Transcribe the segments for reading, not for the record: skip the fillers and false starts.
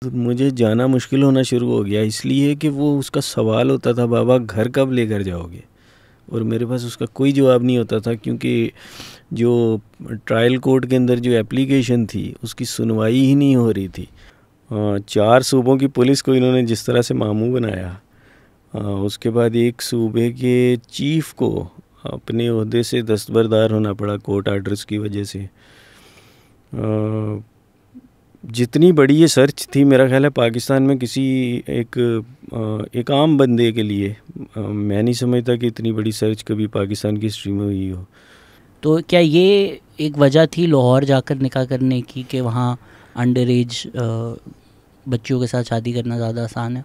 तो मुझे जाना मुश्किल होना शुरू हो गया, इसलिए कि वो उसका सवाल होता था, बाबा घर कब लेकर जाओगे, और मेरे पास उसका कोई जवाब नहीं होता था, क्योंकि जो ट्रायल कोर्ट के अंदर जो एप्लीकेशन थी उसकी सुनवाई ही नहीं हो रही थी। 4 सूबों की पुलिस को इन्होंने जिस तरह से मामू बनाया, उसके बाद एक सूबे के चीफ को अपने ओहदे से दस्तबरदार होना पड़ा कोर्ट आर्डर्स की वजह से। जितनी बड़ी ये सर्च थी, मेरा ख्याल है पाकिस्तान में किसी एक आम बंदे के लिए मैं नहीं समझता कि इतनी बड़ी सर्च कभी पाकिस्तान की हिस्ट्री में हुई हो। तो क्या ये एक वजह थी लाहौर जाकर निकाह करने की कि वहाँ अंडर एज बच्चियों के साथ शादी करना ज़्यादा आसान है?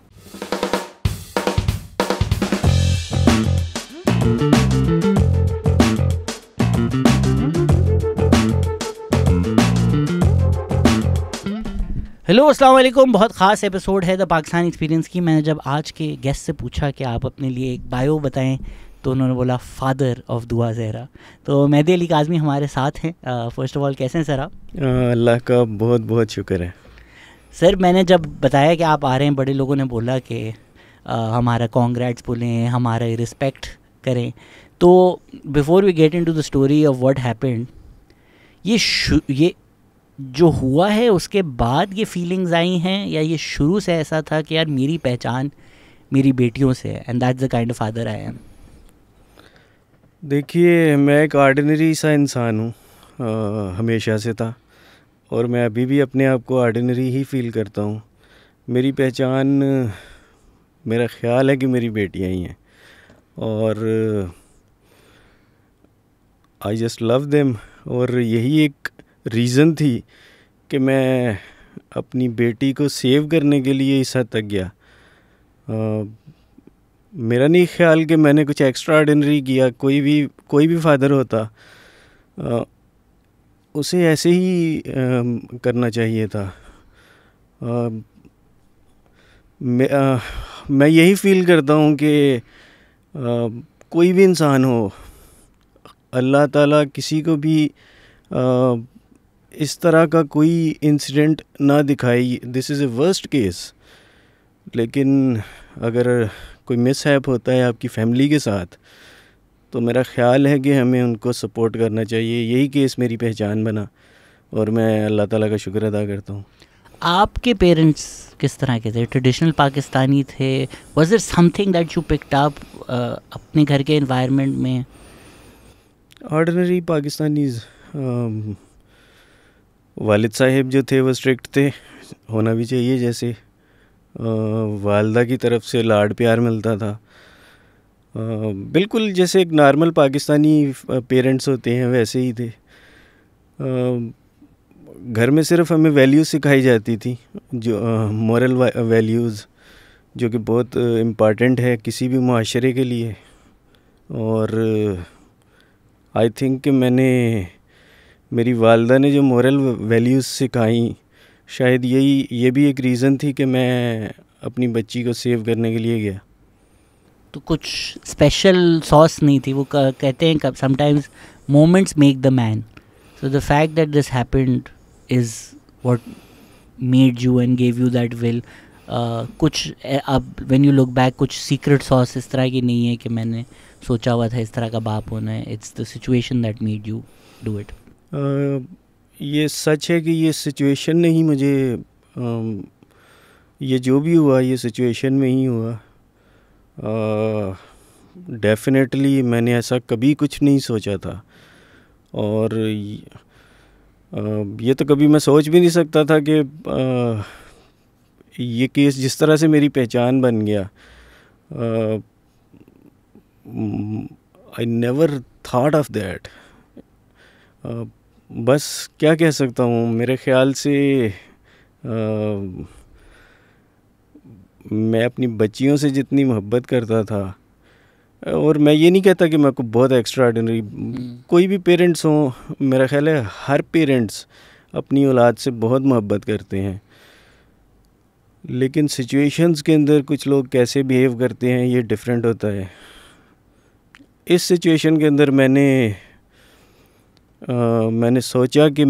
हेलो, अस्सलाम वालेकुम। बहुत ख़ास एपिसोड है द पाकिस्तान एक्सपीरियंस की। मैंने जब आज के गेस्ट से पूछा कि आप अपने लिए एक बायो बताएं, तो उन्होंने बोला फादर ऑफ दुआ ज़हरा। तो मेहदी अली काज़मी हमारे साथ हैं। फ़र्स्ट ऑफ ऑल कैसे हैं सर आप? अल्लाह का बहुत बहुत शुक्र है। सर, मैंने जब बताया कि आप आ रहे हैं, बड़े लोगों ने बोला कि हमारा कॉन्ग्रेट्स बोलें, हमारा रिस्पेक्ट करें। तो before we get into the story of what happened, ये जो हुआ है उसके बाद ये फीलिंग्स आई हैं, या ये शुरू से ऐसा था कि यार मेरी पहचान मेरी बेटियों से है, and that's the kind of father I am? देखिए, मैं एक ऑर्डिनरी सा इंसान हूँ, हमेशा से था, और मैं अभी भी अपने आप को ऑर्डिनरी ही फील करता हूँ। मेरी पहचान, मेरा ख्याल है कि मेरी बेटियाँ ही हैं, और आई जस्ट लव देम। और यही एक रीज़न थी कि मैं अपनी बेटी को सेव करने के लिए इस हद तक गया। मेरा नहीं ख्याल कि मैंने कुछ एक्स्ट्रा ऑर्डिनरी किया। कोई भी फादर होता, उसे ऐसे ही करना चाहिए था। मैं यही फील करता हूँ कि कोई भी इंसान हो, अल्लाह ताला किसी को भी इस तरह का कोई इंसिडेंट ना दिखाई। This is a worst case, लेकिन अगर कोई मिसहैप होता है आपकी फैमिली के साथ, तो मेरा ख्याल है कि हमें उनको सपोर्ट करना चाहिए। यही केस मेरी पहचान बना, और मैं अल्लाह ताला का शुक्र अदा करता हूँ। आपके पेरेंट्स किस तरह के थे? ट्रेडिशनल पाकिस्तानी थे? Was there something that you picked up अपने घर के एनवायरनमेंट में? ऑर्डिनरी पाकिस्तानीज़। वालिद साहिब जो थे वो स्ट्रिक्ट थे, होना भी चाहिए। जैसे वालदा की तरफ से लाड प्यार मिलता था, बिल्कुल जैसे एक नॉर्मल पाकिस्तानी पेरेंट्स होते हैं वैसे ही थे। घर में सिर्फ हमें वैल्यूज़ सिखाई जाती थी, जो मॉरल वैल्यूज़, जो कि बहुत इम्पॉर्टेंट है किसी भी मुआशरे के लिए। और आई थिंक कि मेरी वालदा ने जो मॉरल वैल्यूज़ सिखाई, शायद ये भी एक रीज़न थी कि मैं अपनी बच्ची को सेव करने के लिए गया। तो कुछ स्पेशल सॉस नहीं थी? वो कहते हैं कब sometimes moments make the man. So the fact that this happened is what made you and gave you that will. कुछ अब व्हेन यू लुक बैक, कुछ सीक्रेट सॉस इस तरह की नहीं है कि मैंने सोचा हुआ था इस तरह का बाप होना है। It's the situation that made you do it. ये सच है कि ये सिचुएशन ने ही मुझे, ये जो भी हुआ ये सिचुएशन में ही हुआ। डेफिनेटली मैंने ऐसा कभी कुछ नहीं सोचा था, और ये तो कभी मैं सोच भी नहीं सकता था कि ये केस जिस तरह से मेरी पहचान बन गया। I never thought of that. बस क्या कह सकता हूँ, मेरे ख्याल से मैं अपनी बच्चियों से जितनी मोहब्बत करता था, और मैं ये नहीं कहता कि मैं को बहुत एक्स्ट्रा ऑर्डिनरी, कोई भी पेरेंट्स हों, मेरा ख्याल है हर पेरेंट्स अपनी औलाद से बहुत मोहब्बत करते हैं, लेकिन सिचुएशंस के अंदर कुछ लोग कैसे बिहेव करते हैं ये डिफरेंट होता है। इस सिचुएशन के अंदर मैंने, सोचा कि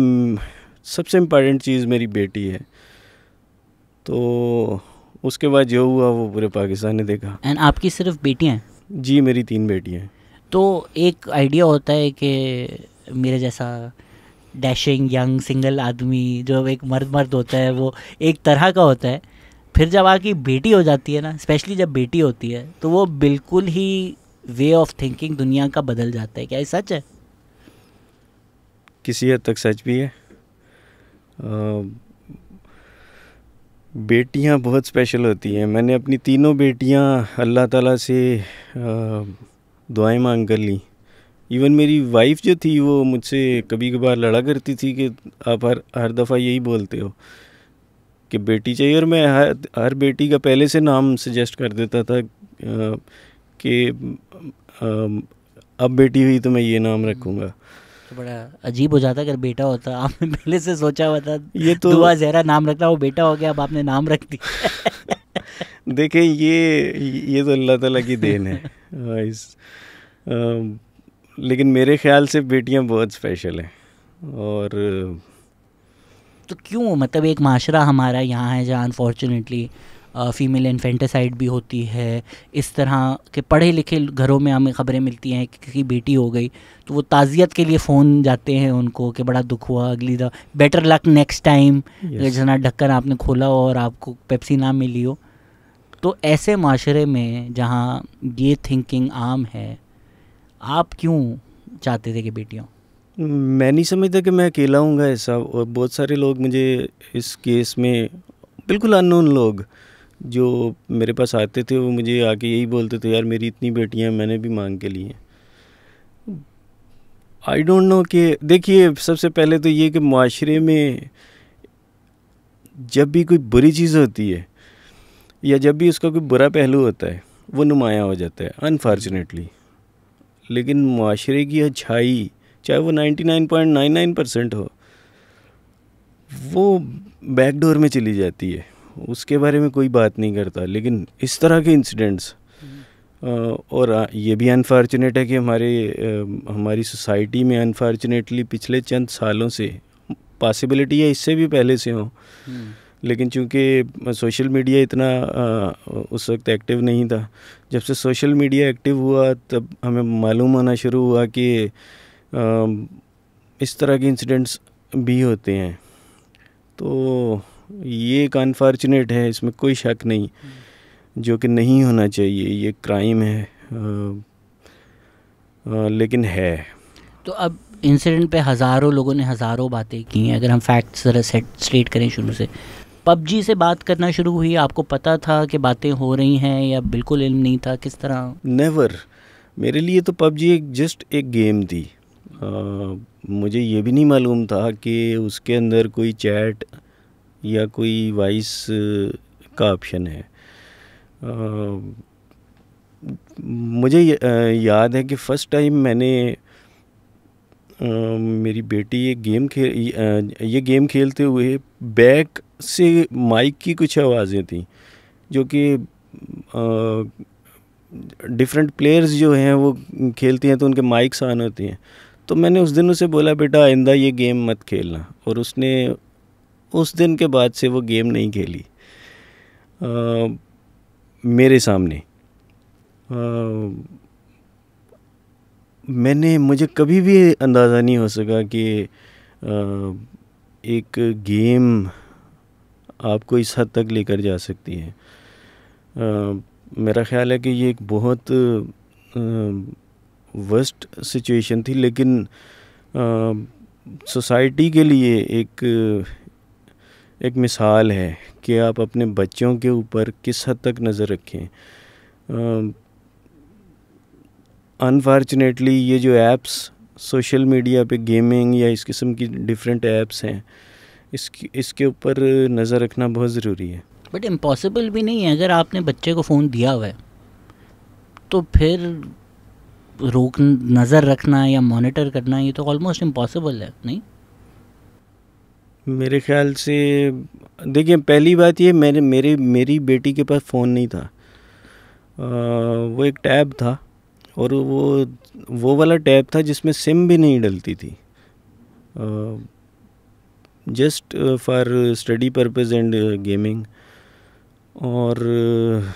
सबसे इम्पॉर्टेंट चीज़ मेरी बेटी है। 4 साल की उम्र में मैंने अपनी बेटी को सेव करने के लिए, 4 साल की उम्र में मैंने अपनी बेटी को सेव करने के लिए गया। तो कुछ स्पेशल सॉस नहीं थी। वो कहते हैं कब sometimes moments make the man. So the fact that this happened is what made you do it. तो उसके बाद जो हुआ वो पूरे पाकिस्तान ने देखा। एंड आपकी सिर्फ बेटियां हैं? जी, मेरी 3 बेटियां हैं। तो एक आइडिया होता है कि मेरे जैसा डैशिंग यंग सिंगल आदमी जो एक मर्द होता है वो एक तरह का होता है, फिर जब आपकी बेटी हो जाती है ना, स्पेशली जब बेटी होती है, तो वो बिल्कुल ही वे ऑफ थिंकिंग दुनिया का बदल जाता है। क्या ये सच है? किसी हद तक सच भी है। बेटियां बहुत स्पेशल होती हैं। मैंने अपनी तीनों बेटियां अल्लाह ताला से दुआएं मांग कर ली। इवन मेरी वाइफ जो थी वो मुझसे कभी कभार लड़ा करती थी कि आप हर दफ़ा यही बोलते हो कि बेटी चाहिए, और मैं हर बेटी का पहले से नाम सजेस्ट कर देता था कि अब बेटी हुई तो मैं ये नाम रखूँगा। तो बड़ा अजीब हो जाता अगर बेटा होता, आपने पहले से सोचा हुआ था ये तो दुआ ज़हरा नाम रखना, वो बेटा हो गया, अब आपने नाम रख दिया। देखें, ये तो अल्लाह ताला की देन है। लेकिन मेरे ख्याल से बेटियां बहुत स्पेशल हैं। और तो क्यों, मतलब एक माशरा हमारा यहाँ है जहाँ अनफॉर्चुनेटली फ़ीमेल इन्फेंटिसाइड भी होती है, इस तरह के पढ़े लिखे घरों में हमें ख़बरें मिलती हैं कि किसी बेटी हो गई तो वो ताज़ियत के लिए फ़ोन जाते हैं उनको कि बड़ा दुख हुआ, अगली दफ़ा बेटर लक नेक्स्ट टाइम, जना ढक्कन आपने खोला हो और आपको पेप्सी ना मिली हो। तो ऐसे माशरे में जहाँ ये थिंकिंग आम है, आप क्यों चाहते थे कि बेटियों? मैं नहीं समझता कि मैं अकेला हूँगा ऐसा, और बहुत सारे लोग मुझे इस केस में, बिल्कुल अननोन लोग जो मेरे पास आते थे, वो मुझे आके यही बोलते थे, यार मेरी इतनी बेटियां मैंने भी मांग के ली हैं। आई डोंट नो कि देखिए, सबसे पहले तो ये कि माशरे में जब भी कोई बुरी चीज़ होती है या जब भी उसका कोई बुरा पहलू होता है वो नुमाया हो जाता है अनफॉर्चुनेटली। लेकिन माशरे की अच्छाई, चाहे वो 99.99% हो, वो बैकडोर में चली जाती है, उसके बारे में कोई बात नहीं करता। लेकिन इस तरह के इंसिडेंट्स, और ये भी अनफॉर्चुनेट है कि हमारी सोसाइटी में अनफॉर्चुनेटली पिछले चंद सालों से, पॉसिबिलिटी है इससे भी पहले से हो, लेकिन चूँकि सोशल मीडिया इतना उस वक्त एक्टिव नहीं था। जब से सोशल मीडिया एक्टिव हुआ तब हमें मालूम होना शुरू हुआ कि इस तरह के इंसिडेंट्स भी होते हैं। तो ये एक अनफॉर्चुनेट है, इसमें कोई शक नहीं, जो कि नहीं होना चाहिए, ये क्राइम है, लेकिन है। तो अब इंसिडेंट पे हज़ारों लोगों ने हज़ारों बातें की हैं। अगर हम फैक्ट्स ज़रा स्ट्रेट करें शुरू से, पबजी से बात करना शुरू हुई, आपको पता था कि बातें हो रही हैं या बिल्कुल इल्म नहीं था, किस तरह? नेवर। मेरे लिए तो पबजी जस्ट एक गेम थी। मुझे ये भी नहीं मालूम था कि उसके अंदर कोई चैट या कोई वॉइस का ऑप्शन है। मुझे याद है कि फ़र्स्ट टाइम मैंने मेरी बेटी ये गेम खेलते हुए बैक से माइक की कुछ आवाज़ें थी, जो कि डिफरेंट प्लेयर्स जो हैं वो खेलते हैं तो उनके माइक्स ऑन होते हैं। तो मैंने उस दिन उसे बोला, बेटा आइंदा ये गेम मत खेलना, और उसने उस दिन के बाद से वो गेम नहीं खेली मेरे सामने। मुझे कभी भी अंदाज़ा नहीं हो सका कि एक गेम आपको इस हद तक लेकर जा सकती है। मेरा ख़्याल है कि ये एक बहुत वर्स्ट सिचुएशन थी, लेकिन सोसाइटी के लिए एक मिसाल है कि आप अपने बच्चों के ऊपर किस हद तक नज़र रखें। अनफॉर्चुनेटली ये जो ऐप्स सोशल मीडिया पे गेमिंग या इस किस्म की डिफरेंट ऐप्स हैं, इसके ऊपर नज़र रखना बहुत ज़रूरी है। बट इम्पॉसिबल भी नहीं है, अगर आपने बच्चे को फ़ोन दिया हुआ है तो फिर नज़र रखना या मॉनिटर करना, ये तो ऑलमोस्ट इम्पॉसिबल है, नहीं? मेरे ख्याल से देखिए, पहली बात ये, मेरी बेटी के पास फ़ोन नहीं था। वो एक टैब था, और वो वाला टैब था जिसमें सिम भी नहीं डलती थी, just for study purpose and gaming. और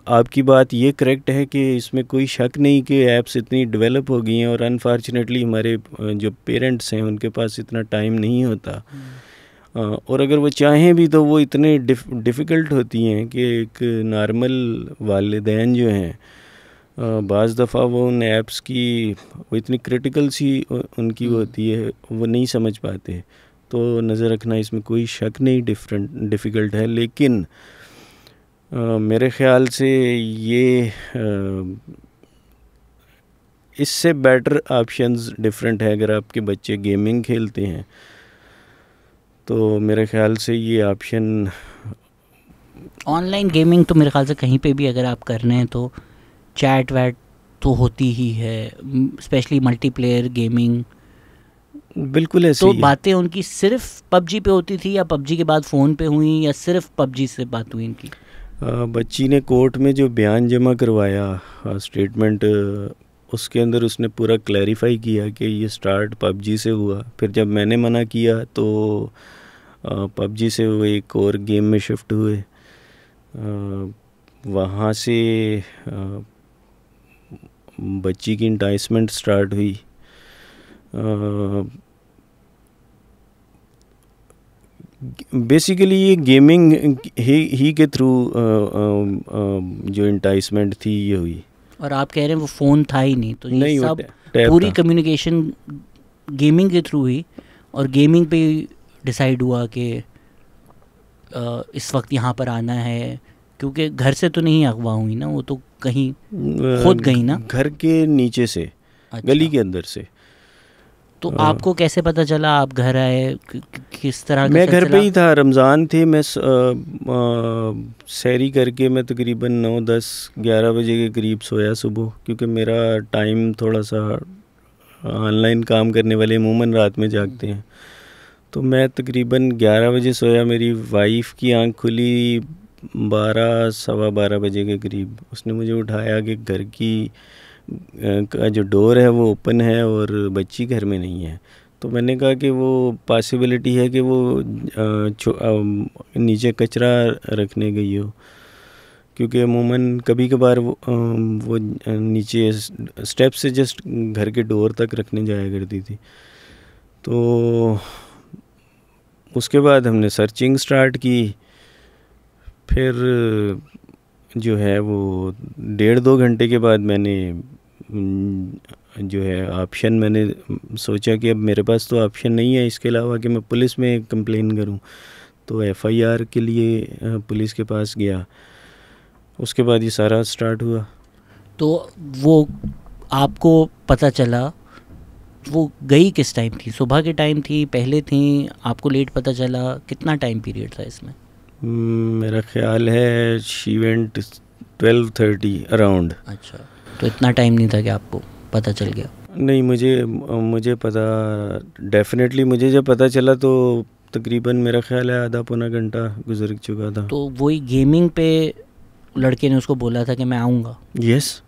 आपकी बात ये करेक्ट है कि इसमें कोई शक नहीं कि ऐप्स इतनी डेवलप हो गई हैं, और अनफॉर्चुनेटली हमारे जो पेरेंट्स हैं उनके पास इतना टाइम नहीं होता, और अगर वो चाहें भी तो वो इतने डिफ़िकल्ट होती हैं कि एक नॉर्मल वालिदैन जो हैं बाज़ दफ़ा वो उन ऐप्स की वो इतनी क्रिटिकल सी उनकी होती है, वो नहीं समझ पाते। तो नज़र रखना इसमें कोई शक नहीं डिफ़िकल्ट है, लेकिन मेरे ख़्याल से ये इससे बेटर ऑप्शंस डिफरेंट है। अगर आपके बच्चे गेमिंग खेलते हैं तो मेरे ख्याल से ये ऑप्शन, ऑनलाइन गेमिंग तो मेरे ख्याल से कहीं पे भी अगर आप कर रहे हैं तो चैट वैट तो होती ही है, स्पेशली मल्टीप्लेयर गेमिंग। बिल्कुल ऐसे तो ही बातें उनकी सिर्फ पबजी पे होती थी या पबजी के बाद फ़ोन पे हुई, या सिर्फ पबजी से बात हुई इनकी? बच्ची ने कोर्ट में जो बयान जमा करवाया, स्टेटमेंट, उसके अंदर उसने पूरा क्लैरिफाई किया कि ये स्टार्ट पबजी से हुआ। फिर जब मैंने मना किया तो पबजी से वो एक और गेम में शिफ्ट हुए, वहाँ से बच्ची की इंटाइसमेंट स्टार्ट हुई। बेसिकली ये गेमिंग ही के थ्रू जो इंटाइसमेंट थी ये हुई। और आप कह रहे हैं वो फ़ोन था ही नहीं, तो ये नहीं, सब टैब पूरी था। कम्युनिकेशन गेमिंग के थ्रू हुई, और गेमिंग पे डिसाइड हुआ कि इस वक्त यहाँ पर आना है, क्योंकि घर से तो नहीं अगवा हुई ना, वो तो कहीं खुद गई ना, घर के नीचे से, अच्छा। गली के अंदर से। तो आपको कैसे पता चला आप घर आए, किस तरह का मैं घर पे सिलसिला? ही था, रमज़ान थे, मैं सैरी करके मैं तकरीबन 9, 10, 11 बजे के करीब सोया सुबह, क्योंकि मेरा टाइम थोड़ा सा, ऑनलाइन काम करने वाले अमूमन रात में जागते हैं, तो मैं तकरीबन 11 बजे सोया। मेरी वाइफ की आंख खुली 12, सवा 12 बजे के करीब। उसने मुझे उठाया कि घर की का जो डोर है वो ओपन है और बच्ची घर में नहीं है। तो मैंने कहा कि वो पॉसिबिलिटी है कि वो नीचे कचरा रखने गई हो, क्योंकि अमूमन कभी कभार वो नीचे स्टेप से जस्ट घर के डोर तक रखने जाया करती थी। तो उसके बाद हमने सर्चिंग स्टार्ट की। फिर जो है वो 1.5-2 घंटे के बाद मैंने जो है ऑप्शन, मैंने सोचा कि अब मेरे पास तो ऑप्शन नहीं है इसके अलावा कि मैं पुलिस में कंप्लेन करूं। तो एफआईआर के लिए पुलिस के पास गया। उसके बाद ये सारा स्टार्ट हुआ। तो वो आपको पता चला, वो गई किस टाइम थी? सुबह के टाइम थी, पहले थी, आपको लेट पता चला? कितना टाइम पीरियड था इसमें? मेरा ख्याल है शी वेंट 12:30 अराउंड। अच्छा, तो इतना टाइम नहीं था कि आपको पता चल गया? नहीं, मुझे पता, डेफिनेटली मुझे जब पता चला तो तकरीबन मेरा ख्याल है आधा पौना घंटा गुजर चुका था। तो वही गेमिंग पे लड़के ने उसको बोला था कि मैं आऊँगा? यस।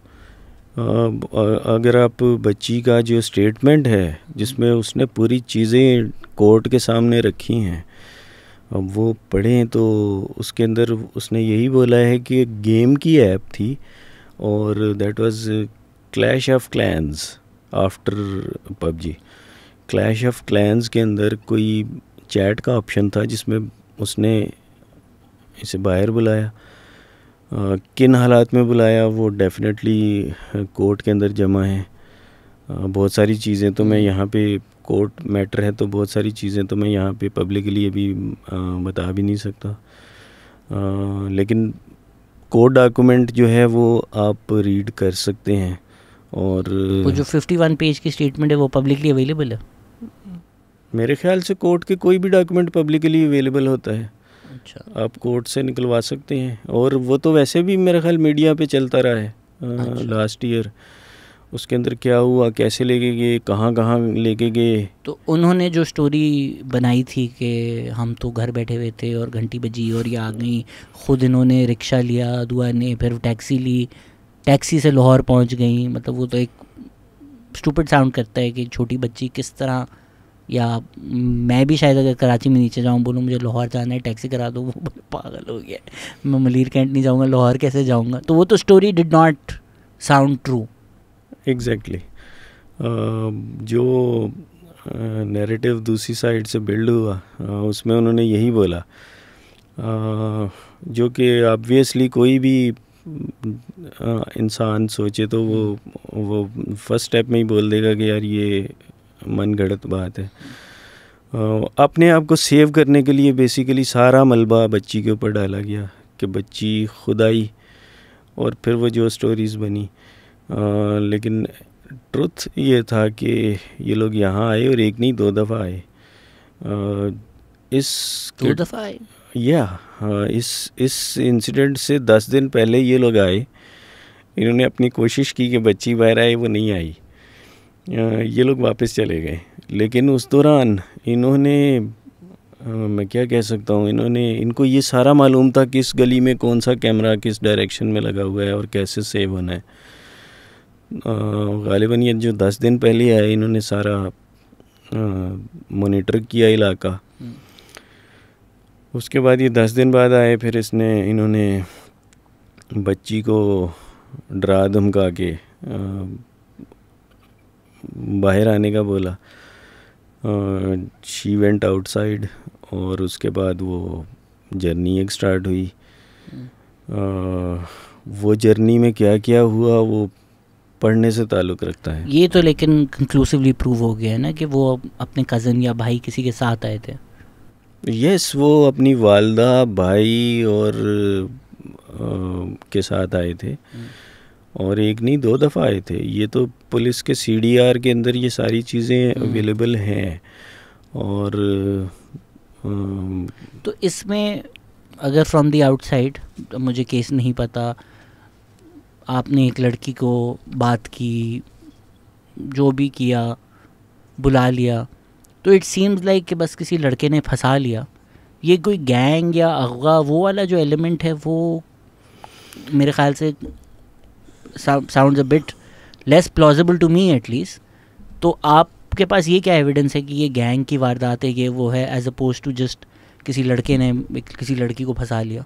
अगर आप बच्ची का जो स्टेटमेंट है जिसमें उसने पूरी चीज़ें कोर्ट के सामने रखी हैं, अब वो पढ़ें तो उसके अंदर उसने यही बोला है कि गेम की ऐप थी और that was clash of clans after PUBG. Clash of clans के अंदर कोई चैट का ऑप्शन था जिसमें उसने इसे बाहर बुलाया। किन हालात में बुलाया वो डेफिनेटली कोर्ट के अंदर जमा है। बहुत सारी चीज़ें तो मैं यहाँ पे, कोर्ट मैटर है तो बहुत सारी चीज़ें तो मैं यहाँ पे पब्लिकली अभी बता भी नहीं सकता, लेकिन कोर्ट डॉक्यूमेंट जो है वो आप रीड कर सकते हैं। और वो जो 51 पेज की स्टेटमेंट है वो पब्लिकली अवेलेबल है? मेरे ख्याल से कोर्ट के कोई भी डॉक्यूमेंट पब्लिकली अवेलेबल होता है। अच्छा, आप कोर्ट से निकलवा सकते हैं, और वो तो वैसे भी मेरा ख्याल मीडिया पे चलता रहा है लास्ट ईयर। उसके अंदर क्या हुआ, कैसे लेके गए, कहाँ कहाँ लेके गए। तो उन्होंने जो स्टोरी बनाई थी कि हम तो घर बैठे हुए थे और घंटी बजी और ये आ गई, ख़ुद इन्होंने रिक्शा लिया, दुआ ने फिर टैक्सी ली, टैक्सी से लाहौर पहुंच गई, मतलब वो तो एक स्टूपिड साउंड करता है कि छोटी बच्ची किस तरह या मैं भी शायद अगर कराची में नीचे जाऊँ, बोलूँ मुझे लाहौर जाना है, टैक्सी करा दो, वो पागल हो गया है, मैं मलीर कैंट नहीं जाऊँगा, लाहौर कैसे जाऊँगा? तो वो तो story did not sound true. Exactly. जो नैरेटिव दूसरी साइड से बिल्ड हुआ उसमें उन्होंने यही बोला, जो कि ऑब्वियसली कोई भी इंसान सोचे तो वो फर्स्ट स्टेप में ही बोल देगा कि यार ये मन गढ़ंत बात है। अपने आप को सेव करने के लिए बेसिकली सारा मलबा बच्ची के ऊपर डाला गया कि बच्ची खुद आई और फिर वो जो स्टोरीज़ बनी। लेकिन ट्रुथ ये था कि ये लोग यहाँ आए और एक नहीं 2 दफ़ा आए। इस 2 दफ़ा आए? इस इंसिडेंट से 10 दिन पहले ये लोग आए, इन्होंने अपनी कोशिश की कि बच्ची बाहर आए, वो नहीं आई, ये लोग वापस चले गए। लेकिन उस दौरान इन्होंने मैं क्या कह सकता हूँ, इनको ये सारा मालूम था कि इस गली में कौन सा कैमरा किस डायरेक्शन में लगा हुआ है और कैसे सेव होना है। गालिबन ये जो 10 दिन पहले आए, इन्होंने सारा मॉनिटर किया इलाका। उसके बाद ये 10 दिन बाद आए, फिर इन्होंने बच्ची को डरा धमका के बाहर आने का बोला। शी वेंट आउटसाइड और उसके बाद वो जर्नी एक स्टार्ट हुई। वो जर्नी में क्या क्या हुआ वो पढ़ने से ताल्लुक़ रखता है। ये तो लेकिन कंक्लूसिवली प्रूव हो गया है ना कि वो अपने कज़न या भाई किसी के साथ आए थे। यस, वो अपनी वालदा, भाई और के साथ आए थे और एक नहीं 2 दफ़ा आए थे। ये तो पुलिस के CDR के अंदर ये सारी चीज़ें अवेलेबल हैं। और तो इसमें अगर फ्रॉम द आउटसाइड, मुझे केस नहीं पता, आपने एक लड़की को बात की, जो भी किया, बुला लिया, तो इट सीम्स लाइक कि बस किसी लड़के ने फंसा लिया। ये कोई गैंग या अगवा वो वाला जो एलिमेंट है वो मेरे ख्याल से sounds a bit less plausible to me at least. तो आपके पास ये क्या एविडेंस है कि ये गैंग की वारदात है, ये वो है, एज अपोज टू जस्ट किसी लड़के ने किसी लड़की को फंसा लिया?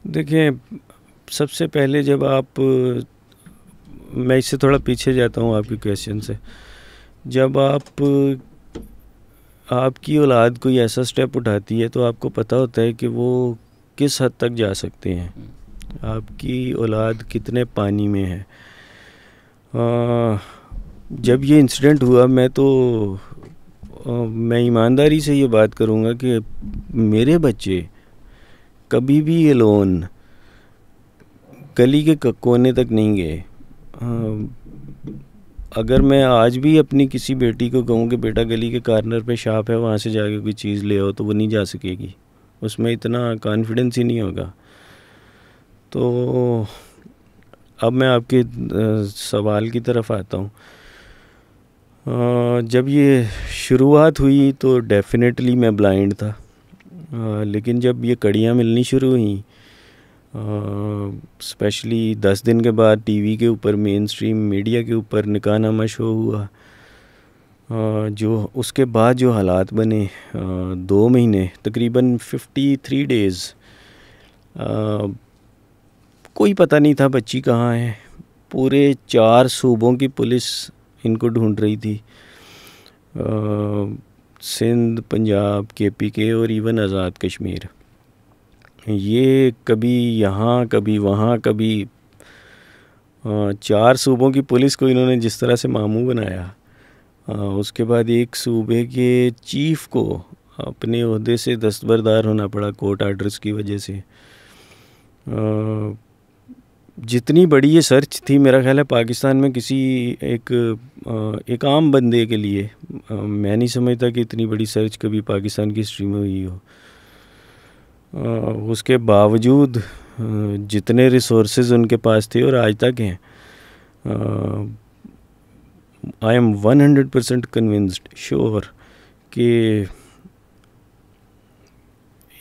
देखिए, सबसे पहले जब मैं इससे थोड़ा पीछे जाता हूँ आपके क्वेश्चन से। जब आपकी औलाद कोई ऐसा स्टेप उठाती है तो आपको पता होता है कि वो किस हद तक जा सकते हैं, आपकी औलाद कितने पानी में है। जब ये इंसिडेंट हुआ, मैं ईमानदारी से ये बात करूँगा कि मेरे बच्चे कभी भी अलोन गली के कोने तक नहीं गए। अगर मैं आज भी अपनी किसी बेटी को कहूँ कि बेटा गली के कॉर्नर पे शॉप है, वहाँ से जाके कोई चीज़ ले आओ, तो वो नहीं जा सकेगी, उसमें इतना कॉन्फिडेंस ही नहीं होगा। तो अब मैं आपके सवाल की तरफ आता हूँ। जब ये शुरुआत हुई तो डेफिनेटली मैं ब्लाइंड था, लेकिन जब ये कड़ियाँ मिलनी शुरू हुई, स्पेशली 10 दिन के बाद टीवी के ऊपर, मेन स्ट्रीम मीडिया के ऊपर निकाहनामा शो हुआ, जो उसके बाद जो हालात बने, 2 महीने तकरीबन 53 डेज़ कोई पता नहीं था बच्ची कहाँ है। पूरे 4 सूबों की पुलिस इनको ढूंढ रही थी, सिंध, पंजाब, KPK और इवन आज़ाद कश्मीर। ये कभी यहाँ कभी वहाँ कभी 4 सूबों की पुलिस को इन्होंने जिस तरह से मामू बनाया, उसके बाद एक सूबे के चीफ को अपने ओहदे से दस्तबरदार होना पड़ा कोर्ट आर्डर्स की वजह से। जितनी बड़ी ये सर्च थी, मेरा ख्याल है पाकिस्तान में किसी एक आम बंदे के लिए, मैं नहीं समझता कि इतनी बड़ी सर्च कभी पाकिस्तान की हिस्ट्री में हुई हो। उसके बावजूद जितने रिसोर्सेज उनके पास थे और आज तक हैं, आई एम 100% कन्विंस्ड, श्योर कि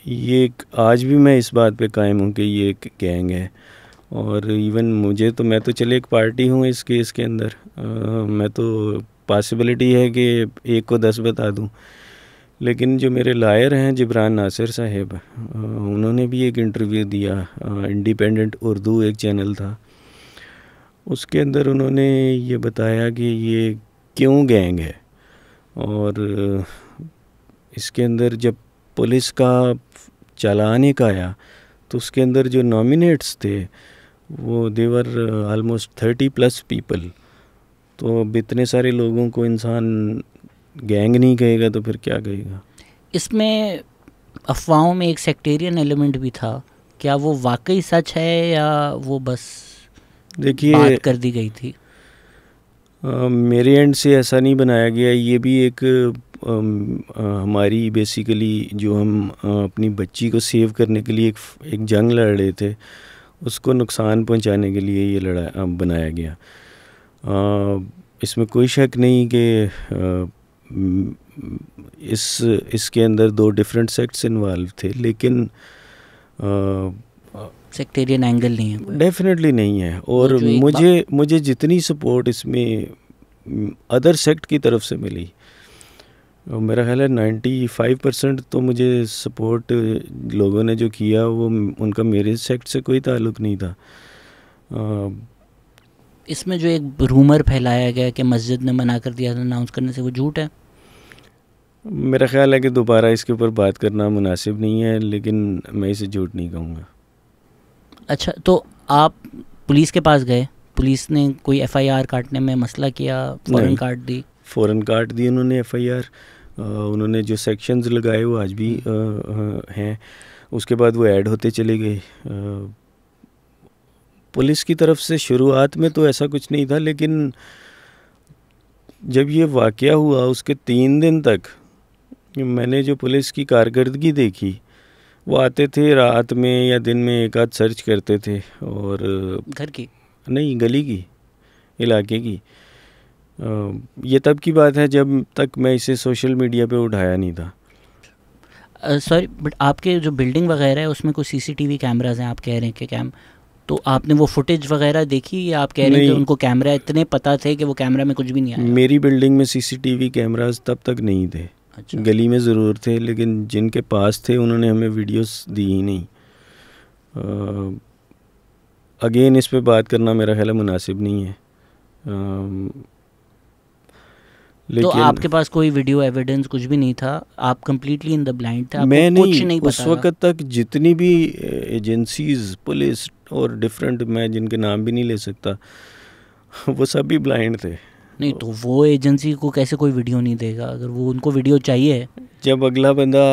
ये आज भी मैं इस बात पे कायम हूँ कि ये एक गैंग है। और इवन मैं तो चले एक पार्टी हूँ इस केस के अंदर, मैं तो पॉसिबिलिटी है कि एक को 10 बता दूं, लेकिन जो मेरे लायर हैं जिब्रान नासिर साहब, उन्होंने भी एक इंटरव्यू दिया, इंडिपेंडेंट उर्दू एक चैनल था, उसके अंदर उन्होंने ये बताया कि ये क्यों गैंग है। और इसके अंदर जब पुलिस का चालान एक आया तो उसके अंदर जो नॉमिनेट्स थे वो देवर ऑलमोस्ट 30+ पीपल। तो अब इतने सारे लोगों को इंसान गैंग नहीं कहेगा तो फिर क्या कहेगा। इसमें अफवाहों में एक सेक्टेरियन एलिमेंट भी था, क्या वो वाकई सच है या वो बस देखिए बात कर दी गई थी? मेरे एंड से ऐसा नहीं बनाया गया, ये भी एक हमारी बेसिकली जो हम अपनी बच्ची को सेव करने के लिए एक जंग लड़ रहे थे, उसको नुकसान पहुंचाने के लिए ये लड़ा बनाया गया। इसमें कोई शक नहीं कि इसके अंदर 2 डिफरेंट सेक्ट्स इन्वॉल्व थे, मुझे सेक्टेरियन एंगल नहीं है, डेफिनेटली नहीं है। और मुझे जितनी सपोर्ट इसमें अदर सेक्ट की तरफ से मिली, मेरा ख्याल है 95% तो मुझे सपोर्ट लोगों ने जो किया वो उनका मेरे सेक्ट से कोई ताल्लुक़ नहीं था। इसमें जो एक रूमर फैलाया गया कि मस्जिद ने मना कर दिया था अनाउंस करने से, वो झूठ है? मेरा ख्याल है कि दोबारा इसके ऊपर बात करना मुनासिब नहीं है, लेकिन मैं इसे झूठ नहीं कहूँगा। अच्छा, तो आप पुलिस के पास गए, पुलिस ने कोई FIR काटने में मसला किया, फ़ौरन काट दी? फ़ौरन काट दी उन्होंने FIR। उन्होंने जो सेक्शंस लगाए वो आज भी हैं, उसके बाद वो ऐड होते चले गए। पुलिस की तरफ से शुरुआत में तो ऐसा कुछ नहीं था, लेकिन जब ये वाक़या हुआ उसके 3 दिन तक मैंने जो पुलिस की कारकर्दगी देखी, वो आते थे रात में या दिन में एक आध सर्च करते थे, और घर की नहीं, गली की, इलाके की। ये तब की बात है जब तक मैं इसे सोशल मीडिया पे उठाया नहीं था। सॉरी, बट आपके जो बिल्डिंग वगैरह है उसमें कोई CCTV कैमराज हैं, आप कह रहे हैं कि तो आपने वो फुटेज वगैरह देखी, या आप कह रहे हैं कि उनको कैमरा इतने पता थे कि वो कैमरा में कुछ भी नहीं आया? मेरी बिल्डिंग में CCTV कैमराज तब तक नहीं थे। अच्छा। गली में ज़रूर थे, लेकिन जिनके पास थे उन्होंने हमें वीडियोस दी ही नहीं। अगेन इस पे बात करना मेरा ख्याल मुनासिब नहीं है। तो आपके पास कोई वीडियो एविडेंस कुछ भी नहीं था, आप कंप्लीटली इन द ब्लाइंड थे, आपको मैं कुछ नहीं पता? उस वक्त तक जितनी भी एजेंसीज, पुलिस और डिफरेंट, मैं जिनके नाम भी नहीं ले सकता, वो सब भी ब्लाइंड थे। नहीं तो वो एजेंसी को कैसे कोई वीडियो नहीं देगा अगर वो उनको वीडियो चाहिए? जब अगला बंदा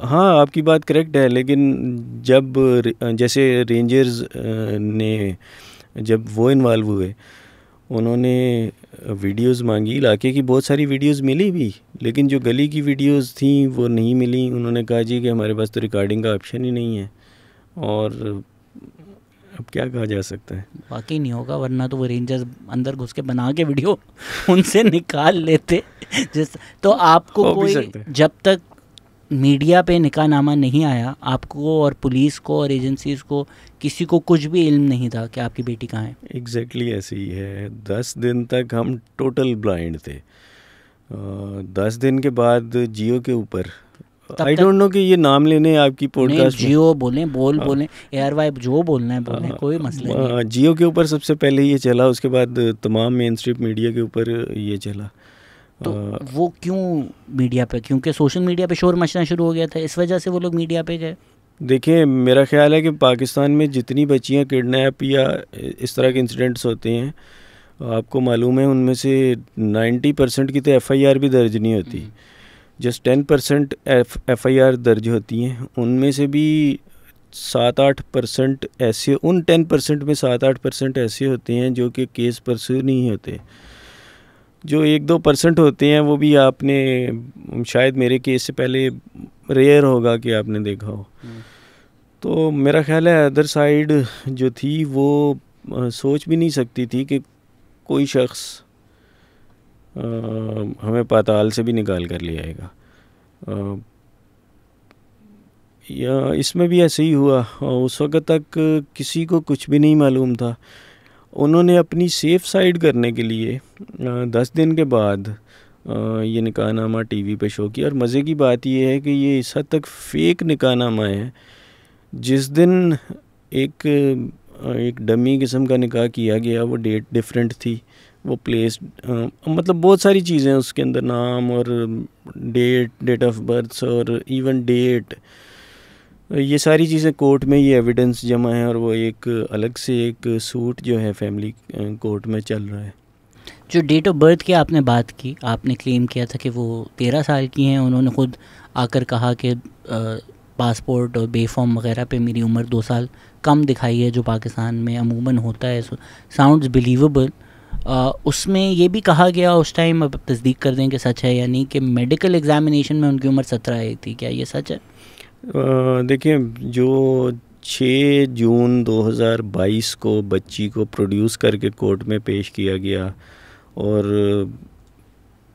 हाँ, आपकी बात करेक्ट है, लेकिन जब जैसे रेंजर्स ने जब वो इन्वॉल्व हुए, उन्होंने वीडियोस मांगी, इलाके की बहुत सारी वीडियोस मिली भी, लेकिन जो गली की वीडियोस थी वो नहीं मिली। उन्होंने कहा जी कि हमारे पास तो रिकॉर्डिंग का ऑप्शन ही नहीं है, और अब क्या कहा जा सकता है। वाकई नहीं होगा, वरना तो वो रेंजर्स अंदर घुस के बना के वीडियो उनसे निकाल लेते। तो आपको कोई, जब तक मीडिया पे निकाहनामा नहीं आया, आपको और पुलिस को और एजेंसीज को किसी को कुछ भी इल्म नहीं था कि आपकी बेटी कहाँ है? एग्जैक्टली ऐसे ही है। 10 दिन तक हम टोटल ब्लाइंड थे। 10 दिन के बाद जियो के ऊपर, आई डोंट नो कि ये नाम लेने आपकी पॉडकास्ट में, जियो बोलें, बोलें, एयरवाइब जो बोलना है बोलें, कोई मसला नहीं। जियो के ऊपर सबसे पहले ये चला, उसके बाद तमाम मेन स्ट्रीम मीडिया के ऊपर ये चला। तो वो क्यों मीडिया पे? क्योंकि सोशल मीडिया पे शोर मचना शुरू हो गया था, इस वजह से वो लोग मीडिया पे गए। देखिए, मेरा ख्याल है कि पाकिस्तान में जितनी बच्चियां किडनैप या इस तरह के इंसिडेंट्स होते हैं, आपको मालूम है उनमें से 90% की तो FIR भी दर्ज नहीं होती, जस्ट 10% FIR दर्ज होती हैं। उनमें से भी 7-8% ऐसे, उन 10% में 7-8% ऐसे होते हैं जो कि केस परस्यू नहीं होते। जो 1-2% होते हैं वो भी आपने शायद मेरे केस से पहले रेयर होगा कि आपने देखा हो। तो मेरा ख्याल है अदर साइड जो थी वो सोच भी नहीं सकती थी कि कोई शख्स हमें पाताल से भी निकाल कर ले आएगा। या इसमें भी ऐसे ही हुआ। उस वक़्त तक किसी को कुछ भी नहीं मालूम था, उन्होंने अपनी सेफ साइड करने के लिए 10 दिन के बाद ये निकाहनामा टीवी पे शो किया। और मज़े की बात ये है कि ये इस हद तक फेक निकाहनामा है, जिस दिन एक डमी किस्म का निकाह किया गया, वो डेट डिफरेंट थी, वो प्लेस मतलब बहुत सारी चीज़ें उसके अंदर, नाम और डेट ऑफ बर्थ और इवन डेट, ये सारी चीज़ें कोर्ट में ये एविडेंस जमा है। और वो एक अलग से एक सूट जो है फैमिली कोर्ट में चल रहा है। जो डेट ऑफ बर्थ की आपने बात की, आपने क्लेम किया था कि वो 13 साल की हैं। उन्होंने खुद आकर कहा कि पासपोर्ट और बेफॉर्म वगैरह पे मेरी उम्र 2 साल कम दिखाई है, जो पाकिस्तान में अमूमन होता है। Sounds believable. उसमें ये भी कहा गया उस टाइम, अब तस्दीक कर दें कि सच है या नहीं, कि मेडिकल एग्जामिनेशन में उनकी उम्र 17 आई थी। क्या ये सच है? देखिए, जो 6 जून 2022 को बच्ची को प्रोड्यूस करके कोर्ट में पेश किया गया, और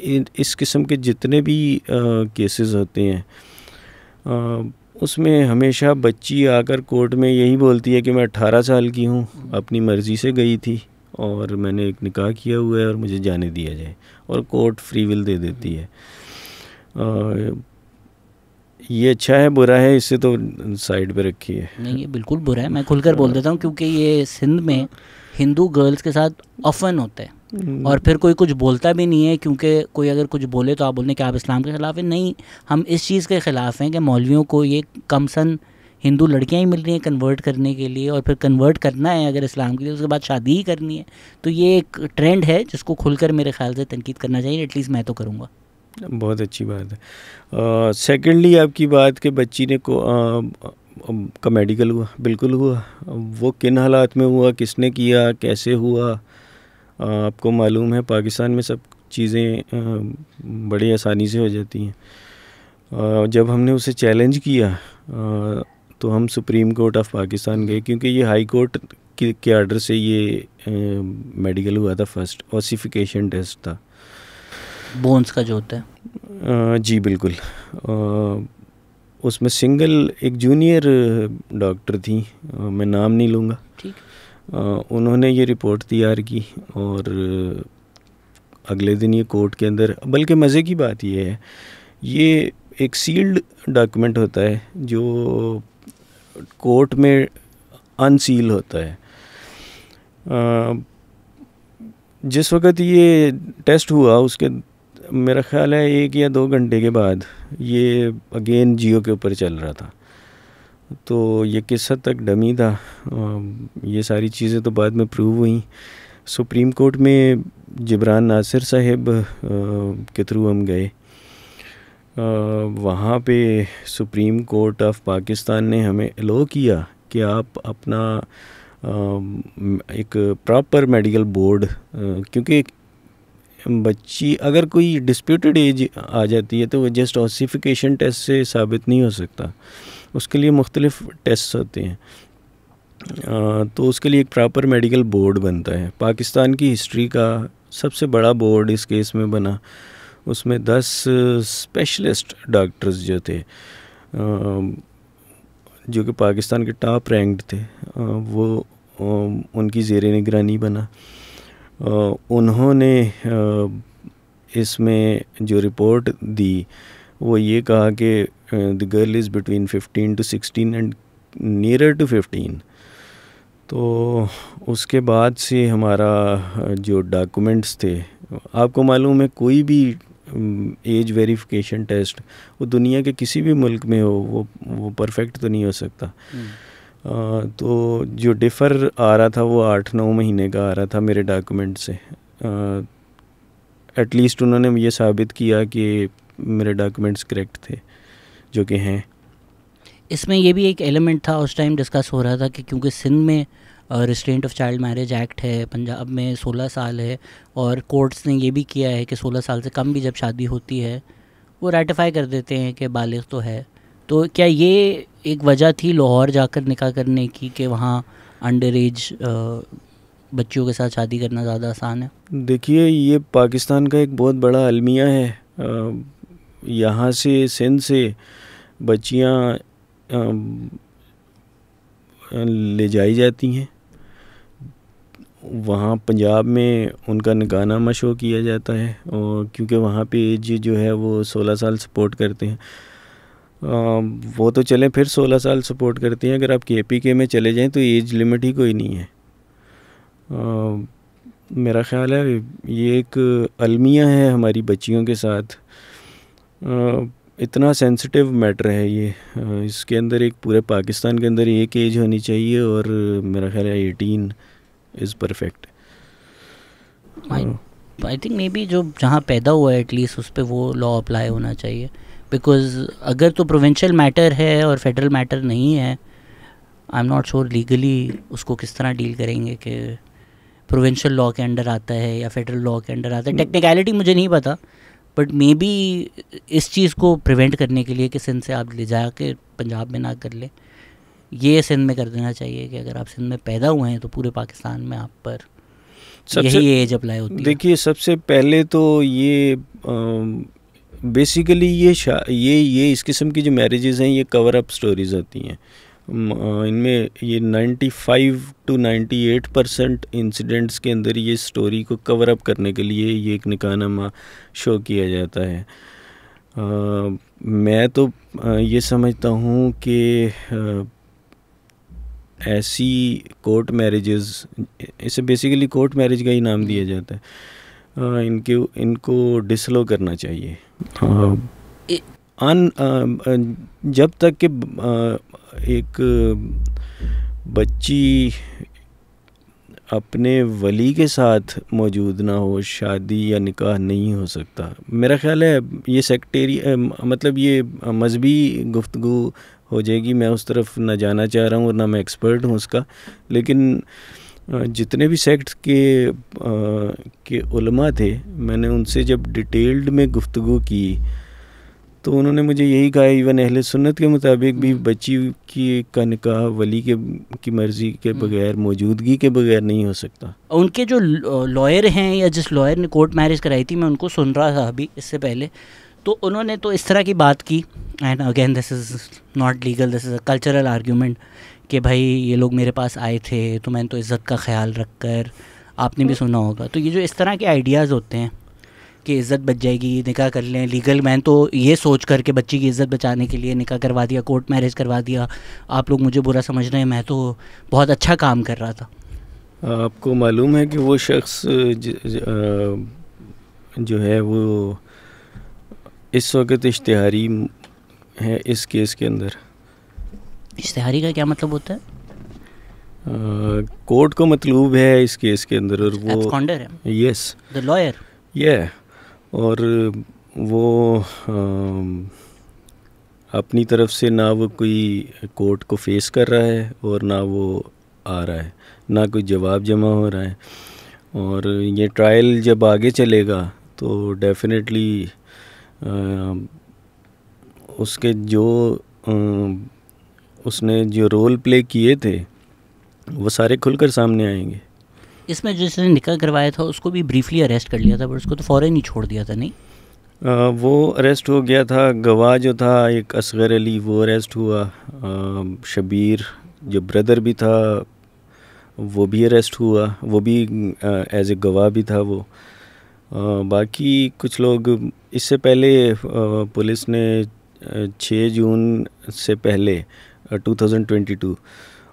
इस किस्म के जितने भी केसेस होते हैं उसमें हमेशा बच्ची आकर कोर्ट में यही बोलती है कि मैं 18 साल की हूँ, अपनी मर्ज़ी से गई थी और मैंने एक निकाह किया हुआ है और मुझे जाने दिया जाए, और कोर्ट फ्री विल दे देती है। ये अच्छा है बुरा है, इससे तो साइड पे रखी है। नहीं, ये बिल्कुल बुरा है, मैं खुलकर बोल देता हूँ, क्योंकि ये सिंध में हिंदू गर्ल्स के साथ ऑफन होता है। और फिर कोई कुछ बोलता भी नहीं है, क्योंकि कोई अगर कुछ बोले तो आप बोलने कि आप इस्लाम के ख़िलाफ़ है। नहीं, हम इस चीज़ के ख़िलाफ़ हैं कि मौलवियों को ये कमसन हिंदू लड़कियां ही मिल रही हैं कन्वर्ट करने के लिए, और फिर कन्वर्ट करना है अगर इस्लाम के लिए, उसके बाद शादी ही करनी है। तो ये एक ट्रेंड है जिसको खुलकर मेरे ख्याल से तनकीद करना चाहिए, एटलीस्ट मैं तो करूँगा। बहुत अच्छी बात है। सेकेंडली आपकी बात कि बच्ची ने का मेडिकल हुआ, बिल्कुल हुआ। वो किन हालात में हुआ, किसने किया, कैसे हुआ, आपको मालूम है पाकिस्तान में सब चीज़ें बड़ी आसानी से हो जाती हैं। जब हमने उसे चैलेंज किया तो हम सुप्रीम कोर्ट ऑफ पाकिस्तान गए, क्योंकि ये हाई कोर्ट के आर्डर से ये मेडिकल हुआ था। फर्स्ट ऑसिफिकेशन टेस्ट था बोन्स का जो होता है। जी बिल्कुल। उसमें सिंगल एक जूनियर डॉक्टर थी, मैं नाम नहीं लूँगा, ठीक। उन्होंने ये रिपोर्ट तैयार की और अगले दिन ये कोर्ट के अंदर, बल्कि मज़े की बात ये है, ये एक सील्ड डॉक्यूमेंट होता है जो कोर्ट में अनसील होता है। जिस वक़्त ये टेस्ट हुआ उसके मेरा ख़्याल है 1 या 2 घंटे के बाद ये अगेन जियो के ऊपर चल रहा था। तो ये किस हद तक डमी था, ये सारी चीज़ें तो बाद में प्रूव हुई। सुप्रीम कोर्ट में जिब्रान नासिर साहिब के थ्रू हम गए। वहाँ पे सुप्रीम कोर्ट ऑफ पाकिस्तान ने हमें अलो किया कि आप अपना एक प्रॉपर मेडिकल बोर्ड, क्योंकि बच्ची अगर कोई डिस्प्यूटेड एज आ जाती है तो वो जस्ट ऑसिफिकेशन टेस्ट से साबित नहीं हो सकता, उसके लिए मुख्तलिफ टेस्ट होते हैं। तो उसके लिए एक प्रॉपर मेडिकल बोर्ड बनता है। पाकिस्तान की हिस्ट्री का सबसे बड़ा बोर्ड इस केस में बना। उसमें 10 स्पेशलिस्ट डॉक्टर्स जो थे, जो कि पाकिस्तान के टॉप रैंक्ड थे, वो उनकी ज़ेरे निगरानी बना। उन्होंने इसमें जो रिपोर्ट दी वो ये कहा कि the girl is between 15 to 16 and near to 15। तो उसके बाद से हमारा जो डॉक्यूमेंट्स थे, आपको मालूम है कोई भी एज वेरिफिकेशन टेस्ट वो दुनिया के किसी भी मुल्क में हो वो परफेक्ट तो नहीं हो सकता। तो जो डिफ़र आ रहा था वो 8-9 महीने का आ रहा था मेरे डॉक्यूमेंट से। एटलीस्ट उन्होंने ये साबित किया कि मेरे डॉक्यूमेंट्स करेक्ट थे, जो कि हैं। इसमें ये भी एक एलिमेंट था उस टाइम डिस्कस हो रहा था कि क्योंकि सिंध में restraint of child marriage act है, पंजाब में 16 साल है, और कोर्ट्स ने ये भी किया है कि 16 साल से कम भी जब शादी होती है वो रेटिफाई कर देते हैं कि बालिग तो है। तो क्या ये एक वजह थी लाहौर जाकर निकाह करने की कि वहाँ अंडर एज बच्चियों के साथ शादी करना ज़्यादा आसान है? देखिए, ये पाकिस्तान का एक बहुत बड़ा अलमिया है। यहाँ से सिंध से बच्चियाँ ले जाई जाती हैं, वहाँ पंजाब में उनका निकाहनामा शो किया जाता है, और क्योंकि वहाँ पे एज जो है वो 16 साल सपोर्ट करते हैं। वो तो चले फिर 16 साल सपोर्ट करते हैं, अगर आप KPK में चले जाएं तो एज लिमिट ही कोई नहीं है। मेरा ख़्याल है ये एक अलमिया है हमारी बच्चियों के साथ। इतना सेंसिटिव मैटर है ये, इसके अंदर एक पूरे पाकिस्तान के अंदर एक एज होनी चाहिए, और मेरा ख्याल है 18 is perfect. I think may be जो जहाँ पैदा हुआ है एटलीस्ट उस पर वो लॉ अप्लाई होना चाहिए, बिकॉज अगर तो प्रोविंशियल मैटर है और फेडरल मैटर नहीं है, I am not sure legally उसको किस तरह डील करेंगे कि प्रोविंशियल लॉ के अंडर आता है या फेडरल लॉ के अंडर आता है। टेक्निकलिटी मुझे नहीं पता, बट मे बी इस चीज़ को प्रिवेंट करने के लिए कि सिंध से आप ले जा के पंजाब में ना कर ले, ये सिंध में कर देना चाहिए कि अगर आप सिंध में पैदा हुए हैं तो पूरे पाकिस्तान में आप पर यही एज अप्लाई होती है। देखिए, सबसे पहले तो ये बेसिकली ये इस किस्म की जो मैरिजेस हैं ये कवर अप स्टोरीज़ होती हैं। इनमें ये 95 to 98% इंसिडेंट्स के अंदर ये स्टोरी को कवर अप करने के लिए ये एक निकाहनामा शो किया जाता है। मैं तो ये समझता हूँ कि ऐसी कोर्ट मैरिजेस, इसे बेसिकली कोर्ट मैरिज का ही नाम दिया जाता है, इनको डिसलो करना चाहिए। जब तक कि एक बच्ची अपने वली के साथ मौजूद ना हो, शादी या निकाह नहीं हो सकता। मेरा ख्याल है ये सेक्टेरी मतलब ये मजहबी गुफ्तगू हो जाएगी, मैं उस तरफ ना जाना चाह रहा हूँ और ना मैं एक्सपर्ट हूँ उसका, लेकिन जितने भी सेक्ट के उलमा थे, मैंने उनसे जब डिटेल्ड में गुफ्तगू की तो उन्होंने मुझे यही कहा, इवन अहले सुन्नत के मुताबिक भी बच्ची का निकाह वली की मर्ज़ी के बगैर, मौजूदगी के बगैर नहीं हो सकता। उनके जो लॉयर हैं या जिस लॉयर ने कोर्ट मैरिज कराई थी, मैं उनको सुन रहा था अभी इससे पहले, तो उन्होंने तो इस तरह की बात की, and again this is not legal, this is a cultural argument, कि भाई ये लोग मेरे पास आए थे तो मैंने तो इज़्ज़त का ख्याल रख कर, आपने भी सुना होगा। तो ये जो इस तरह के आइडियाज़ होते हैं कि इज़्ज़त बच जाएगी, निकाह कर लें लीगल, मैं तो ये सोच कर के बच्ची की इज़्ज़त बचाने के लिए निकाह करवा दिया, कोर्ट मैरिज करवा दिया, आप लोग मुझे बुरा समझ रहे हैं, मैं तो बहुत अच्छा काम कर रहा था। आपको मालूम है कि वो शख्स जो है वो इस वक्त इश्तिहारी है इस केस के अंदर। इश्तिहारी का क्या मतलब होता है? कोर्ट को मतलूब है इस केस के अंदर, और वो एब्सकॉन्डर है। Yes, the lawyer. ये और वो अपनी तरफ से ना वो कोई कोर्ट को फेस कर रहा है और ना वो आ रहा है, ना कोई जवाब जमा हो रहा है। और ये ट्रायल जब आगे चलेगा तो डेफिनेटली उसके जो उसने जो रोल प्ले किए थे वो सारे खुलकर सामने आएंगे। इसमें जिसने निकाह करवाया था उसको भी ब्रीफली अरेस्ट कर लिया था, पर उसको तो फ़ौरन ही छोड़ दिया था, नहीं? वो अरेस्ट हो गया था। गवाह जो था एक असगर अली, वो अरेस्ट हुआ। शबीर जो ब्रदर भी था वो भी अरेस्ट हुआ, वो भी एज ए गवाह भी था वो। बाकी कुछ लोग इससे पहले पुलिस ने 6 जून से पहले 2022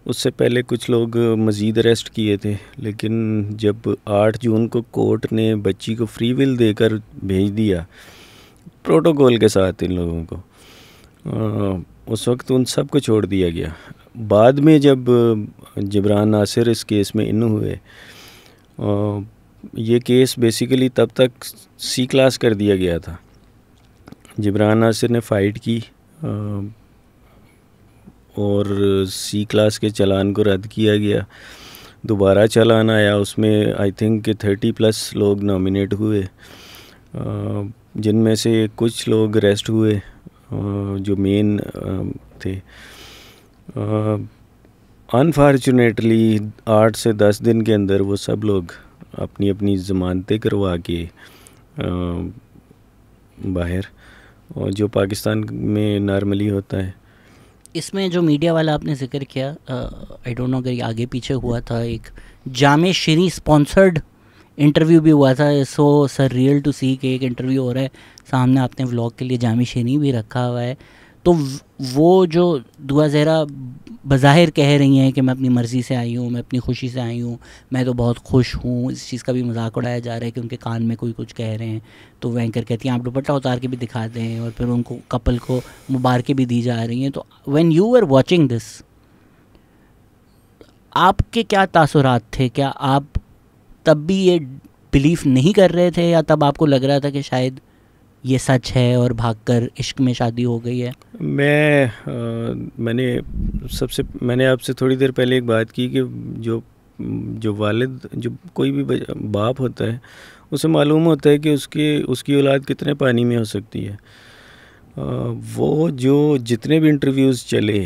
उससे पहले कुछ लोग मज़ीद अरेस्ट किए थे, लेकिन जब 8 जून को कोर्ट ने बच्ची को फ्री विल देकर भेज दिया प्रोटोकॉल के साथ इन लोगों को, उस वक्त उन सब को छोड़ दिया गया। बाद में जब जिब्रान नासिर इस केस में इन हुए, ये केस बेसिकली तब तक C क्लास कर दिया गया था। जिब्रान नासिर ने फ़ाइट की और C क्लास के चालान को रद्द किया गया। दोबारा चालान आया, उसमें आई थिंक 30+ लोग नॉमिनेट हुए, जिनमें से कुछ लोग अरेस्ट हुए जो मेन थे। अनफॉर्चुनेटली 8 से 10 दिन के अंदर वो सब लोग अपनी अपनी ज़मानतें करवा के बाहर, और जो पाकिस्तान में नॉर्मली होता है, इसमें जो मीडिया वाला आपने जिक्र किया, आई डोंट नो अगर ये आगे पीछे हुआ था, एक जामे शीरी स्पॉन्सर्ड इंटरव्यू भी हुआ था। सो सर रियल टू सी के एक इंटरव्यू हो रहा है सामने, आपने व्लॉग के लिए जामे शीरी भी रखा हुआ है। तो वो जो दुआ ज़हरा बज़ाहिर कह रही हैं कि मैं अपनी मर्ज़ी से आई हूँ, मैं अपनी खुशी से आई हूँ, मैं तो बहुत खुश हूँ, इस चीज़ का भी मजाक उड़ाया जा रहा है कि उनके कान में कोई कुछ कह रहे हैं। तो वो एंकर कहती हैं आप दुपट्टा उतार के भी दिखा दें, और फिर उनको कपल को मुबारकें भी दी जा रही हैं। तो when you were watching this, आपके क्या तासुरात थे? क्या आप तब भी ये बिलीव नहीं कर रहे थे, या तब आपको लग रहा था कि शायद ये सच है और भागकर इश्क में शादी हो गई है? मैंने आपसे थोड़ी देर पहले एक बात की कि जो वालिद, जो कोई भी बाप होता है, उसे मालूम होता है कि उसकी औलाद कितने पानी में हो सकती है। वो जो जितने भी इंटरव्यूज़ चले,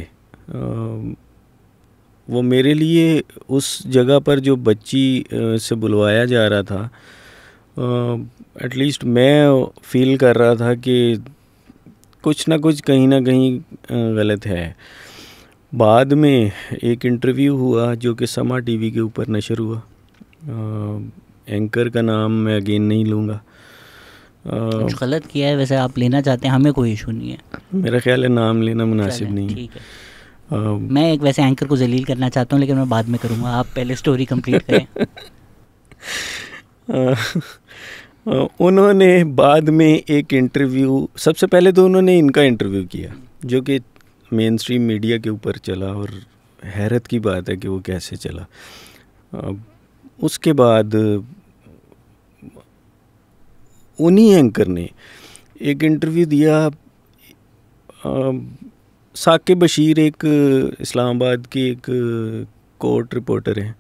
वो मेरे लिए उस जगह पर जो बच्ची से बुलवाया जा रहा था, एटलीस्ट मैं फील कर रहा था कि कुछ ना कुछ कहीं ना कहीं गलत है। बाद में एक इंटरव्यू हुआ जो कि समा टीवी के ऊपर नशर हुआ, एंकर का नाम मैं अगेन नहीं लूँगा। कुछ गलत किया है वैसे आप लेना चाहते हैं, हमें कोई इशू नहीं है। मेरा ख्याल है नाम लेना मुनासिब नहीं है। ठीक है। मैं एक वैसे एंकर को जलील करना चाहता हूँ, लेकिन मैं बाद में करूँगा, आप पहले स्टोरी कंप्लीट करें। उन्होंने बाद में एक इंटरव्यू, सबसे पहले तो उन्होंने इनका इंटरव्यू किया जो कि मेन स्ट्रीम मीडिया के ऊपर चला, और हैरत की बात है कि वो कैसे चला। उसके बाद उन्हीं एंकर ने एक इंटरव्यू दिया। साकिब बशीर एक इस्लामाबाद के एक कोर्ट रिपोर्टर हैं,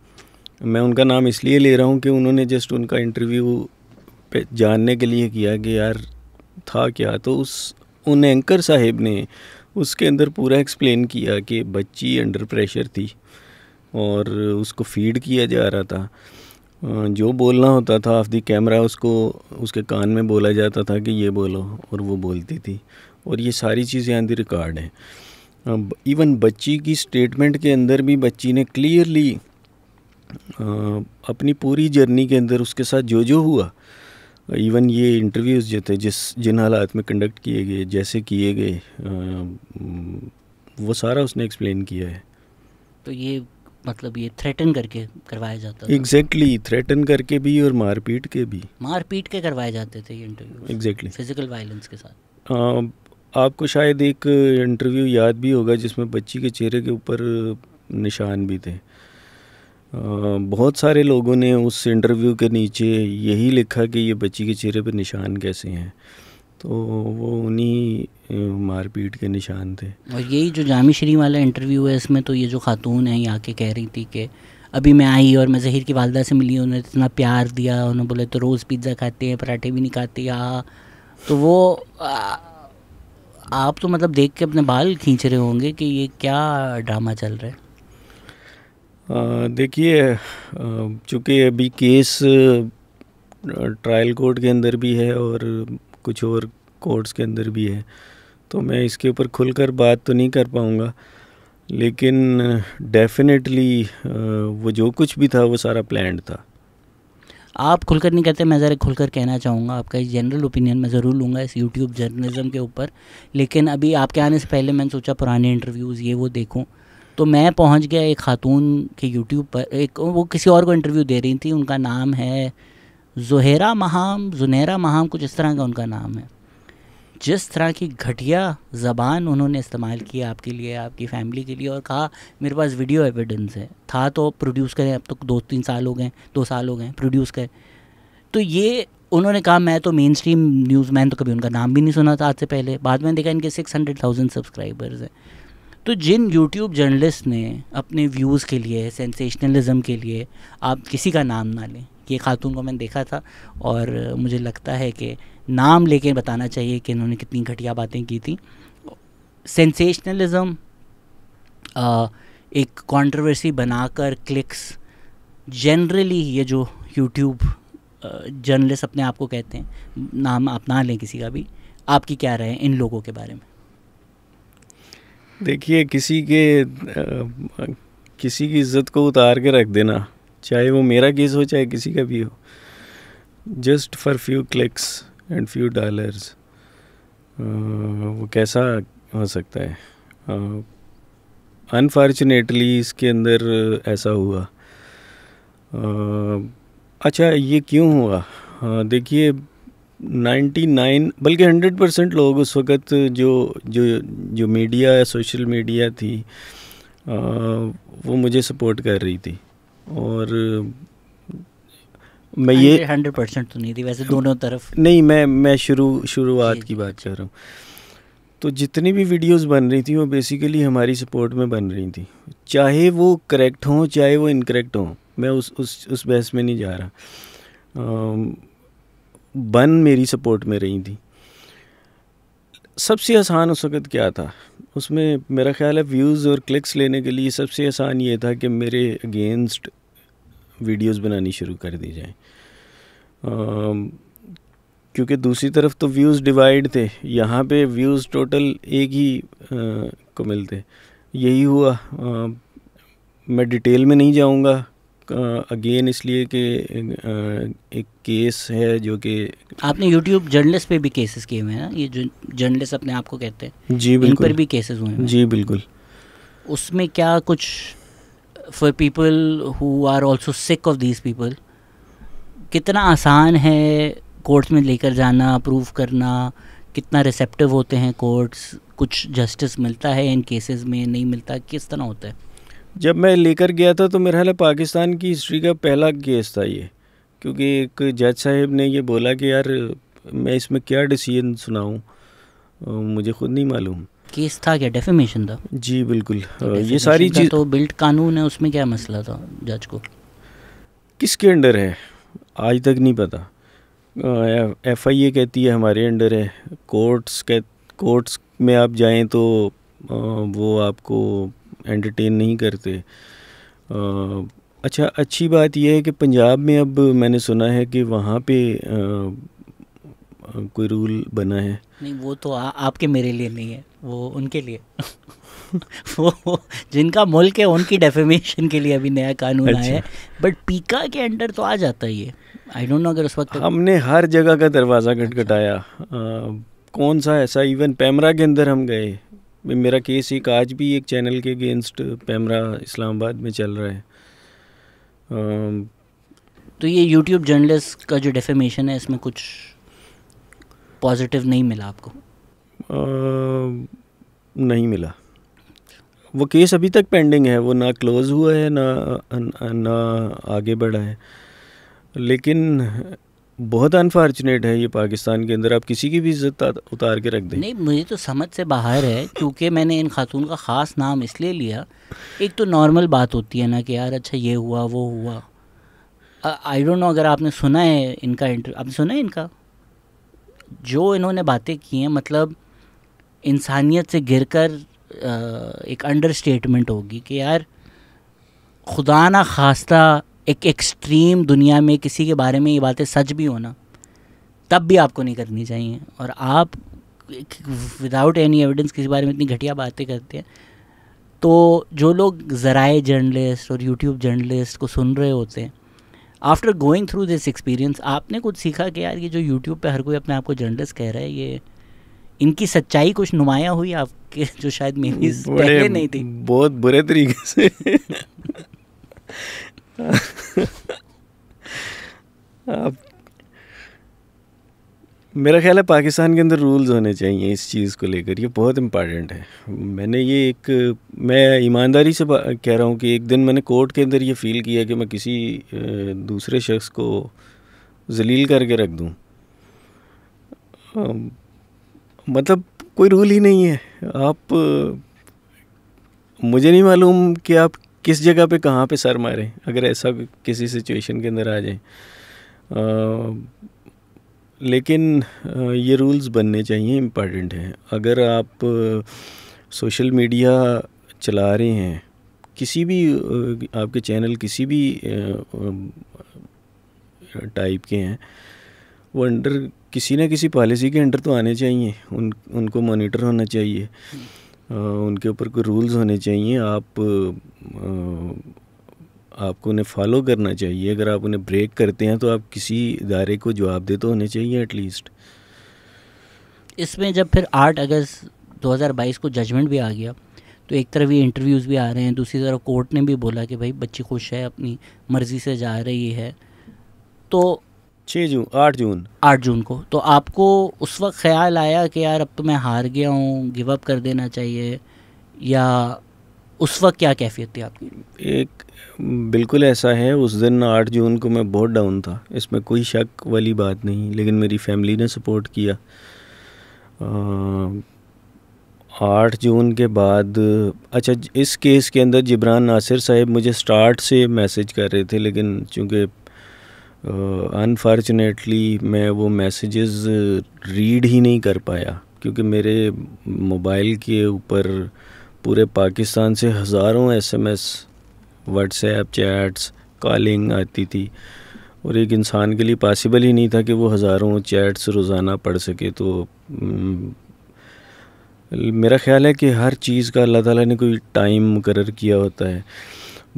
मैं उनका नाम इसलिए ले रहा हूँ कि उन्होंने जस्ट उनका इंटरव्यू पे जानने के लिए किया कि यार था क्या। तो उन एंकर साहिब ने उसके अंदर पूरा एक्सप्लेन किया कि बच्ची अंडर प्रेशर थी और उसको फीड किया जा रहा था, जो बोलना होता था ऑफ द कैमरा उसको उसके कान में बोला जाता था कि ये बोलो, और वो बोलती थी, और ये सारी चीज़ें ऑन द रिकॉर्ड हैं। इवन बच्ची की स्टेटमेंट के अंदर भी बच्ची ने क्लियरली अपनी पूरी जर्नी के अंदर उसके साथ जो हुआ, इवन ये इंटरव्यूज़ जो थे जिन हालात में कंडक्ट किए गए, जैसे किए गए, वो सारा उसने एक्सप्लेन किया है। तो ये मतलब ये थ्रेटन करके करवाया जाता था? एग्जैक्टली, थ्रेटन करके भी और मारपीट के करवाए जाते थे ये इंटरव्यू। एग्जैक्टली, फिजिकल वायलेंस के साथ। आपको शायद एक इंटरव्यू याद भी होगा जिसमें बच्ची के चेहरे के ऊपर निशान भी थे। बहुत सारे लोगों ने उस इंटरव्यू के नीचे यही लिखा कि ये बच्ची के चेहरे पर निशान कैसे हैं, तो वो उन्हीं मारपीट के निशान थे। और यही जो जामी शरीफ वाला इंटरव्यू है, इसमें तो ये जो खातून है यहाँ के कह रही थी कि अभी मैं आई और मैं ज़हीर की वालदा से मिली, उन्होंने इतना प्यार दिया, उन्होंने बोले तो रोज़ पिज़्ज़ा खाते हैं, पराठे भी नहीं खाते यहाँ। तो वो आप तो मतलब देख के अपने बाल खींच रहे होंगे कि ये क्या ड्रामा चल रहा है। देखिए, चूँकि अभी केस ट्रायल कोर्ट के अंदर भी है और कुछ और कोर्ट्स के अंदर भी है, तो मैं इसके ऊपर खुलकर बात तो नहीं कर पाऊँगा, लेकिन डेफिनेटली वो जो कुछ भी था वो सारा प्लान्ड था। आप खुलकर नहीं कहते, मैं ज़रा खुलकर कहना चाहूँगा, आपका इस जनरल ओपिनियन मैं ज़रूर लूँगा इस यूट्यूब जर्नलिज़म के ऊपर, लेकिन अभी आपके आने से पहले मैंने सोचा पुराने इंटरव्यूज़ ये वो देखूँ, तो मैं पहुंच गया एक खातून के यूट्यूब पर, एक वो किसी और को इंटरव्यू दे रही थी, उनका नाम है जुनैरा महाम, कुछ इस तरह का उनका नाम है। जिस तरह की घटिया ज़बान उन्होंने इस्तेमाल किया आपके लिए, आपकी फ़ैमिली के लिए, और कहा मेरे पास वीडियो एविडेंस है, था तो प्रोड्यूस करें, अब तो 2 साल हो गए प्रोड्यूस करें। तो ये उन्होंने कहा मैं तो मेन स्ट्रीम न्यूज़मैन, तो कभी उनका नाम भी नहीं सुना था आज से पहले, बाद में देखा इनके 600,000 सब्सक्राइबर्स हैं। तो जिन यूट्यूब जर्नलिस्ट ने अपने व्यूज़ के लिए, सेंसेशनलिज्म के लिए, आप किसी का नाम ना लें, ये खातून को मैंने देखा था और मुझे लगता है कि नाम लेके बताना चाहिए कि इन्होंने कितनी घटिया बातें की थी। सेंसेशनलिज्म एक कंट्रोवर्सी बनाकर क्लिक्स, जनरली ये जो यूट्यूब जर्नलिस्ट अपने आप को कहते हैं, नाम आप ना लें किसी का भी, आपकी क्या राय है इन लोगों के बारे में? देखिए किसी की इज्जत को उतार के रख देना, चाहे वो मेरा केस हो चाहे किसी का भी हो, just for few clicks and few dollars, वो कैसा हो सकता है? अनफॉर्चुनेटली इसके अंदर ऐसा हुआ। अच्छा, ये क्यों हुआ? देखिए 99 बल्कि 100% लोग उस वक़्त जो मीडिया या सोशल मीडिया थी वो मुझे सपोर्ट कर रही थी। और मैं ये 100% तो नहीं थी वैसे, दोनों तरफ नहीं, मैं शुरुआत की बात कर रहा हूँ। तो जितनी भी वीडियोस बन रही थी वो बेसिकली हमारी सपोर्ट में बन रही थी, चाहे वो करेक्ट हों चाहे वो इनकरेक्ट हों, मैं उस बहस में नहीं जा रहा। बन मेरी सपोर्ट में रही थी। सबसे आसान उस वक़्त क्या था? उसमें मेरा ख़्याल है व्यूज़ और क्लिक्स लेने के लिए सबसे आसान ये था कि मेरे अगेंस्ट वीडियोस बनानी शुरू कर दी जाए, क्योंकि दूसरी तरफ तो व्यूज़ डिवाइड थे, यहाँ पे व्यूज़ टोटल एक ही को मिलते। यही हुआ। मैं डिटेल में नहीं जाऊँगा अगेन, इसलिए कि एक केस है जो कि आपने यूट्यूब जर्नलिस्ट पे भी केसेस किए हुए हैं ना, ये जो जर्नलिस्ट अपने आप को कहते हैं, जी इन बिल्कुल, पर भी केसेस हुए हैं। जी बिल्कुल। उसमें क्या कुछ for people who are also sick of these people, कितना आसान है कोर्ट्स में लेकर जाना, प्रूव करना, कितना रिसेप्टिव होते हैं कोर्ट्स, कुछ जस्टिस मिलता है इन केसेस में, नहीं मिलता, किस तरह होता है? जब मैं लेकर गया था तो मेरा ख्याल है पाकिस्तान की हिस्ट्री का पहला केस था ये, क्योंकि एक जज साहब ने ये बोला कि यार मैं इसमें क्या डिसीजन सुनाऊं, मुझे खुद नहीं मालूम। केस था क्या, डेफेमेशन था? जी बिल्कुल। तो ये सारी चीज़ तो बिल्ट कानून है, उसमें क्या मसला था जज को? किसके अंडर है आज तक नहीं पता। FIA कहती है हमारे अंडर है, कोर्ट्स में आप जाएं तो वो आपको एंटरटेन नहीं करते। अच्छा, अच्छी बात यह है कि पंजाब में अब मैंने सुना है कि वहाँ पे कोई रूल बना है। नहीं, वो तो आपके मेरे लिए नहीं है, वो उनके लिए वो जिनका मुल्क है उनकी डेफेमेशन के लिए अभी नया कानून आया है, बट पीका के अंडर तो आ जाता है ये। आई डोंट नो अगर उस वक्त हमने हर जगह का दरवाज़ा खटखटाया। कौन सा ऐसा, इवन पैमरा के अंदर हम गए। मेरा केस एक आज भी एक चैनल के अगेंस्ट पैमरा इस्लामाबाद में चल रहा है। तो ये यूट्यूब जर्नलिस्ट का जो डेफेमेशन है, इसमें कुछ पॉजिटिव नहीं मिला आपको? नहीं मिला। वो केस अभी तक पेंडिंग है, वो ना क्लोज़ हुआ है ना आगे बढ़ा है। लेकिन बहुत अनफॉर्चुनेट है ये पाकिस्तान के अंदर, आप किसी की भी इज्जत उतार के रख दें। नहीं, मुझे तो समझ से बाहर है, क्योंकि मैंने इन खातून का ख़ास नाम इसलिए लिया, एक तो नॉर्मल बात होती है ना कि यार अच्छा ये हुआ वो हुआ। आई डोंट नो अगर आपने सुना है इनका आपने सुना है इनका जो इन्होंने बातें की हैं, मतलब इंसानियत से गिरकर एक अंडर स्टेटमेंट होगी कि यार खुदा ना खास्ता एक एक्सट्रीम दुनिया में किसी के बारे में ये बातें सच भी हो ना, तब भी आपको नहीं करनी चाहिए। और आप विदाउट एनी एविडेंस किसी बारे में इतनी घटिया बातें करते हैं, तो जो लोग ज़राए जर्नलिस्ट और यूट्यूब जर्नलिस्ट को सुन रहे होते हैं, after going through this experience आपने कुछ सीखा कि यार ये जो यूट्यूब पे हर कोई अपने आप को जर्नलिस्ट कह रहा है, ये इनकी सच्चाई कुछ नुमायाँ हुई आपके, जो शायद मेरी पहले नहीं थी? बहुत बुरे तरीके से आप, मेरा ख्याल है पाकिस्तान के अंदर रूल्स होने चाहिए इस चीज़ को लेकर, ये बहुत इम्पॉर्टेंट है। मैं ईमानदारी से कह रहा हूँ कि एक दिन मैंने कोर्ट के अंदर ये फ़ील किया कि मैं किसी दूसरे शख्स को जलील करके रख दूँ। मतलब कोई रूल ही नहीं है। आप मुझे नहीं मालूम कि आप किस जगह पे कहाँ पे सर मारें अगर ऐसा किसी सिचुएशन के अंदर आ जाए। लेकिन ये रूल्स बनने चाहिए, इम्पॉर्टेंट है। अगर आप सोशल मीडिया चला रहे हैं, किसी भी आपके चैनल किसी भी टाइप के हैं, वो अंडर किसी न किसी पॉलिसी के अंडर तो आने चाहिए, उनको मॉनिटर होना चाहिए। उनके ऊपर कोई रूल्स होने चाहिए, आपको उन्हें फॉलो करना चाहिए। अगर आप उन्हें ब्रेक करते हैं तो आप किसी इदारे को जवाब दे तो होने चाहिए एटलीस्ट। इसमें जब फिर 8 अगस्त 2022 को जजमेंट भी आ गया, तो एक तरफ ये इंटरव्यूज़ भी आ रहे हैं, दूसरी तरफ कोर्ट ने भी बोला कि भाई बच्ची खुश है, अपनी मर्ज़ी से जा रही है, तो 8 जून को तो आपको उस वक्त ख्याल आया कि यार अब तो मैं हार गया हूँ, गिव अप कर देना चाहिए, या उस वक्त क्या कैफियत थी आपकी? एक बिल्कुल ऐसा है, उस दिन 8 जून को मैं बहुत डाउन था, इसमें कोई शक वाली बात नहीं, लेकिन मेरी फैमिली ने सपोर्ट किया। 8 जून के बाद, अच्छा, इस केस के अंदर जिब्रान नासिर साहब मुझे स्टार्ट से मैसेज कर रहे थे, लेकिन चूँकि अनफॉर्चुनेटली मैं वो मैसेजेस रीड ही नहीं कर पाया, क्योंकि मेरे मोबाइल के ऊपर पूरे पाकिस्तान से हज़ारों SMS, व्हाट्सएप चैट्स, कॉलिंग आती थी, और एक इंसान के लिए पॉसिबल ही नहीं था कि वो हज़ारों चैट्स रोज़ाना पढ़ सके। तो मेरा ख्याल है कि हर चीज़ का अल्लाह ताला ने कोई टाइम मुकर्रर किया होता है।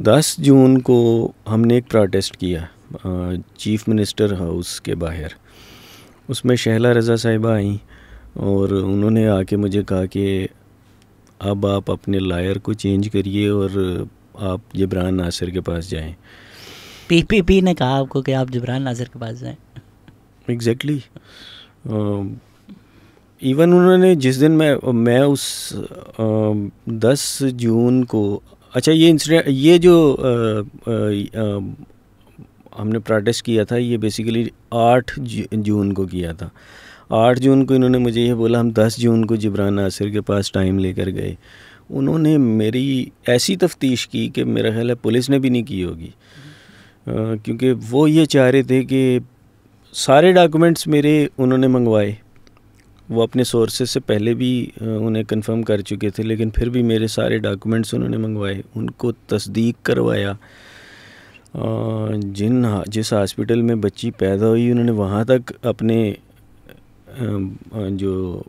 10 जून को हमने एक प्रोटेस्ट किया चीफ़ मिनिस्टर हाउस के बाहर। उसमें शहला रज़ा साहिबा आई और उन्होंने आके मुझे कहा कि अब आप अपने लायर को चेंज करिए और आप जिब्रान नासिर के पास जाएं। PPP ने कहा आपको कि आप जिब्रान नासिर के पास जाएं? एग्जैक्टली। इवन उन्होंने जिस दिन मैं उस 10 जून को, अच्छा, ये इंसिडेंट, ये जो हमने प्रोटेस्ट किया था, ये बेसिकली 8 जून को किया था। 8 जून को इन्होंने मुझे ये बोला, हम 10 जून को जिब्रान नासिर के पास टाइम लेकर गए। उन्होंने मेरी ऐसी तफ्तीश की कि मेरा ख्याल है पुलिस ने भी नहीं की होगी, क्योंकि वो ये चाह रहे थे कि सारे डॉक्यूमेंट्स मेरे उन्होंने मंगवाए। वो अपने सोर्सेज से पहले भी उन्हें कंफर्म कर चुके थे, लेकिन फिर भी मेरे सारे डॉक्यूमेंट्स उन्होंने मंगवाए, उनको तस्दीक करवाया। जिस हॉस्पिटल में बच्ची पैदा हुई उन्होंने वहाँ तक अपने जो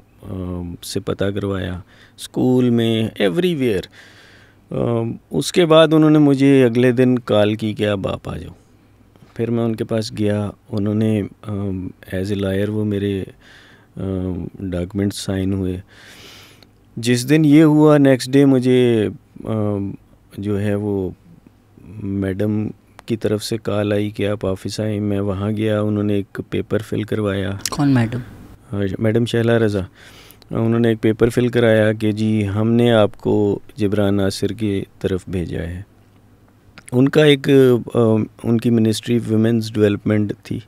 से पता करवाया, स्कूल में, एवरीवेयर। उसके बाद उन्होंने मुझे अगले दिन कॉल की कि आप आ जाओ। फिर मैं उनके पास गया, उन्होंने एज ए लायर वो मेरे डॉक्यूमेंट्स साइन हुए। जिस दिन ये हुआ, नेक्स्ट डे मुझे जो है वो मैडम की तरफ से कॉल आई कि आप ऑफिस आए। मैं वहाँ गया, उन्होंने एक पेपर फिल करवाया। कौन मैडम? मैडम शहला रज़ा। उन्होंने एक पेपर फिल कराया कि जी हमने आपको जिब्रान नासिर की तरफ भेजा है। उनका एक उनकी मिनिस्ट्री वुमेंस डेवलपमेंट थी।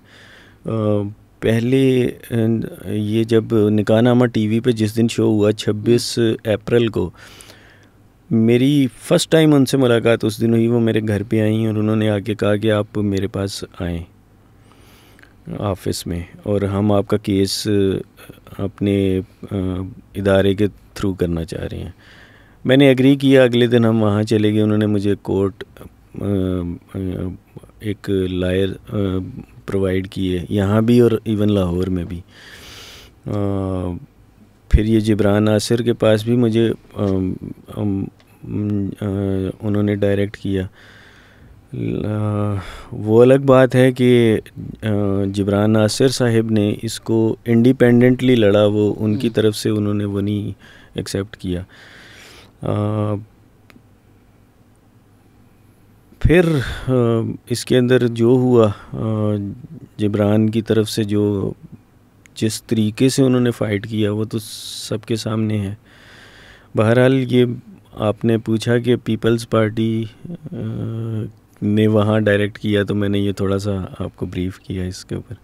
पहले ये जब निकाहनामा टीवी पे जिस दिन शो हुआ 26 अप्रैल को, मेरी फ़र्स्ट टाइम उनसे मुलाकात उस दिन हुई। वो मेरे घर पे आई और उन्होंने आके कहा कि आप मेरे पास आएँ ऑफिस में, और हम आपका केस अपने इदारे के थ्रू करना चाह रहे हैं। मैंने एग्री किया। अगले दिन हम वहाँ चले गए। उन्होंने मुझे कोर्ट एक लायर प्रोवाइड किए, यहाँ भी और इवन लाहौर में भी। फिर ये जिब्रान नासिर के पास भी मुझे उन्होंने डायरेक्ट किया। वो अलग बात है कि जिब्रान नासिर साहिब ने इसको इंडिपेंडेंटली लड़ा, वो उनकी तरफ से उन्होंने वो नहीं एक्सेप्ट किया। फिर इसके अंदर जो हुआ, जिब्रान की तरफ से जो जिस तरीके से उन्होंने फ़ाइट किया वो तो सबके सामने है। बहरहाल ये आपने पूछा कि पीपल्स पार्टी ने वहाँ डायरेक्ट किया, तो मैंने ये थोड़ा सा आपको ब्रीफ किया इसके ऊपर।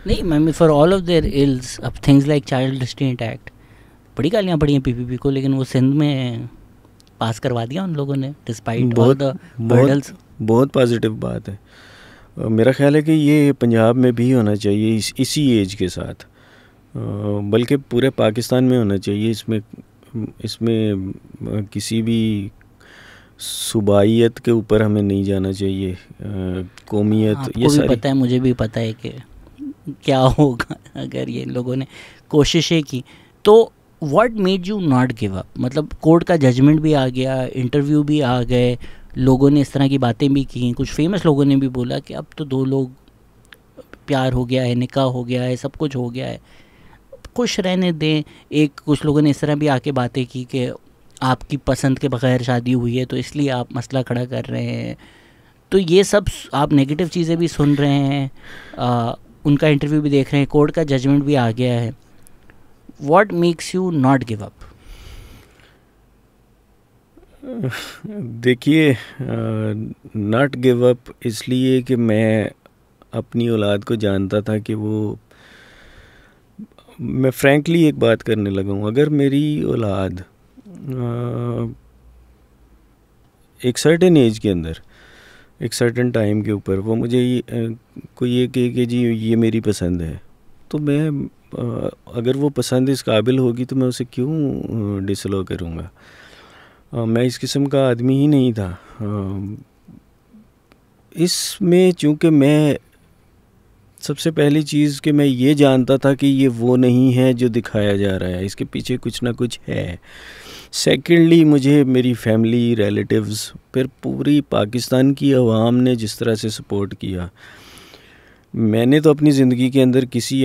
नहीं ma'am, for all of their ills, अब things like child restraint act, बड़ी गालियाँ पड़ी हैं PPP को, लेकिन वो सिंध में पास करवा दिया उन लोगों ने डिस्पाइट ऑल द हर्डल्स। बहुत पॉजिटिव बात है। मेरा ख्याल है कि ये पंजाब में भी होना चाहिए इसी एज के साथ, बल्कि पूरे पाकिस्तान में होना चाहिए। इसमें किसी भी सूबाइयत के ऊपर हमें नहीं जाना चाहिए, कौमियत, ये सारी। पता है, मुझे भी पता है कि क्या होगा अगर ये लोगों ने कोशिशें की। तो what made you not give up? मतलब कोर्ट का जजमेंट भी आ गया, इंटरव्यू भी आ गए, लोगों ने इस तरह की बातें भी की, कुछ फेमस लोगों ने भी बोला कि अब तो 2 लोग प्यार हो गया है, निकाह हो गया है, सब कुछ हो गया है, खुश रहने दें। एक कुछ लोगों ने इस तरह भी आके बातें की कि आपकी पसंद के बगैर शादी हुई है तो इसलिए आप मसला खड़ा कर रहे हैं। तो ये सब आप नेगेटिव चीज़ें भी सुन रहे हैं, उनका इंटरव्यू भी देख रहे हैं, कोर्ट का जजमेंट भी आ गया है। What makes you not give up? देखिए, नॉट गिव अप इसलिए कि मैं अपनी औलाद को जानता था कि वो, मैं फ्रैंकली एक बात करने लगा हूँ, अगर मेरी औलाद एक सर्टेन एज के अंदर, एक सर्टेन टाइम के ऊपर वो मुझे कोई ये कहे कि जी ये मेरी पसंद है, तो मैं अगर वो पसंद इस काबिल होगी तो मैं उसे क्यों डिसअलाउ करूँगा। मैं इस किस्म का आदमी ही नहीं था। इसमें चूँकि मैं सबसे पहली चीज़ कि मैं ये जानता था कि ये वो नहीं है जो दिखाया जा रहा है, इसके पीछे कुछ ना कुछ है। सेकेंडली, मुझे मेरी फैमिली, रिलेटिव्स, फिर पूरी पाकिस्तान की आवाम ने जिस तरह से सपोर्ट किया, मैंने तो अपनी ज़िंदगी के अंदर किसी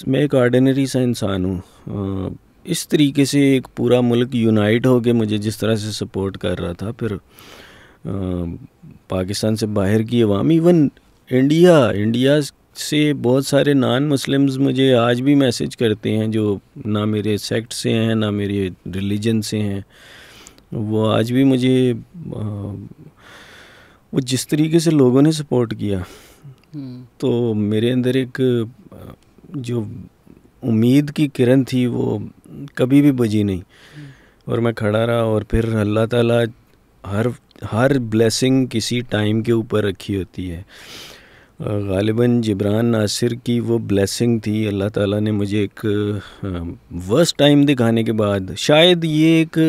मैं एक ऑर्डिनरी सा इंसान हूँ, इस तरीके से एक पूरा मुल्क यूनाइट हो के मुझे जिस तरह से सपोर्ट कर रहा था, फिर पाकिस्तान से बाहर की अवाम, इवन इंडिया से बहुत सारे नॉन मुस्लिम्स मुझे आज भी मैसेज करते हैं जो ना मेरे सेक्ट से हैं ना मेरे रिलीजन से हैं। वो आज भी मुझे वो जिस तरीके से लोगों ने सपोर्ट किया, तो मेरे अंदर एक जो उम्मीद की किरण थी वो कभी भी बुझी नहीं, और मैं खड़ा रहा। और फिर अल्लाह ताला हर ब्लेसिंग किसी टाइम के ऊपर रखी होती है। ग़ालिबन जिब्रान नासिर की वो ब्लेसिंग थी, अल्लाह ताला ने मुझे एक वर्स्ट टाइम दिखाने के बाद, शायद ये एक,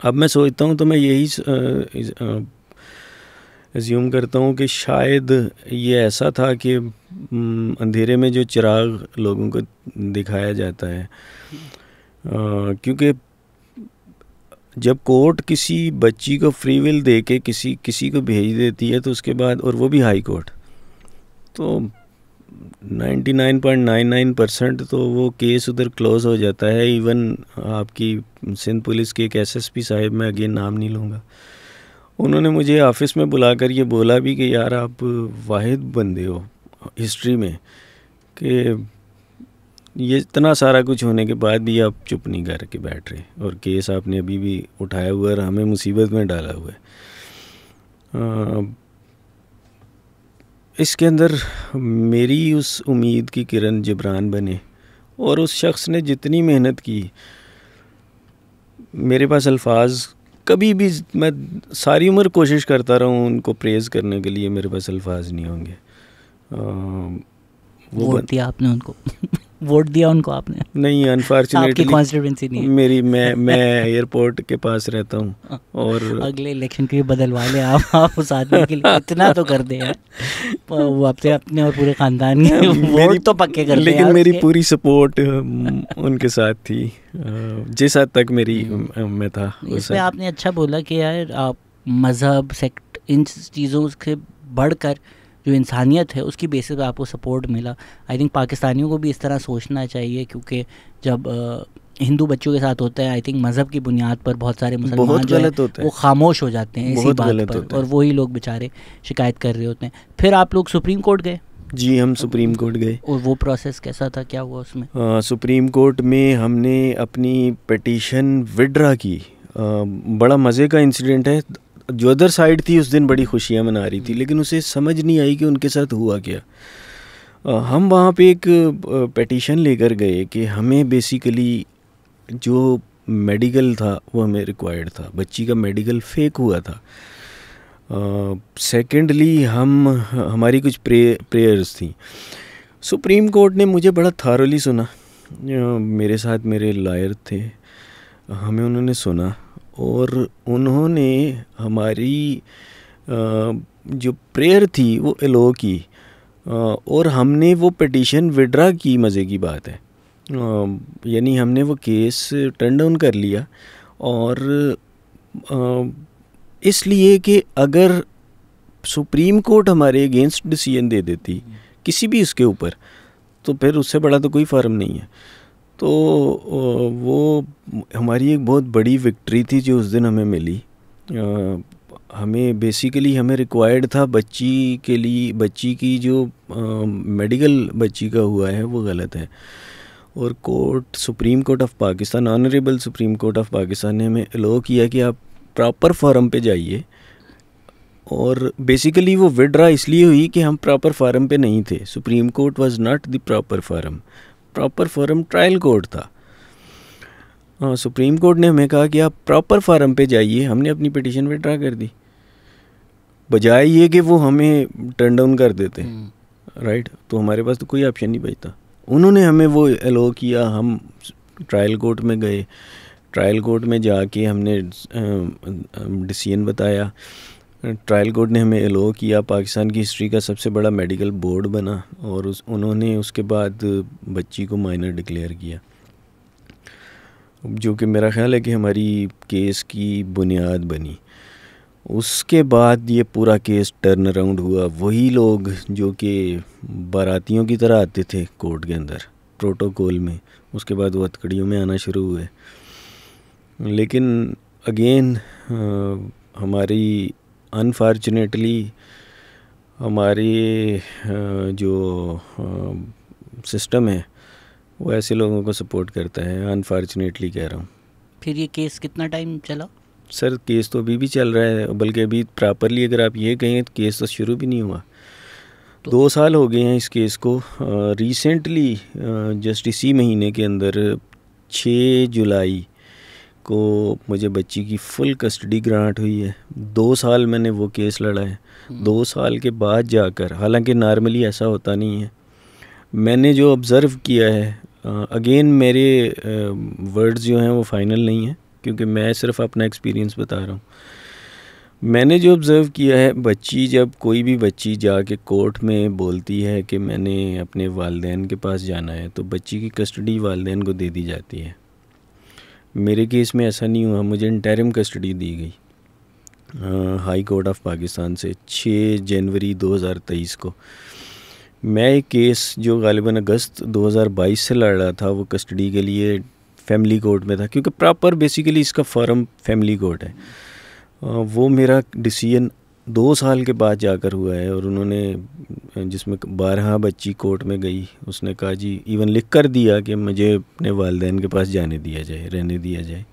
अब मैं सोचता हूँ तो मैं यही अज्यूम करता हूँ कि शायद ये ऐसा था कि अंधेरे में जो चिराग लोगों को दिखाया जाता है, क्योंकि जब कोर्ट किसी बच्ची को फ्री विल दे के किसी को भेज देती है तो उसके बाद, और वो भी हाई कोर्ट, तो 99.99% तो वो केस उधर क्लोज हो जाता है। इवन आपकी सिंध पुलिस के एक एसएसपी साहिब, मैं अगेन नाम नहीं लूँगा, उन्होंने मुझे ऑफिस में बुलाकर ये बोला भी कि यार आप वाहिद बंदे हो हिस्ट्री में कि ये इतना सारा कुछ होने के बाद भी आप चुप नहीं करके बैठ रहे, और केस आपने अभी भी उठाया हुआ और हमें मुसीबत में डाला हुआ है। इसके अंदर मेरी उस उम्मीद की किरण जिब्रान बने, और उस शख्स ने जितनी मेहनत की, मेरे पास अल्फाज कभी भी, मैं सारी उम्र कोशिश करता रहा हूँ उनको प्रेज़ करने के लिए, मेरे पास अल्फाज नहीं होंगे। वोट दिया आपने उनको वोट दिया उनको आपने? नहीं, अनफॉर्चुनेटली कॉन्स्टिट्यूंसी नहीं है मेरी। मैं एयरपोर्ट के पास रहता हूँ, और अगले इलेक्शन के लिए बदलवा लें आप उस आदमी के लिए, इतना तो कर दें यार, वो आपसे अपने और पूरे खानदान के वोट तो पक्के कर दें। लेकिन मेरी पूरी सपोर्ट उनके साथ थी जिस हद तक मेरी मैं था। इसमें आपने अच्छा बोला कि यार आप मज़हब, सेक्ट, इन चीज़ों से बढ़कर जो इंसानियत है उसकी बेसिस पे आपको सपोर्ट मिला। आई थिंक पाकिस्तानियों को भी इस तरह सोचना चाहिए, क्योंकि जब हिंदू बच्चों के साथ होता है, आई थिंक मज़हब की बुनियाद पर बहुत सारे मुसलमान जो है वो खामोश हो जाते हैं इसी बात पर, और वही लोग बेचारे शिकायत कर रहे होते हैं। फिर आप लोग सुप्रीम कोर्ट गए? जी, हम सुप्रीम कोर्ट गए। और वो प्रोसेस कैसा था, क्या हुआ उसमें? सुप्रीम कोर्ट में हमने अपनी पिटीशन विड्रा की। बड़ा मज़े का इंसिडेंट है, जो अदर साइड थी उस दिन बड़ी खुशियाँ मना रही थी, लेकिन उसे समझ नहीं आई कि उनके साथ हुआ क्या। हम वहाँ पे एक पिटीशन लेकर गए कि हमें बेसिकली जो मेडिकल था वो हमें रिक्वायर्ड था, बच्ची का मेडिकल फेक हुआ था। सेकेंडली हमारी कुछ प्रेयर्स थी। सुप्रीम कोर्ट ने मुझे बड़ा थारोली सुना, मेरे साथ मेरे लॉयर थे, हमें उन्होंने सुना, और उन्होंने हमारी जो प्रेयर थी वो एलो की, और हमने वो पिटीशन विड्रा की। मज़े की बात है, यानी हमने वो केस टर्न डाउन कर लिया, और इसलिए कि अगर सुप्रीम कोर्ट हमारे अगेंस्ट डिसीजन दे देती किसी भी इसके ऊपर, तो फिर उससे बड़ा तो कोई फार्म नहीं है। तो वो हमारी एक बहुत बड़ी विक्ट्री थी जो उस दिन हमें मिली। हमें बेसिकली हमें रिक्वायर्ड था बच्ची के लिए, बच्ची की जो मेडिकल बच्ची का हुआ है वो गलत है, और court, supreme court of Pakistan, honourable supreme court of Pakistan ने हमें अलो किया कि आप प्रॉपर फॉरम पे जाइए। और बेसिकली वो विड्रा इसलिए हुई कि हम प्रॉपर फॉरम पे नहीं थे। Supreme Court was not the proper forum trial court था। सुप्रीम कोर्ट ने हमें कहा कि आप प्रॉपर फॉरम पे जाइए। हमने अपनी पिटीशन विड्रा कर दी, बजाय ये कि वो हमें टर्न डाउन कर देते, राइट। तो हमारे पास तो कोई ऑप्शन नहीं बचता। उन्होंने हमें वो अलो किया, हम ट्रायल कोर्ट में गए। ट्रायल कोर्ट में जाके हमने डिसीजन बताया। ट्रायल कोर्ट ने हमें अलो किया। पाकिस्तान की हिस्ट्री का सबसे बड़ा मेडिकल बोर्ड बना, और उन्होंने उसके बाद बच्ची को माइनर डिक्लेयर किया, जो कि मेरा ख़्याल है कि हमारी केस की बुनियाद बनी। उसके बाद ये पूरा केस टर्न अराउंड हुआ। वही लोग जो कि बारातियों की तरह आते थे कोर्ट के अंदर प्रोटोकॉल में, उसके बाद वो हथकड़ियों में आना शुरू हुए। लेकिन अगेन हमारी अनफॉर्चुनेटली हमारी जो सिस्टम है वो ऐसे लोगों को सपोर्ट करता है, अनफॉर्चुनेटली कह रहा हूँ। फिर ये केस कितना टाइम चला? सर केस तो अभी भी चल रहा है, बल्कि अभी प्रॉपरली अगर आप ये कहें तो केस तो शुरू भी नहीं हुआ। 2 साल हो गए हैं इस केस को। रिसेंटली जस्ट इसी महीने के अंदर 6 जुलाई को मुझे बच्ची की फुल कस्टडी ग्रांट हुई है। 2 साल मैंने वो केस लड़ा है। 2 साल के बाद जाकर, हालांकि नॉर्मली ऐसा होता नहीं है, मैंने जो ऑब्ज़र्व किया है, अगेन मेरे वर्ड्स जो हैं वो फाइनल नहीं है, क्योंकि मैं सिर्फ अपना एक्सपीरियंस बता रहा हूँ। मैंने जो ऑब्ज़र्व किया है, बच्ची जब कोई भी बच्ची जाके कोर्ट में बोलती है कि मैंने अपने वालिदैन के पास जाना है, तो बच्ची की कस्टडी वालिदैन को दे दी जाती है। मेरे केस में ऐसा नहीं हुआ, मुझे इंटरिम कस्टडी दी गई हाई कोर्ट ऑफ पाकिस्तान से 6 जनवरी 2023 को। मैं एक केस जो गालिबन अगस्त 2022 से लड़ रहा था, वो कस्टडी के लिए फैमिली कोर्ट में था, क्योंकि प्रॉपर बेसिकली इसका फॉर्म फैमिली कोर्ट है। वो मेरा डिसीजन 2 साल के बाद जाकर हुआ है, और उन्होंने, जिसमें 12 बच्ची कोर्ट में गई, उसने कहा जी, इवन लिख कर दिया कि मुझे अपने वालिदैन के पास जाने दिया जाए, रहने दिया जाए।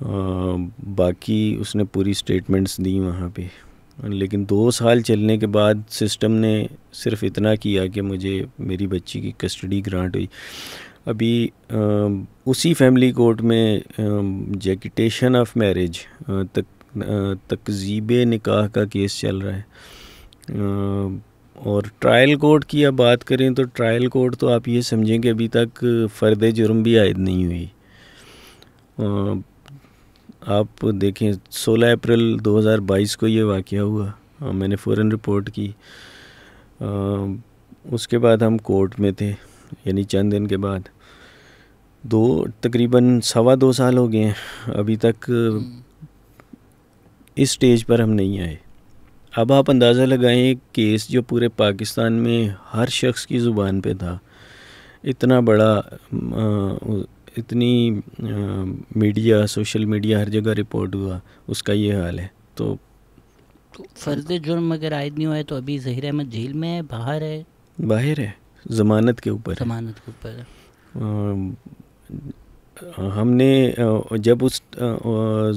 बाकी उसने पूरी स्टेटमेंट्स दी वहाँ पे। लेकिन 2 साल चलने के बाद सिस्टम ने सिर्फ इतना किया कि मुझे मेरी बच्ची की कस्टडी ग्रांट हुई। अभी उसी फैमिली कोर्ट में जैकिटेशन ऑफ मैरिज, तकज़ीब निकाह का केस चल रहा है। और ट्रायल कोर्ट की अब बात करें तो ट्रायल कोर्ट तो आप ये समझें कि अभी तक फ़र्द जुर्म भी आयद नहीं हुई। आप देखें 16 अप्रैल 2022 को ये वाक़या हुआ, मैंने फ़ौरन रिपोर्ट की। उसके बाद हम कोर्ट में थे, यानी चंद दिन के बाद। तकरीबन 2.25 साल हो गए हैं, अभी तक इस स्टेज पर हम नहीं आए। अब आप अंदाज़ा लगाएं, केस जो पूरे पाकिस्तान में हर शख्स की ज़ुबान पे था, इतना बड़ा, इतनी मीडिया, सोशल मीडिया हर जगह रिपोर्ट हुआ, उसका ये हाल है। तो फ़र्ज़ जुर्म अगर आयद नहीं हुआ है तो अभी ज़हीर अहमद जेल में है, बाहर है? बाहर है, ज़मानत के ऊपर। ज़मानत के ऊपर। हमने जब उस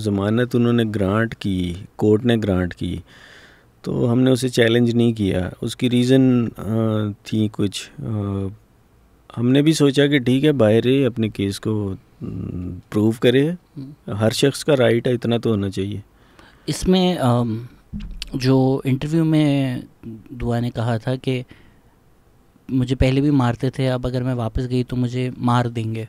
ज़मानत उन्होंने ग्रांट की, कोर्ट ने ग्रांट की, तो हमने उसे चैलेंज नहीं किया। उसकी रीज़न थी कुछ, हमने भी सोचा कि ठीक है, बाहर है, अपने केस को प्रूव करे। हर शख्स का राइट है, इतना तो होना चाहिए। इसमें जो इंटरव्यू में दुआ ने कहा था कि मुझे पहले भी मारते थे, अब अगर मैं वापस गई तो मुझे मार देंगे,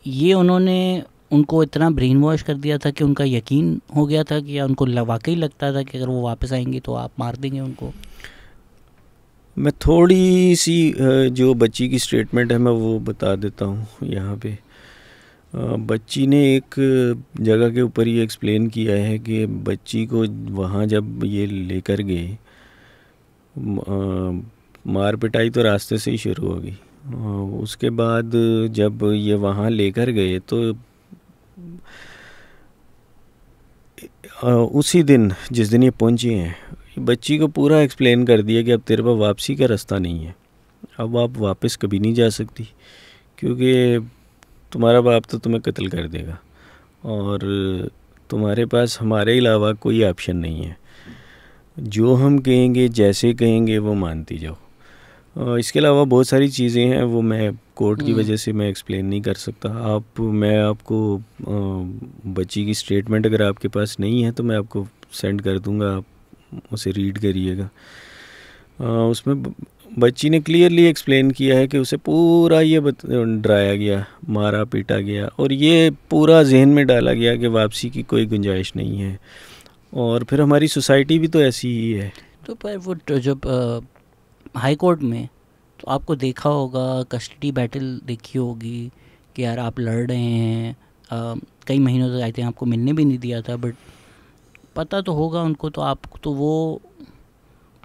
ये उन्होंने उनको इतना ब्रेन वॉश कर दिया था कि उनका यकीन हो गया था कि, या उनको वाकई लगता था कि अगर वो वापस आएंगी तो आप मार देंगे उनको? मैं थोड़ी सी जो बच्ची की स्टेटमेंट है मैं वो बता देता हूँ यहाँ पे। बच्ची ने एक जगह के ऊपर ये एक्सप्लेन किया है कि बच्ची को वहाँ जब ये लेकर गए, मार पिटाई तो रास्ते से ही शुरू हो गई। उसके बाद जब ये वहाँ लेकर गए तो उसी दिन जिस दिन ये पहुँचे हैं, बच्ची को पूरा एक्सप्लेन कर दिया कि अब तेरे पास वापसी का रास्ता नहीं है, अब आप वापस कभी नहीं जा सकती, क्योंकि तुम्हारा बाप तो तुम्हें कत्ल कर देगा और तुम्हारे पास हमारे अलावा कोई ऑप्शन नहीं है। जो हम कहेंगे, जैसे कहेंगे वो मानती जाओ। इसके अलावा बहुत सारी चीज़ें हैं, वो मैं कोर्ट की वजह से मैं एक्सप्लेन नहीं कर सकता। मैं आपको बच्ची की स्टेटमेंट अगर आपके पास नहीं है तो मैं आपको सेंड कर दूंगा, आप उसे रीड करिएगा। उसमें बच्ची ने क्लियरली एक्सप्लेन किया है कि उसे पूरा ये डराया गया, मारा पीटा गया और ये पूरा जहन में डाला गया कि वापसी की कोई गुंजाइश नहीं है। और फिर हमारी सोसाइटी भी तो ऐसी ही है। तो पर वो जब हाई कोर्ट में तो आपको देखा होगा, कस्टडी बैटल देखी होगी कि यार आप लड़ रहे हैं, कई महीनों तक आई थिंक आपको मिलने भी नहीं दिया था, बट पता तो होगा उनको, तो आप तो वो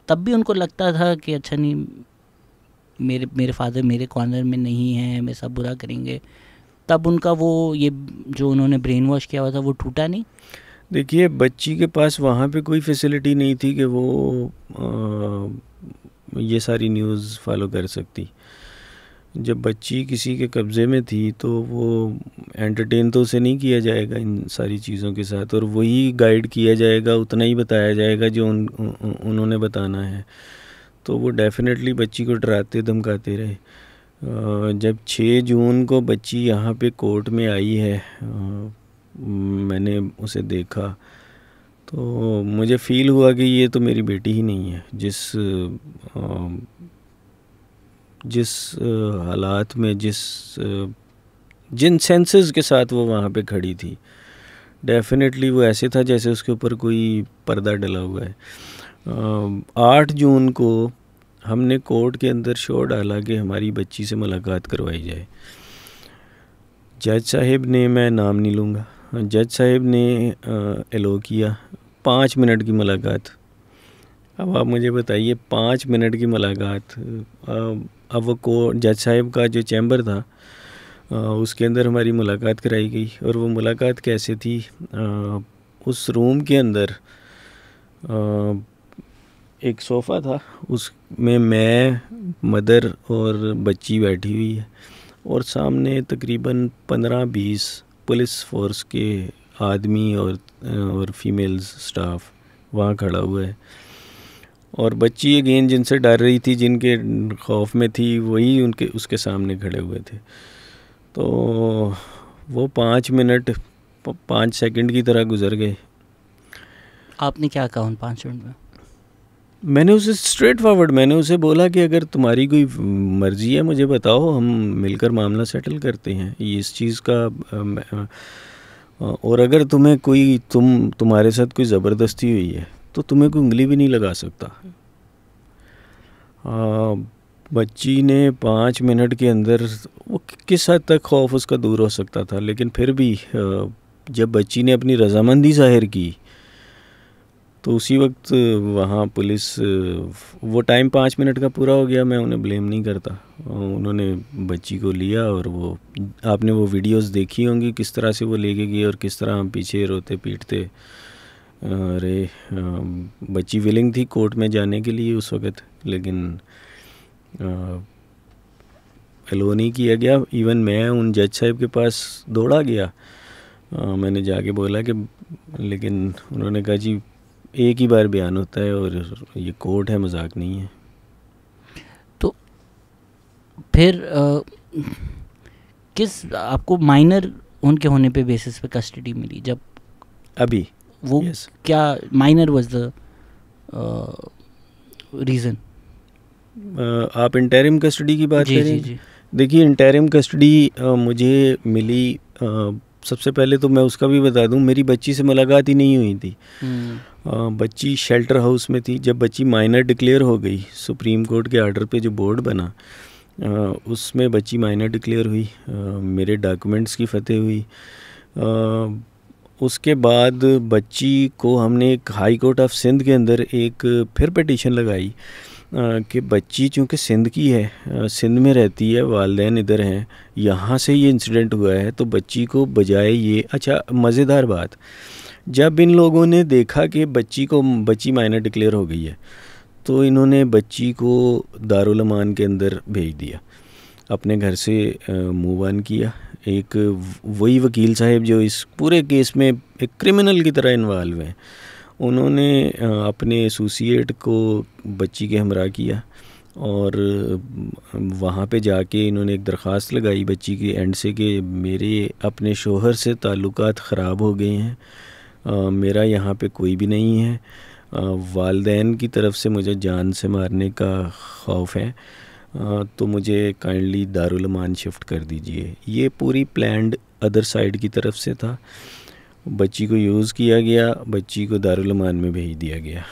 तब भी उनको लगता था कि अच्छा नहीं, मेरे फादर मेरे कॉर्नर में नहीं है, मेरे सब बुरा करेंगे, तब उनका वो ये जो उन्होंने ब्रेन वॉश किया हुआ था वो टूटा नहीं? देखिए, बच्ची के पास वहाँ पे कोई फैसिलिटी नहीं थी कि वो ये सारी न्यूज़ फॉलो कर सकती। जब बच्ची किसी के कब्ज़े में थी तो वो एंटरटेन तो उसे नहीं किया जाएगा इन सारी चीज़ों के साथ, और वही गाइड किया जाएगा, उतना ही बताया जाएगा जो उन्होंने बताना है। तो वो डेफिनेटली बच्ची को डराते धमकाते रहे। जब 6 जून को बच्ची यहाँ पे कोर्ट में आई है, मैंने उसे देखा तो मुझे फ़ील हुआ कि ये तो मेरी बेटी ही नहीं है। जिस हालात में, जिन सेंसेस के साथ वो वहाँ पे खड़ी थी, डेफिनेटली वो ऐसे था जैसे उसके ऊपर कोई पर्दा डला हुआ है। 8 जून को हमने कोर्ट के अंदर शो डाला कि हमारी बच्ची से मुलाकात करवाई जाए। जज साहिब ने, मैं नाम नहीं लूँगा, जज साहिब ने एलो किया 5 मिनट की मुलाकात। अब आप मुझे बताइए, 5 मिनट की मुलाकात। अब वो जज साहिब का जो चैम्बर था उसके अंदर हमारी मुलाकात कराई गई। और वो मुलाकात कैसे थी, उस रूम के अंदर एक सोफ़ा था, उसमें मैं, मदर और बच्ची बैठी हुई है, और सामने तकरीबन 15-20 पुलिस फोर्स के आदमी और फीमेल्स स्टाफ वहाँ खड़ा हुआ है। और बच्ची अगेन जिनसे डर रही थी, जिनके खौफ में थी, वही उसके सामने खड़े हुए थे। तो वो 5 मिनट 5 सेकंड की तरह गुजर गए। आपने क्या कहा उन 5 मिनट में? मैंने उसे स्ट्रेट फॉरवर्ड मैंने उसे बोला कि अगर तुम्हारी कोई मर्ज़ी है मुझे बताओ, हम मिलकर मामला सेटल करते हैं इस चीज़ का। और अगर तुम्हें तुम्हारे साथ कोई ज़बरदस्ती हुई है तो तुम्हें कोई उंगली भी नहीं लगा सकता। बच्ची ने 5 मिनट के अंदर, वो किस हद तक खौफ उसका दूर हो सकता था, लेकिन फिर भी जब बच्ची ने अपनी रजामंदी ज़ाहिर की तो उसी वक्त वहाँ पुलिस, वो टाइम 5 मिनट का पूरा हो गया। मैं उन्हें ब्लेम नहीं करता, उन्होंने बच्ची को लिया और वो, आपने वो वीडियोस देखी होंगी किस तरह से वो लेके गए और किस तरह हम पीछे रोते पीटते रहे। बच्ची विलिंग थी कोर्ट में जाने के लिए उस वक्त, लेकिन अलो नहीं किया गया। इवन मैं उन जज साहब के पास दौड़ा गया, मैंने जाके बोला कि, लेकिन उन्होंने कहा जी एक ही बार बयान होता है और ये कोर्ट है, मजाक नहीं है। तो फिर किस आपको माइनर उनके होने पे बेसिस पे कस्टडी मिली जब अभी वो? yes. क्या माइनर वाज द रीज़न? आप इंटरिम कस्टडी की बात जी, करें? जी, जी। देखिए, इंटरिम कस्टडी मुझे मिली सबसे पहले तो मैं उसका भी बता दूं, मेरी बच्ची से मुलाकात ही नहीं हुई थी। बच्ची शेल्टर हाउस में थी। जब बच्ची माइनर डिक्लेयर हो गई, सुप्रीम कोर्ट के आर्डर पे जो बोर्ड बना उसमें बच्ची माइनर डिक्लेयर हुई, मेरे डॉक्यूमेंट्स की फतेह हुई। उसके बाद बच्ची को हमने एक हाई कोर्ट ऑफ सिंध के अंदर एक फिर पिटीशन लगाई कि बच्ची चूँकि सिंध की है, सिंध में रहती है, वालिदैन इधर हैं, यहाँ से ये इंसिडेंट हुआ है, तो बच्ची को बजाय ये, अच्छा मज़ेदार बात, जब इन लोगों ने देखा कि बच्ची माइनर डिक्लेयर हो गई है, तो इन्होंने बच्ची को दारुल अमान के अंदर भेज दिया, अपने घर से मूव ऑन किया। एक वही वकील साहब जो इस पूरे केस में एक क्रिमिनल की तरह इन्वॉल्व हैं, उन्होंने अपने एसोसिएट को बच्ची के हमरा किया और वहाँ पे जाके इन्होंने एक दरख्वास्त लगाई बच्ची के एंड से कि मेरे अपने शोहर से ताल्लुकात ख़राब हो गए हैं, मेरा यहाँ पे कोई भी नहीं है, वालिदैन की तरफ से मुझे जान से मारने का खौफ है, तो मुझे काइंडली दारुल अमान शिफ्ट कर दीजिए। ये पूरी प्लान्ड अदर साइड की तरफ से था। बच्ची को यूज़ किया गया, बच्ची को दारुल अमान में भेज दिया गया।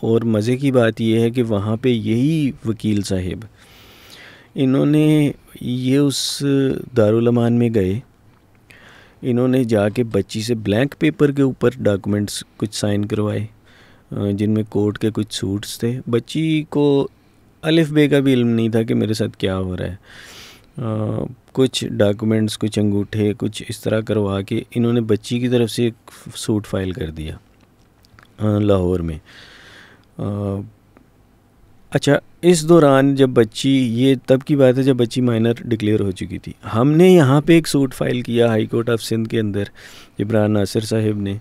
और मज़े की बात यह है कि वहाँ पे यही वकील साहब, इन्होंने ये उस दारुल अमान में गए, इन्होंने जाके बच्ची से ब्लैंक पेपर के ऊपर डॉक्यूमेंट्स कुछ साइन करवाए जिनमें कोर्ट के कुछ सूट्स थे। बच्ची को अलिफ बे का भी इल्म नहीं था कि मेरे साथ क्या हो रहा है। कुछ डॉक्यूमेंट्स, कुछ अंगूठे, कुछ इस तरह करवा के इन्होंने बच्ची की तरफ से एक सूट फाइल कर दिया लाहौर में। अच्छा, इस दौरान जब बच्ची, ये तब की बात है जब बच्ची माइनर डिक्लेयर हो चुकी थी, हमने यहाँ पे एक सूट फाइल किया हाई कोर्ट ऑफ सिंध के अंदर इमरान नासिर साहब ने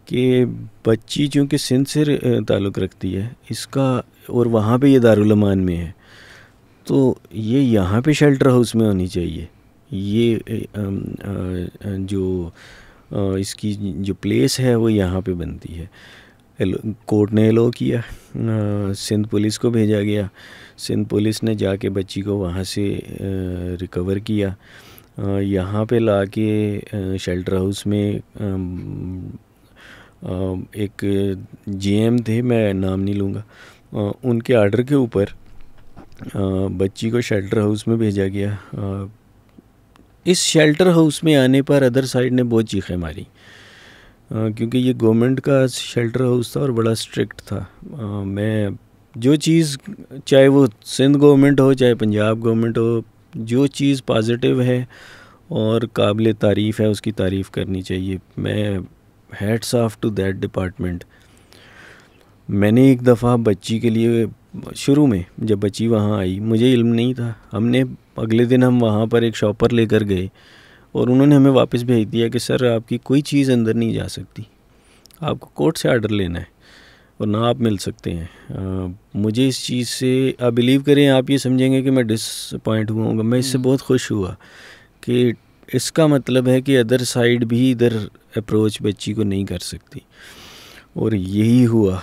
कि बच्ची चूँकि सिंध से ताल्लुक़ रखती है इसका, और वहाँ पे ये दारुल अमान में है, तो ये यहाँ पे शेल्टर हाउस में होनी चाहिए। ये जो इसकी जो प्लेस है वो यहाँ पे बनती है। कोर्ट ने एलो किया, सिंध पुलिस को भेजा गया, सिंध पुलिस ने जाके बच्ची को वहाँ से रिकवर किया, यहाँ पे लाके शेल्टर हाउस में एक जीएम थे, मैं नाम नहीं लूँगा, उनके आर्डर के ऊपर बच्ची को शेल्टर हाउस में भेजा गया। इस शेल्टर हाउस में आने पर अदर साइड ने बहुत चीखें मारी क्योंकि ये गवर्नमेंट का शेल्टर हाउस था और बड़ा स्ट्रिक्ट था। मैं जो चीज़, चाहे वो सिंध गवर्नमेंट हो चाहे पंजाब गवर्नमेंट हो, जो चीज़ पॉजिटिव है और काबिल तारीफ़ है उसकी तारीफ़ करनी चाहिए। मैं hats off to that department. मैंने एक दफ़ा बच्ची के लिए, शुरू में जब बच्ची वहाँ आई मुझे इल्म नहीं था, हमने अगले दिन हम वहाँ पर एक शॉपर लेकर गए और उन्होंने हमें वापस भेज दिया कि सर आपकी कोई चीज़ अंदर नहीं जा सकती, आपको कोर्ट से आर्डर लेना है और ना आप मिल सकते हैं। मुझे इस चीज़ से, आप बिलीव करें, आप ये समझेंगे कि मैं डिसअपॉइंट हुआ हूँ, मैं इससे बहुत खुश हुआ कि इसका मतलब है कि अदर साइड भी इधर अप्रोच बच्ची को नहीं कर सकती, और यही हुआ।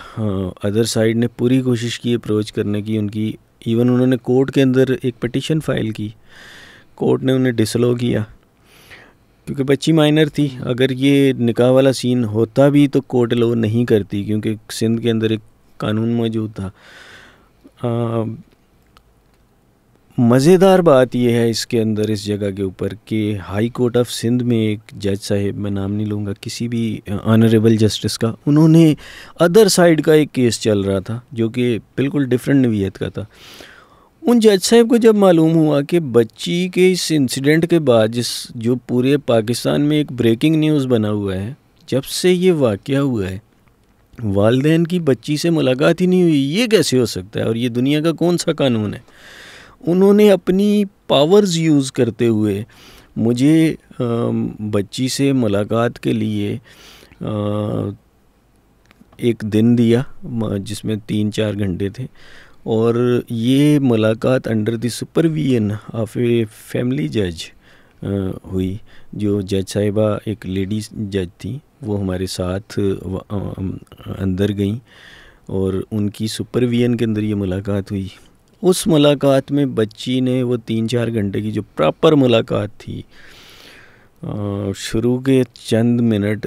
अदर साइड ने पूरी कोशिश की अप्रोच करने की उनकी, इवन उन्होंने कोर्ट के अंदर एक पिटीशन फाइल की, कोर्ट ने उन्हें डिसअलाउ किया क्योंकि बच्ची माइनर थी। अगर ये निकाह वाला सीन होता भी तो कोर्ट अलाउ नहीं करती क्योंकि सिंध के अंदर एक कानून मौजूद था। मज़ेदार बात यह है इसके अंदर, इस जगह के ऊपर, कि हाई कोर्ट ऑफ सिंध में एक जज साहब, मैं नाम नहीं लूँगा, किसी भी ऑनरेबल जस्टिस का, उन्होंने अदर साइड का एक केस चल रहा था जो कि बिल्कुल डिफरेंट नवीयत का था। उन जज साहब को जब मालूम हुआ कि बच्ची के इस इंसिडेंट के बाद जो पूरे पाकिस्तान में एक ब्रेकिंग न्यूज़ बना हुआ है, जब से ये वाक़या हुआ है वालिदैन की बच्ची से मुलाकात ही नहीं हुई, ये कैसे हो सकता है और ये दुनिया का कौन सा कानून है। उन्होंने अपनी पावर्स यूज़ करते हुए मुझे बच्ची से मुलाकात के लिए एक दिन दिया जिसमें 3-4 घंटे थे, और ये मुलाकात under the supervision of a family जज हुई। जो जज साहिबा एक लेडी जज थी, वो हमारे साथ अंदर गई और उनकी सुपरविजन के अंदर ये मुलाकात हुई। उस मुलाकात में बच्ची ने वो 3-4 घंटे की जो प्रॉपर मुलाकात थी, शुरू के चंद मिनट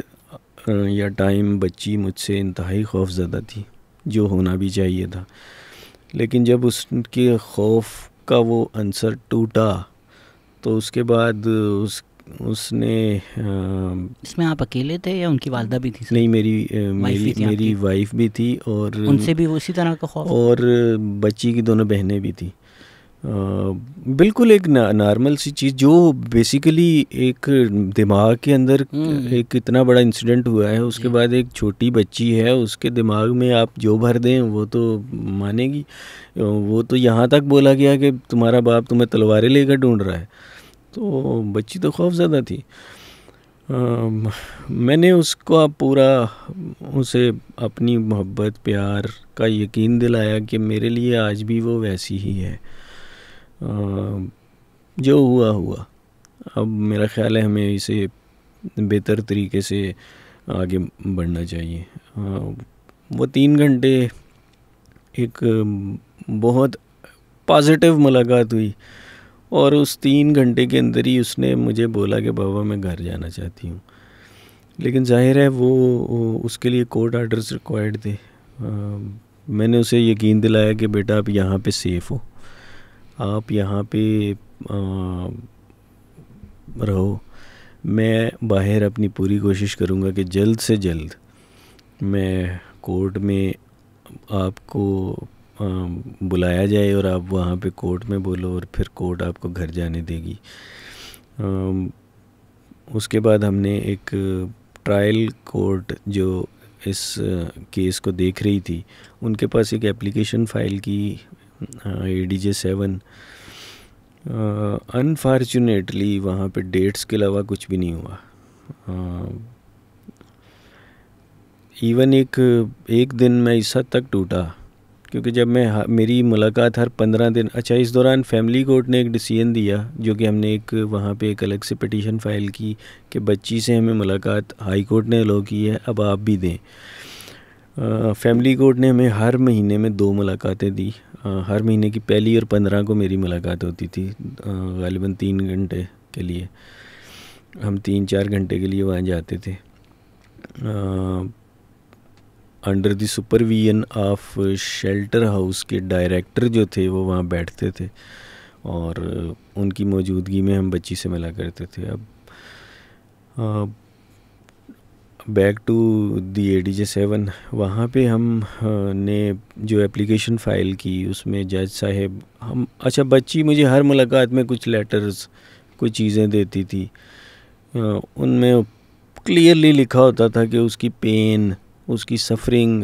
या टाइम बच्ची मुझसे इंतहाई खौफज़दा थी, जो होना भी चाहिए था। लेकिन जब उसके खौफ का वो अंसर टूटा तो उसके बाद उसने इसमें आप अकेले थे या उनकी वालदा भी थी सर? नहीं, मेरी वाइफ भी थी और उनसे भी उसी तरह का खौफ, और बच्ची की दोनों बहनें भी थी। बिल्कुल एक नॉर्मल सी चीज़ जो बेसिकली एक दिमाग के अंदर एक इतना बड़ा इंसिडेंट हुआ है, उसके बाद एक छोटी बच्ची है, उसके दिमाग में आप जो भर दें वो तो मानेगी। वो तो यहाँ तक बोला गया कि तुम्हारा बाप तुम्हें तलवारें लेकर ढूंढ रहा है। तो बच्ची तो खौफज़दा थी। मैंने उसको पूरा उसे अपनी मोहब्बत प्यार का यकीन दिलाया कि मेरे लिए आज भी वो वैसी ही है। जो हुआ हुआ, अब मेरा ख्याल है हमें इसे बेहतर तरीके से आगे बढ़ना चाहिए। वो 3 घंटे एक बहुत पॉजिटिव मुलाकात हुई और उस 3 घंटे के अंदर ही उसने मुझे बोला कि बाबा मैं घर जाना चाहती हूँ। लेकिन जाहिर है वो उसके लिए कोर्ट आर्डर्स रिक्वायर्ड थे। मैंने उसे यकीन दिलाया कि बेटा आप यहाँ पे सेफ़ हो, आप यहाँ पे रहो, मैं बाहर अपनी पूरी कोशिश करूँगा कि जल्द से जल्द मैं कोर्ट में आपको बुलाया जाए और आप वहाँ पे कोर्ट में बोलो और फिर कोर्ट आपको घर जाने देगी। उसके बाद हमने एक ट्रायल कोर्ट जो इस केस को देख रही थी, उनके पास एक एप्लीकेशन फ़ाइल की ADJ 7। अनफॉर्चुनेटली वहाँ पे डेट्स के अलावा कुछ भी नहीं हुआ। इवन एक दिन मैं इस हद तक टूटा क्योंकि जब मेरी मुलाकात हर 15 दिन, अच्छा इस दौरान फैमिली कोर्ट ने एक डिसीजन दिया जो कि हमने वहाँ पे एक अलग से पिटीशन फ़ाइल की कि बच्ची से हमें मुलाकात हाई कोर्ट ने अलो की है, अब आप भी दें। फैमिली कोर्ट ने हमें हर महीने में 2 मुलाकातें दी। हर महीने की पहली और 15 को मेरी मुलाकात होती थी, ग़ालिबन 3 घंटे के लिए। हम 3-4 घंटे के लिए वहाँ जाते थे under the supervision of shelter house के डायरेक्टर जो थे वो वहाँ बैठते थे और उनकी मौजूदगी में हम बच्ची से मिला करते थे। अब बैक टू दी ADJ 7, वहाँ पे हम ने जो एप्लीकेशन फ़ाइल की उसमें जज साहब अच्छा बच्ची मुझे हर मुलाकात में कुछ लेटर्स कुछ चीज़ें देती थी, उनमें क्लियरली लिखा होता था कि उसकी पेन, उसकी सफरिंग,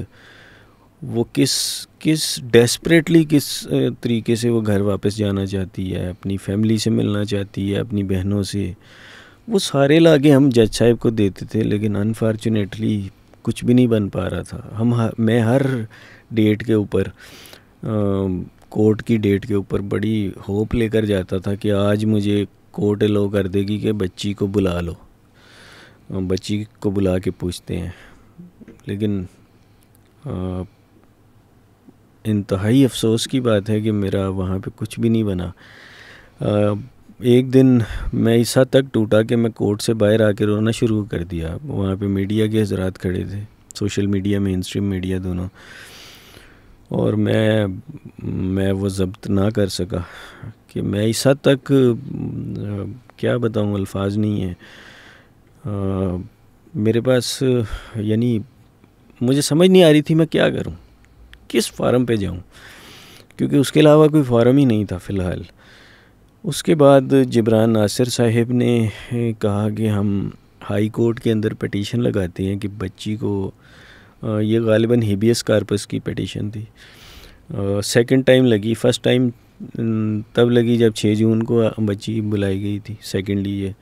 वो किस डेस्परेटली किस तरीके से वो घर वापस जाना चाहती है, अपनी फैमिली से मिलना चाहती है, अपनी बहनों से, वो सारे लागे हम जज साहब को देते थे। लेकिन अनफॉर्चुनेटली कुछ भी नहीं बन पा रहा था। मैं हर डेट के ऊपर कोर्ट की डेट के ऊपर बड़ी होप लेकर जाता था कि आज मुझे कोर्ट अलो कर देगी कि बच्ची को बुला लो, बच्ची को बुला के पूछते हैं। लेकिन इंतहाई अफसोस की बात है कि मेरा वहाँ पे कुछ भी नहीं बना। एक दिन मैं इस हद तक टूटा कि मैं कोर्ट से बाहर आकर रोना शुरू कर दिया। वहाँ पे मीडिया के हज़रात खड़े थे, social media, main stream media दोनों, और मैं वो ज़ब्त ना कर सका कि मैं इस हद तक क्या बताऊँ, अल्फाज नहीं है मेरे पास। यानी मुझे समझ नहीं आ रही थी मैं क्या करूं, किस फार्म पे जाऊं, क्योंकि उसके अलावा कोई फार्म ही नहीं था फ़िलहाल। उसके बाद जिब्रान नासिर साहिब ने कहा कि हम हाई कोर्ट के अंदर पिटीशन लगाते हैं कि बच्ची को, ये ग़ालिबन हिबियस कार्पस की पिटीशन थी, सेकंड टाइम लगी। फ़र्स्ट टाइम तब लगी जब 6 जून को बच्ची बुलाई गई थी, सेकेंडली ये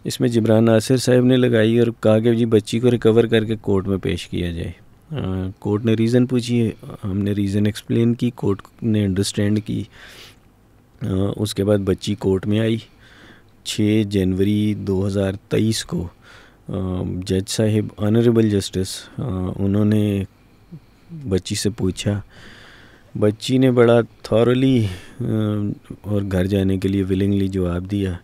इसमें जिब्रान नासिर साहब ने लगाई और कहा कि जी बच्ची को रिकवर करके कोर्ट में पेश किया जाए। कोर्ट ने रीज़न पूछी, हमने रीज़न एक्सप्लेन की, कोर्ट ने अंडरस्टैंड की। उसके बाद बच्ची कोर्ट में आई। 6 जनवरी 2023 को जज साहिब, ऑनरेबल जस्टिस, उन्होंने बच्ची से पूछा। बच्ची ने बड़ा थॉरली और घर जाने के लिए विलिंगली जवाब दिया।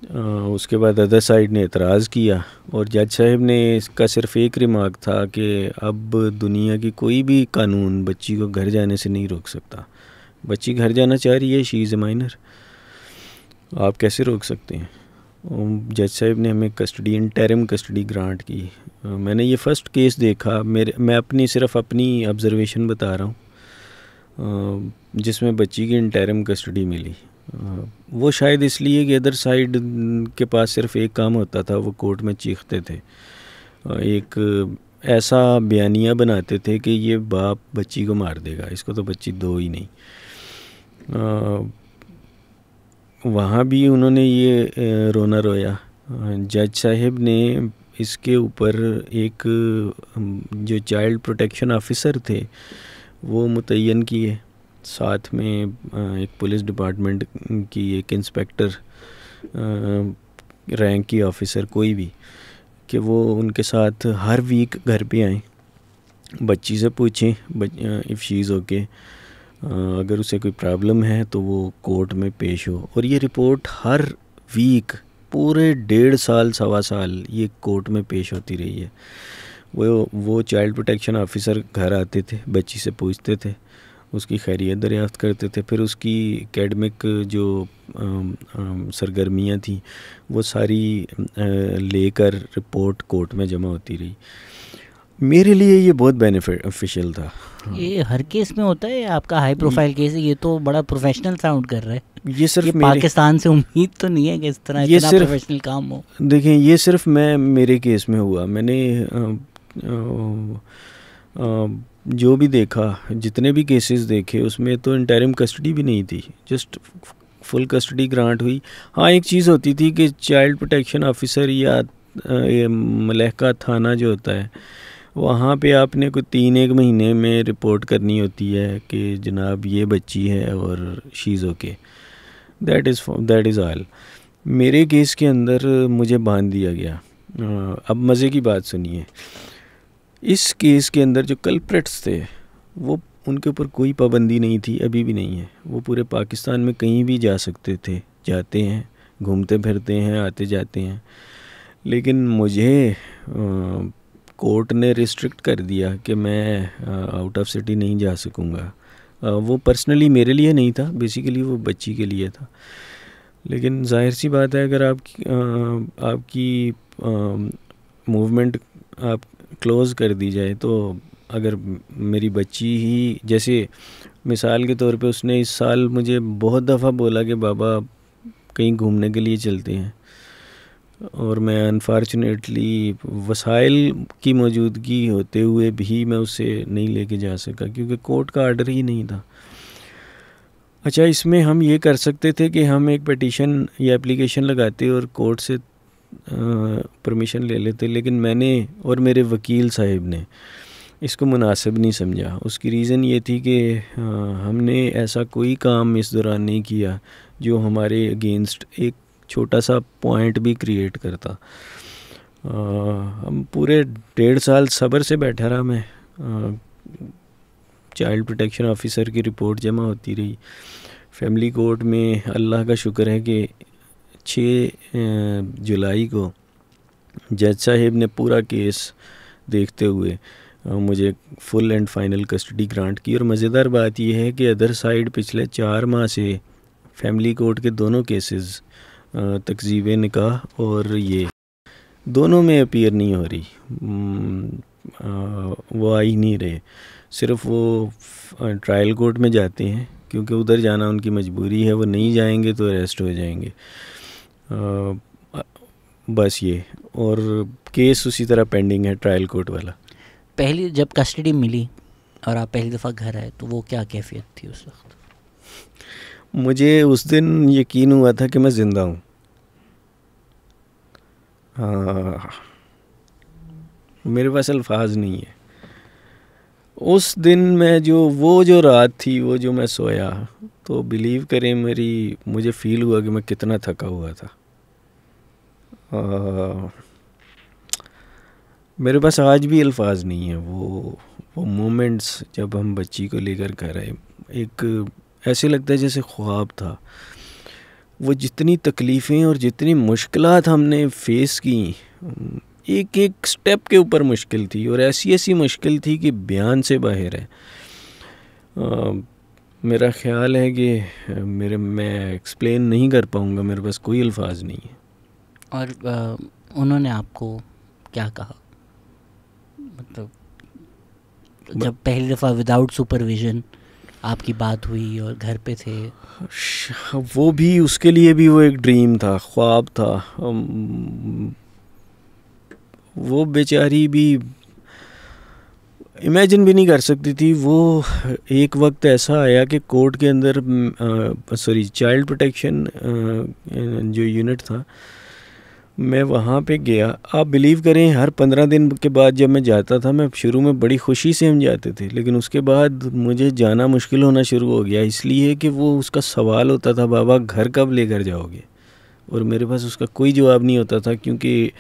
उसके बाद अदर साइड ने एतराज़ किया और जज साहब ने इसका सिर्फ एक रिमार्क था कि अब दुनिया की कोई भी कानून बच्ची को घर जाने से नहीं रोक सकता। बच्ची घर जाना चाह रही है, शी इज़ ए माइनर, आप कैसे रोक सकते हैं। जज साहब ने हमें कस्टडी, इंटरिम कस्टडी ग्रांट की। मैंने ये फ़र्स्ट केस देखा, मैं सिर्फ अपनी ऑब्ज़र्वेशन बता रहा हूँ, जिसमें बच्ची की इंटरिम कस्टडी मिली। वो शायद इसलिए कि अदर साइड के पास सिर्फ एक काम होता था, वो कोर्ट में चीखते थे, एक ऐसा बयानिया बनाते थे कि ये बाप बच्ची को मार देगा, इसको तो बच्ची दो ही नहीं। वहाँ भी उन्होंने ये रोना रोया। जज साहब ने इसके ऊपर एक जो चाइल्ड प्रोटेक्शन ऑफिसर थे वो मुतय्यन किए, साथ में एक पुलिस डिपार्टमेंट की एक इंस्पेक्टर रैंक की ऑफिसर कोई भी, कि वो उनके साथ हर वीक घर पे आएँ, बच्ची से पूछें इफ़ शी इज़ ओके, अगर उसे कोई प्रॉब्लम है तो वो कोर्ट में पेश हो। और ये रिपोर्ट हर वीक पूरे 1.5 साल 1.25 साल ये कोर्ट में पेश होती रही है। वो चाइल्ड प्रोटेक्शन ऑफिसर घर आते थे, बच्ची से पूछते थे, उसकी खैरियत दरियाफ्त करते थे, फिर उसकी एकेडमिक जो सरगर्मियाँ थी वो सारी लेकर रिपोर्ट कोर्ट में जमा होती रही। मेरे लिए ये बहुत बेनिफिशियल था। ये हर केस में होता है, आपका हाई प्रोफाइल केस है, ये तो बड़ा प्रोफेशनल साउंड कर रहा है। ये सिर्फ पाकिस्तान से उम्मीद तो नहीं है कि इस तरह इतना प्रोफेशनल काम हो। देखें, ये सिर्फ मेरे केस में हुआ। मैंने जो भी देखा, जितने भी केसेस देखे, उसमें तो इंटरिम कस्टडी भी नहीं थी, जस्ट फुल कस्टडी ग्रांट हुई। हाँ, एक चीज़ होती थी कि चाइल्ड प्रोटेक्शन ऑफिसर या मलहका थाना जो होता है, वहाँ पे आपने कोई 3-1 महीने में रिपोर्ट करनी होती है कि जनाब ये बच्ची है और she is okay, that is all. मेरे केस के अंदर मुझे बांध दिया गया। अब मज़े की बात सुनिए, इस केस के अंदर जो कल्प्रेट्स थे वो, उनके ऊपर कोई पाबंदी नहीं थी, अभी भी नहीं है। वो पूरे पाकिस्तान में कहीं भी जा सकते थे, जाते हैं, घूमते फिरते हैं, आते जाते हैं। लेकिन मुझे कोर्ट ने रिस्ट्रिक्ट कर दिया कि मैं आउट ऑफ सिटी नहीं जा सकूंगा। वो पर्सनली मेरे लिए नहीं था, बेसिकली वो बच्ची के लिए था। लेकिन जाहिर सी बात है, अगर आपकी मूवमेंट आप क्लोज़ कर दी जाए, तो अगर मेरी बच्ची ही, जैसे मिसाल के तौर पे उसने इस साल मुझे बहुत दफ़ा बोला कि बाबा कहीं घूमने के लिए चलते हैं, और मैं अनफॉर्चुनेटली वसाइल की मौजूदगी होते हुए भी मैं उसे नहीं लेके जा सका, क्योंकि कोर्ट का आर्डर ही नहीं था। अच्छा, इसमें हम ये कर सकते थे कि हम एक पिटीशन या एप्लीकेशन लगाते और कोर्ट से परमिशन ले लेते, लेकिन मैंने और मेरे वकील साहब ने इसको मुनासिब नहीं समझा। उसकी रीज़न ये थी कि हमने ऐसा कोई काम इस दौरान नहीं किया जो हमारे अगेंस्ट एक छोटा सा पॉइंट भी क्रिएट करता। हम पूरे 1.5 साल सब्र से बैठा रहा मैं। चाइल्ड प्रोटेक्शन ऑफिसर की रिपोर्ट जमा होती रही। फैमिली कोर्ट में अल्लाह का शुक्र है कि 6 जुलाई को जज साहिब ने पूरा केस देखते हुए मुझे full and final custody grant की। और मज़ेदार बात यह है कि अदर साइड पिछले 4 माह से फैमिली कोर्ट के दोनों केसेस, तकज़ीब निकाह और ये दोनों में अपीयर नहीं हो रही, वो आ ही नहीं रहे। सिर्फ वो ट्रायल कोर्ट में जाते हैं क्योंकि उधर जाना उनकी मजबूरी है, वो नहीं जाएंगे तो अरेस्ट हो जाएंगे, बस ये। और केस उसी तरह पेंडिंग है ट्रायल कोर्ट वाला। पहली जब कस्टडी मिली और आप पहली दफ़ा घर आए तो वो क्या कैफियत थी उस वक्त? मुझे उस दिन यकीन हुआ था कि मैं ज़िंदा हूँ। मेरे पास अल्फाज नहीं है। उस दिन मैं जो रात थी, वो जो मैं सोया, तो बिलीव करें मुझे फ़ील हुआ कि मैं कितना थका हुआ था। मेरे पास आज भी अल्फाज नहीं है। वो मोमेंट्स जब हम बच्ची को लेकर घर आए, एक ऐसे लगता है जैसे ख्वाब था। वो जितनी तकलीफ़ें और जितनी मुश्किलात हमने फ़ेस की, एक एक स्टेप के ऊपर मुश्किल थी, और ऐसी ऐसी मुश्किल थी कि बयान से बाहर है। मेरा ख़्याल है कि मैं एक्सप्लेन नहीं कर पाऊँगा, मेरे पास कोई अल्फाज नहीं है। और उन्होंने आपको क्या कहा, मतलब जब पहली दफ़ा विदाउट सुपरविज़न आपकी बात हुई और घर पे थे? वो भी, उसके लिए भी वो एक ड्रीम था, ख्वाब था। वो बेचारी भी इमेजिन भी नहीं कर सकती थी। वो एक वक्त ऐसा आया कि कोर्ट के अंदर चाइल्ड प्रोटेक्शन जो यूनिट था, मैं वहाँ पे गया। आप बिलीव करें, हर 15 दिन के बाद जब मैं जाता था, मैं शुरू में बड़ी खुशी से हम जाते थे, लेकिन उसके बाद मुझे जाना मुश्किल होना शुरू हो गया, इसलिए कि वो उसका सवाल होता था, बाबा घर कब लेकर जाओगे, और मेरे पास उसका कोई जवाब नहीं होता था, क्योंकि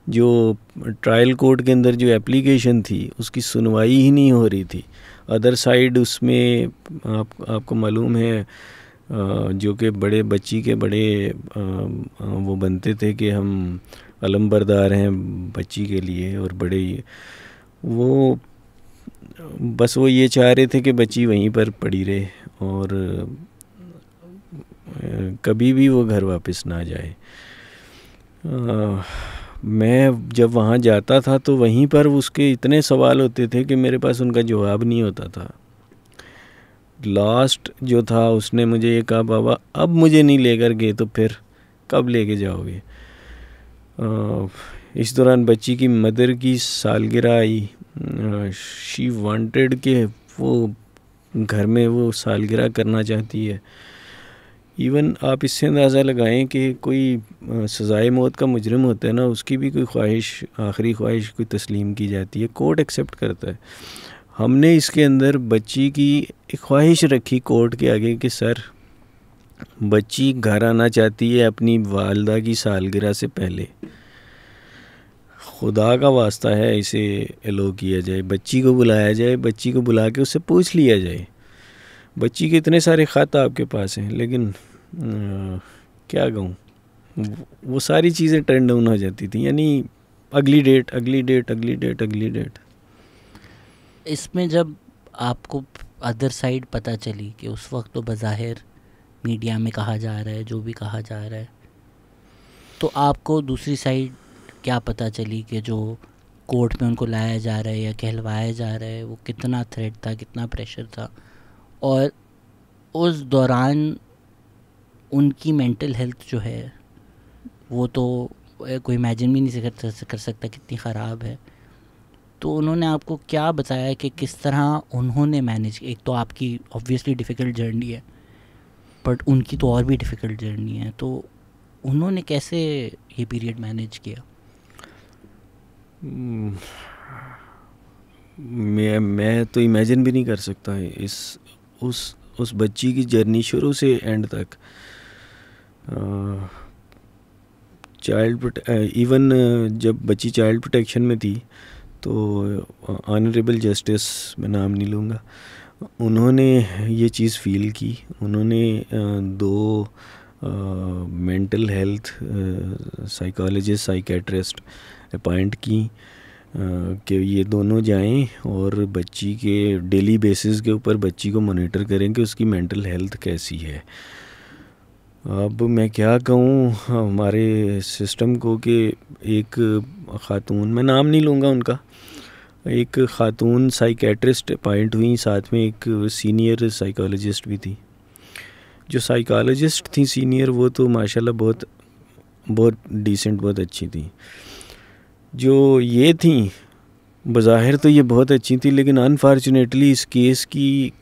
जो ट्रायल कोर्ट के अंदर जो एप्लीकेशन थी उसकी सुनवाई ही नहीं हो रही थी। अदर साइड उसमें आपको मालूम है जो कि बड़े बच्ची के बड़े वो बनते थे कि हम अलमबरदार हैं बच्ची के लिए, और बड़े वो बस वो ये चाह रहे थे कि बच्ची वहीं पर पड़ी रहे और कभी भी वो घर वापस ना जाए। मैं जब वहाँ जाता था तो वहीं पर उसके इतने सवाल होते थे कि मेरे पास उनका जवाब नहीं होता था। लास्ट जो था उसने मुझे ये कहा, बाबा अब मुझे नहीं लेकर गए तो फिर कब लेके जाओगे। इस दौरान बच्ची की मदर की सालगिरह आई। शी वांटेड कि वो घर में वो सालगिरह करना चाहती है। इवन आप इससे अंदाज़ा लगाएं कि कोई सज़ाए मौत का मुजरिम होता है ना, उसकी भी कोई ख्वाहिश, आखिरी ख्वाहिश कोई तस्लीम की जाती है, कोर्ट एक्सेप्ट करता है। हमने इसके अंदर बच्ची की एक ख्वाहिश रखी कोर्ट के आगे कि सर बच्ची घर आना चाहती है अपनी वालदा की सालगिरह से पहले, खुदा का वास्ता है इसे एलो किया जाए, बच्ची को बुलाया जाए, बच्ची को बुला के उससे पूछ लिया जाए। बच्ची के इतने सारे ख़त आपके पास हैं, लेकिन क्या कहूँ, वो सारी चीज़ें टर्न डाउन हो जाती थी, यानी अगली डेट अगली डेट अगली डेट अगली डेट। इसमें जब आपको अदर साइड पता चली कि उस वक्त तो बज़ाहिर मीडिया में कहा जा रहा है जो भी कहा जा रहा है, तो आपको दूसरी साइड क्या पता चली कि जो कोर्ट में उनको लाया जा रहा है या कहलवाया जा रहा है वो कितना थ्रेट था, कितना प्रेशर था, और उस दौरान उनकी मेंटल हेल्थ जो है वो तो कोई इमेजिन भी नहीं कर सकता कितनी ख़राब है। तो उन्होंने आपको क्या बताया कि किस तरह उन्होंने मैनेज, एक तो आपकी ऑब्वियसली डिफ़िकल्ट जर्नी है बट उनकी तो और भी डिफ़िकल्ट जर्नी है, तो उन्होंने कैसे ये पीरियड मैनेज किया? मैं तो इमेजिन भी नहीं कर सकता है उस बच्ची की जर्नी शुरू से एंड तक। इवन जब बच्ची चाइल्ड प्रोटेक्शन में थी तो ऑनरेबल जस्टिस, मैं नाम नहीं लूँगा, उन्होंने ये चीज़ फील की। उन्होंने 2 mental health psychologist, psychiatrist appoint की कि ये दोनों जाएं और बच्ची के डेली बेसिस के ऊपर बच्ची को मॉनिटर करें कि उसकी मेंटल हेल्थ कैसी है। अब मैं क्या कहूँ हमारे सिस्टम को कि एक ख़ातून, मैं नाम नहीं लूँगा उनका, एक ख़ातून साइकेट्रिस्ट अपॉइंट हुई, साथ में एक सीनियर साइकोलॉजिस्ट भी थी। जो साइकोलॉजिस्ट थी सीनियर, वो तो माशाल्लाह बहुत डिसेंट, बहुत अच्छी थी। जो ये थी बज़ाहिर तो ये बहुत अच्छी थी, लेकिन अनफॉर्चुनेटली इस केस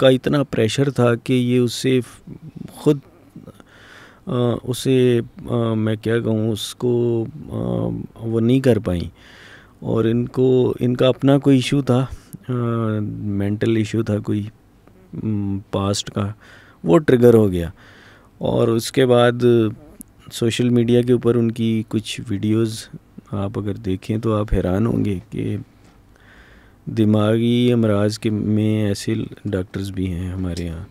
का इतना प्रेशर था कि ये उससे ख़ुद मैं क्या कहूँ उसको वो नहीं कर पाई, और इनका अपना कोई इशू था, मेंटल इशू था कोई पास्ट का, वो ट्रिगर हो गया। और उसके बाद सोशल मीडिया के ऊपर उनकी कुछ वीडियोस आप अगर देखें तो आप हैरान होंगे कि दिमागी अमराज में ऐसे डॉक्टर्स भी हैं हमारे यहाँ।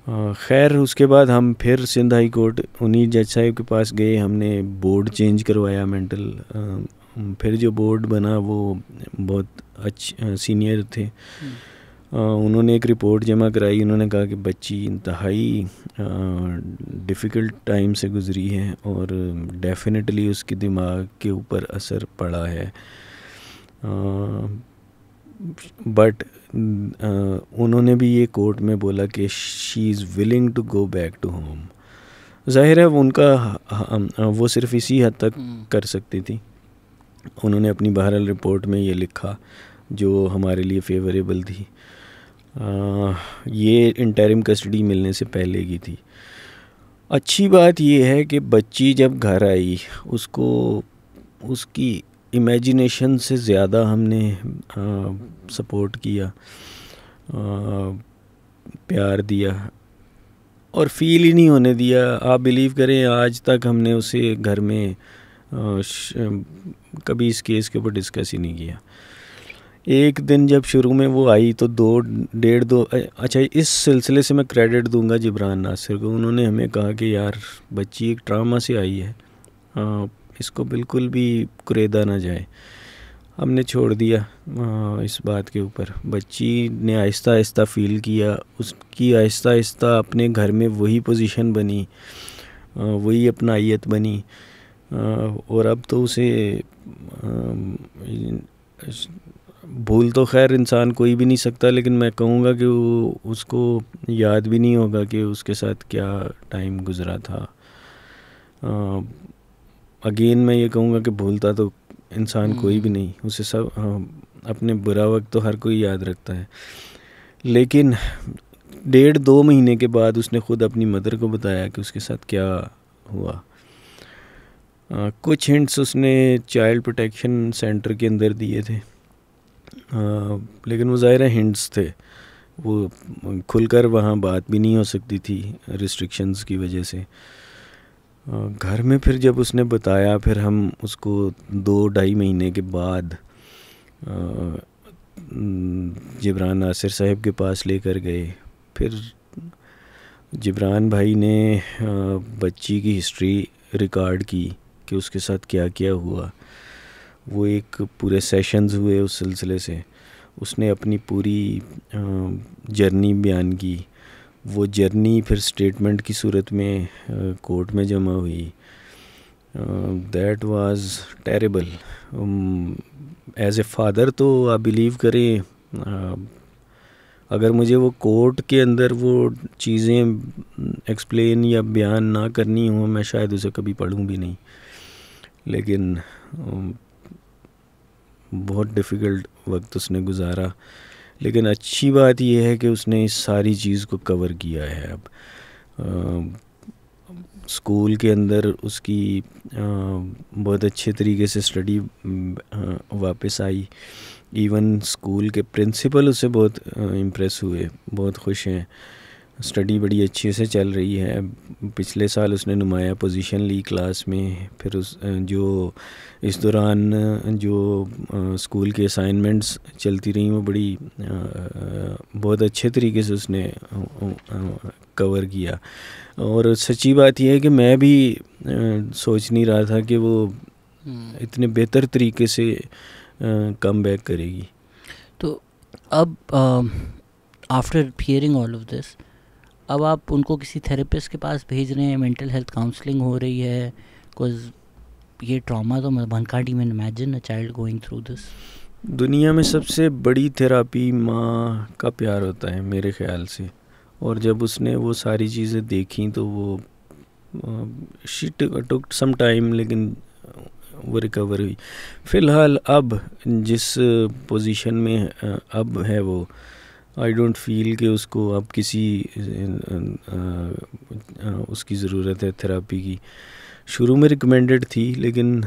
खैर उसके बाद हम फिर सिंध हाई कोर्ट उन्हीं जज साहब के पास गए, हमने बोर्ड चेंज करवाया मेंटल। फिर जो बोर्ड बना वो बहुत अच्छे सीनियर थे। उन्होंने एक रिपोर्ट जमा कराई। उन्होंने कहा कि बच्ची इंतहाई डिफ़िकल्ट टाइम से गुज़री है और डेफिनेटली उसके दिमाग के ऊपर असर पड़ा है। बट उन्होंने भी ये कोर्ट में बोला कि she is willing to go back to home. ज़ाहिर है उनका वो सिर्फ इसी हद तक कर सकती थी। उन्होंने अपनी बहरहाल रिपोर्ट में ये लिखा जो हमारे लिए फेवरेबल थी। ये इंटरिम कस्टडी मिलने से पहले की थी। अच्छी बात ये है कि बच्ची जब घर आई उसको उसकी इमेजिनेशन से ज़्यादा हमने सपोर्ट किया, प्यार दिया और फील ही नहीं होने दिया। आप बिलीव करें आज तक हमने उसे घर में कभी इस केस के ऊपर डिस्कस ही नहीं किया। एक दिन जब शुरू में वो आई तो 2 अच्छा इस सिलसिले से मैं क्रेडिट दूंगा जिब्रान नासिर को। उन्होंने हमें कहा कि यार बच्ची एक ट्रामा से आई है, इसको बिल्कुल भी कुरेदा ना जाए। हमने छोड़ दिया इस बात के ऊपर। बच्ची ने आहिस्ता आहिस्ता फ़ील किया, उसकी आहिस्ता आहिस्ता अपने घर में वही पोजीशन बनी, वही अपनाइयत बनी। और अब तो उसे भूल तो खैर इंसान कोई भी नहीं सकता, लेकिन मैं कहूँगा कि उसको याद भी नहीं होगा कि उसके साथ क्या टाइम गुज़रा था। अगेन मैं ये कहूँगा कि भूलता तो इंसान कोई भी नहीं, उसे सब अपने बुरा वक्त तो हर कोई याद रखता है। लेकिन 1.5-2 महीने के बाद उसने ख़ुद अपनी मदर को बताया कि उसके साथ क्या हुआ। कुछ हिंट्स उसने चाइल्ड प्रोटेक्शन सेंटर के अंदर दिए थे, लेकिन वो ज़ाहिर है हिंट्स थे, वो खुलकर वहाँ बात भी नहीं हो सकती थी रिस्ट्रिक्शंस की वजह से। घर में फिर जब उसने बताया, फिर हम उसको 2-2.5 महीने के बाद जिब्रान नासिर साहब के पास लेकर गए। फिर जिब्रान भाई ने बच्ची की हिस्ट्री रिकॉर्ड की कि उसके साथ क्या क्या हुआ। वो एक पूरे सेशंस हुए उस सिलसिले से। उसने अपनी पूरी जर्नी बयान की। वो जर्नी फिर स्टेटमेंट की सूरत में कोर्ट में जमा हुई। That was terrible. As a father तो आप बिलीव करें, अगर मुझे वो कोर्ट के अंदर वो चीज़ें एक्सप्लेन या बयान ना करनी हो, मैं शायद उसे कभी पढ़ूं भी नहीं। लेकिन बहुत डिफ़िकल्ट वक्त उसने गुजारा। लेकिन अच्छी बात यह है कि उसने इस सारी चीज़ को कवर किया है। अब स्कूल के अंदर उसकी बहुत अच्छे तरीके से स्टडी वापस आई। इवन स्कूल के प्रिंसिपल उससे बहुत इम्प्रेस हुए, बहुत खुश हैं। स्टडी बड़ी अच्छे से चल रही है। पिछले साल उसने नुमाया पोजीशन ली क्लास में। फिर जो इस दौरान जो स्कूल के असाइनमेंट्स चलती रही वो बड़ी बहुत अच्छे तरीके से उसने कवर किया। और सच्ची बात यह है कि मैं भी सोच नहीं रहा था कि वो इतने बेहतर तरीके से कम बैक करेगी। तो अब after hearing all of this, अब आप उनको किसी थेरेपिस्ट के पास भेज रहे हैं, मेंटल हेल्थ काउंसलिंग हो रही है? बिकॉज ये ट्रॉमा तो one can't even imagine a child going through this. दुनिया में सबसे बड़ी थेरापी माँ का प्यार होता है मेरे ख्याल से। और जब उसने वो सारी चीज़ें देखी तो वो शी टुक सम टाइम, लेकिन वो रिकवर हुई। फ़िलहाल अब जिस पोजीशन में अब है वो, आई डोंट फील कि उसको अब किसी उसकी ज़रूरत है थेरापी की। शुरू में रिकमेंडेड थी, लेकिन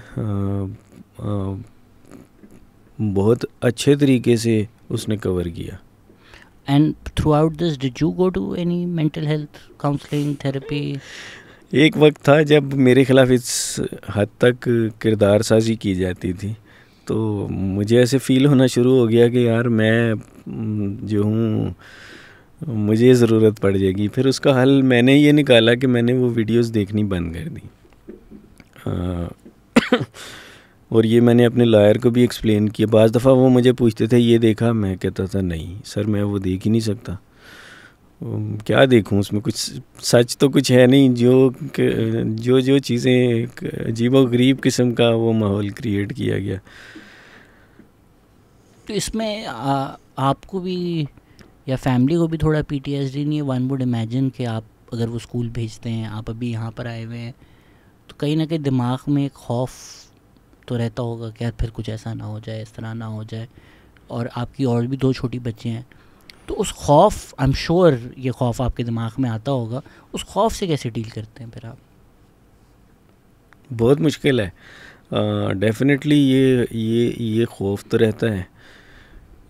बहुत अच्छे तरीके से उसने कवर किया। And throughout this did you go to any mental health counselling therapy? एक वक्त था जब मेरे ख़िलाफ़ इस हद तक किरदार साजी की जाती थी, तो मुझे ऐसे फ़ील होना शुरू हो गया कि यार मैं जो हूँ मुझे ज़रूरत पड़ जाएगी। फिर उसका हल मैंने ये निकाला कि मैंने वो वीडियोस देखनी बंद कर दी। और ये मैंने अपने लॉयर को भी एक्सप्लेन किया। बाज़ दफ़ा वो मुझे पूछते थे ये देखा, मैं कहता था नहीं सर मैं वो देख ही नहीं सकता, क्या देखूं उसमें, कुछ सच तो कुछ है नहीं। जो चीज़ें अजीबो-गरीब किस्म का वो माहौल क्रिएट किया गया। तो इसमें आपको भी या फैमिली को भी थोड़ा PTSD नहीं है? वन वुड इमेजिन कि आप अगर वो स्कूल भेजते हैं, आप अभी यहाँ पर आए हुए हैं, तो कहीं ना कहीं दिमाग में एक खौफ तो रहता होगा कि यार फिर कुछ ऐसा ना हो जाए, इस तरह ना हो जाए, और आपकी और भी 2 छोटी बच्ची हैं, तो उस खौफ, आई एम श्योर ये खौफ आपके दिमाग में आता होगा, उस खौफ से कैसे डील करते हैं फिर आप? बहुत मुश्किल है। डेफिनेटली ये खौफ तो रहता है,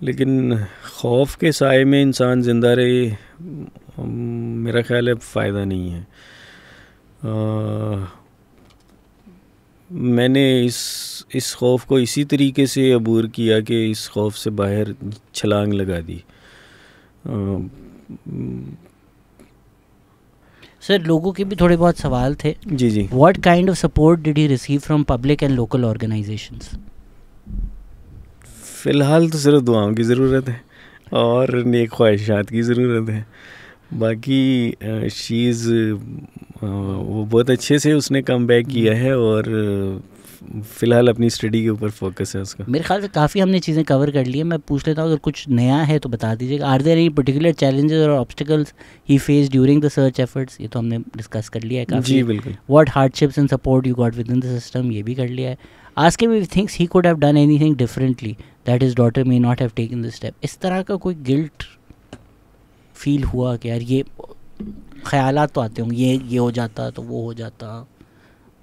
लेकिन खौफ के साए में इंसान ज़िंदा रहे मेरा ख्याल है फ़ायदा नहीं है। मैंने इस खौफ को इसी तरीके से अबूर किया कि इस खौफ से बाहर छलांग लगा दी। सर लोगों के भी थोड़े बहुत सवाल थे। जी। What kind of support did you receive from public and local organisations? फ़िलहाल तो सिर्फ दुआओं की ज़रूरत है और नेक ख्वाहिशात की ज़रूरत है। बाकी शीज़ वो बहुत अच्छे से उसने कम बैक किया है और फ़िलहाल अपनी स्टडी के ऊपर फोकस है उसका। मेरे ख्याल से काफ़ी हमने चीज़ें कवर कर ली हैं। मैं पूछ लेता हूँ अगर कुछ नया है तो बता दीजिएगा। Are there any particular challenges और obstacles he face during the search efforts? ये तो हमने डिस्कस कर लिया है काफ़ी। जी बिल्कुल। What hardships and support you got with in the system? ये भी कर लिया है। Ask him if thinks he could have done anything differently that his daughter may not have taken this step. इस तरह का कोई गिल्ट फील हुआ कि यार ये ख्यालात तो आते होंगे, ये हो जाता तो वो हो जाता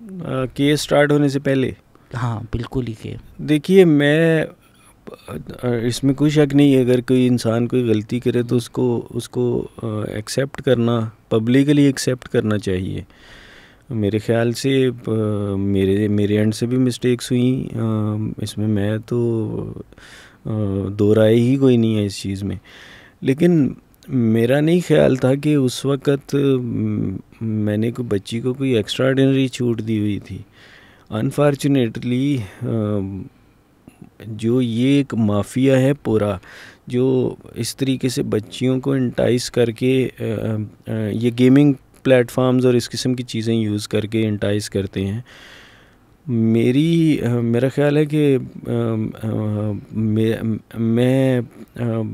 केस स्टार्ट होने से पहले? हाँ बिल्कुल ही। के देखिए मैं इसमें कोई शक नहीं है, अगर कोई इंसान कोई गलती करे तो उसको एक्सेप्ट करना, पब्लिकली एक्सेप्ट करना चाहिए। मेरे ख्याल से मेरे एंड से भी मिस्टेक्स हुई, इसमें मैं तो दो राय ही कोई नहीं है इस चीज़ में। लेकिन मेरा नहीं ख्याल था कि उस वक़्त मैंने कोई बच्ची को कोई एक्स्ट्राऑर्डिनरी छूट दी हुई थी। अनफॉर्चुनेटली जो ये एक माफिया है पूरा, जो इस तरीके से बच्चियों को इंटाइस करके ये गेमिंग प्लेटफॉर्म्स और इस किस्म की चीज़ें यूज़ करके इंटाइस करते हैं। मेरा ख्याल है कि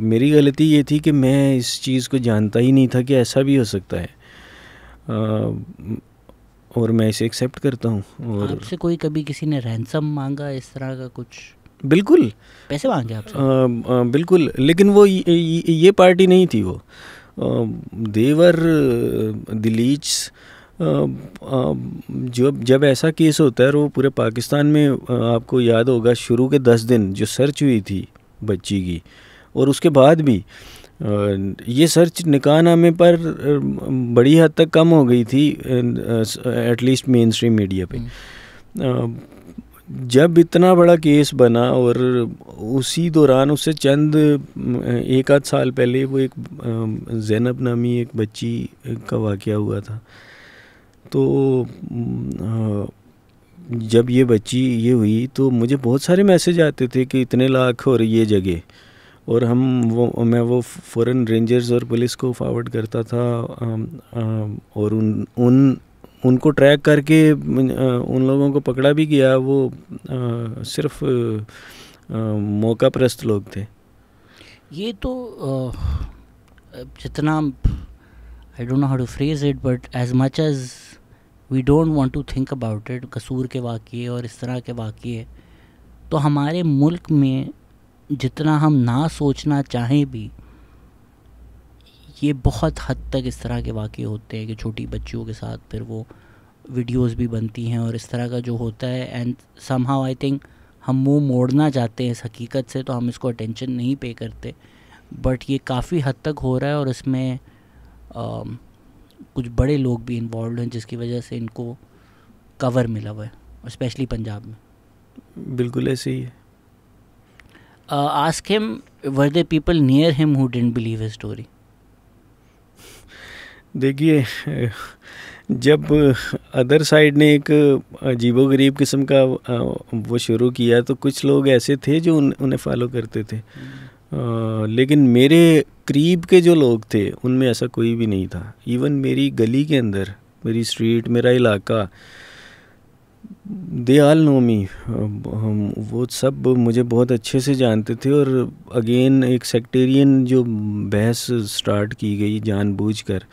मेरी गलती ये थी कि मैं इस चीज़ को जानता ही नहीं था कि ऐसा भी हो सकता है, और मैं इसे एक्सेप्ट करता हूँ। और आपसे कोई कभी किसी ने रैंसम मांगा इस तरह का कुछ? बिल्कुल पैसे मांगे आपसे? बिल्कुल, लेकिन वो ये पार्टी नहीं थी। वो देवर दिलीच। जब ऐसा केस होता है और वो पूरे पाकिस्तान में, आपको याद होगा शुरू के 10 दिन जो सर्च हुई थी बच्ची की, और उसके बाद भी ये सर्च निकाहनामे पर बड़ी हद तक कम हो गई थी, एटलीस्ट मेन स्ट्रीम मीडिया पे। जब इतना बड़ा केस बना और उसी दौरान उससे चंद 1 आध साल पहले वो एक ज़ैनब नामी एक बच्ची का वाक़या हुआ था। तो जब ये बच्ची ये हुई तो मुझे बहुत सारे मैसेज आते थे कि इतने लाख और ये जगह, और मैं वो फ़ौरन रेंजर्स और पुलिस को फॉरवर्ड करता था, और उनको ट्रैक करके उन लोगों को पकड़ा भी गया। वो सिर्फ मौका परस्त लोग थे। ये तो जितना, I don't know how to phrase it, but as much as we don't want to think about it, Kasur के वाक़ये और इस तरह के वाक़ये, तो हमारे मुल्क में जितना हम ना सोचना चाहें भी, ये बहुत हद तक इस तरह के वाक़ये होते हैं कि छोटी बच्चियों के साथ फिर वो वीडियोस भी बनती हैं और इस तरह का जो होता है। एंड समहाउ आई थिंक हम मुंह मोड़ना चाहते हैं इस हकीकत से, तो हम इसको अटेंशन नहीं पे करते, बट ये काफ़ी हद तक हो रहा है और इसमें कुछ बड़े लोग भी इन्वॉल्व हैं जिसकी वजह से इनको कवर मिला हुआ है, स्पेशली पंजाब में। बिल्कुल ऐसे ही है। Ask him were there people near him who didn't believe his story? देखिए, जब अदर साइड ने एक अजीबोगरीब किस्म का वो शुरू किया तो कुछ लोग ऐसे थे जो उन्हें फॉलो करते थे, लेकिन मेरे करीब के जो लोग थे उनमें ऐसा कोई भी नहीं था। इवन मेरी गली के अंदर, मेरी स्ट्रीट, मेरा इलाका, दे आल नो मी, वो सब मुझे बहुत अच्छे से जानते थे। और अगेन एक सेक्टेरियन जो बहस स्टार्ट की गई जानबूझकर,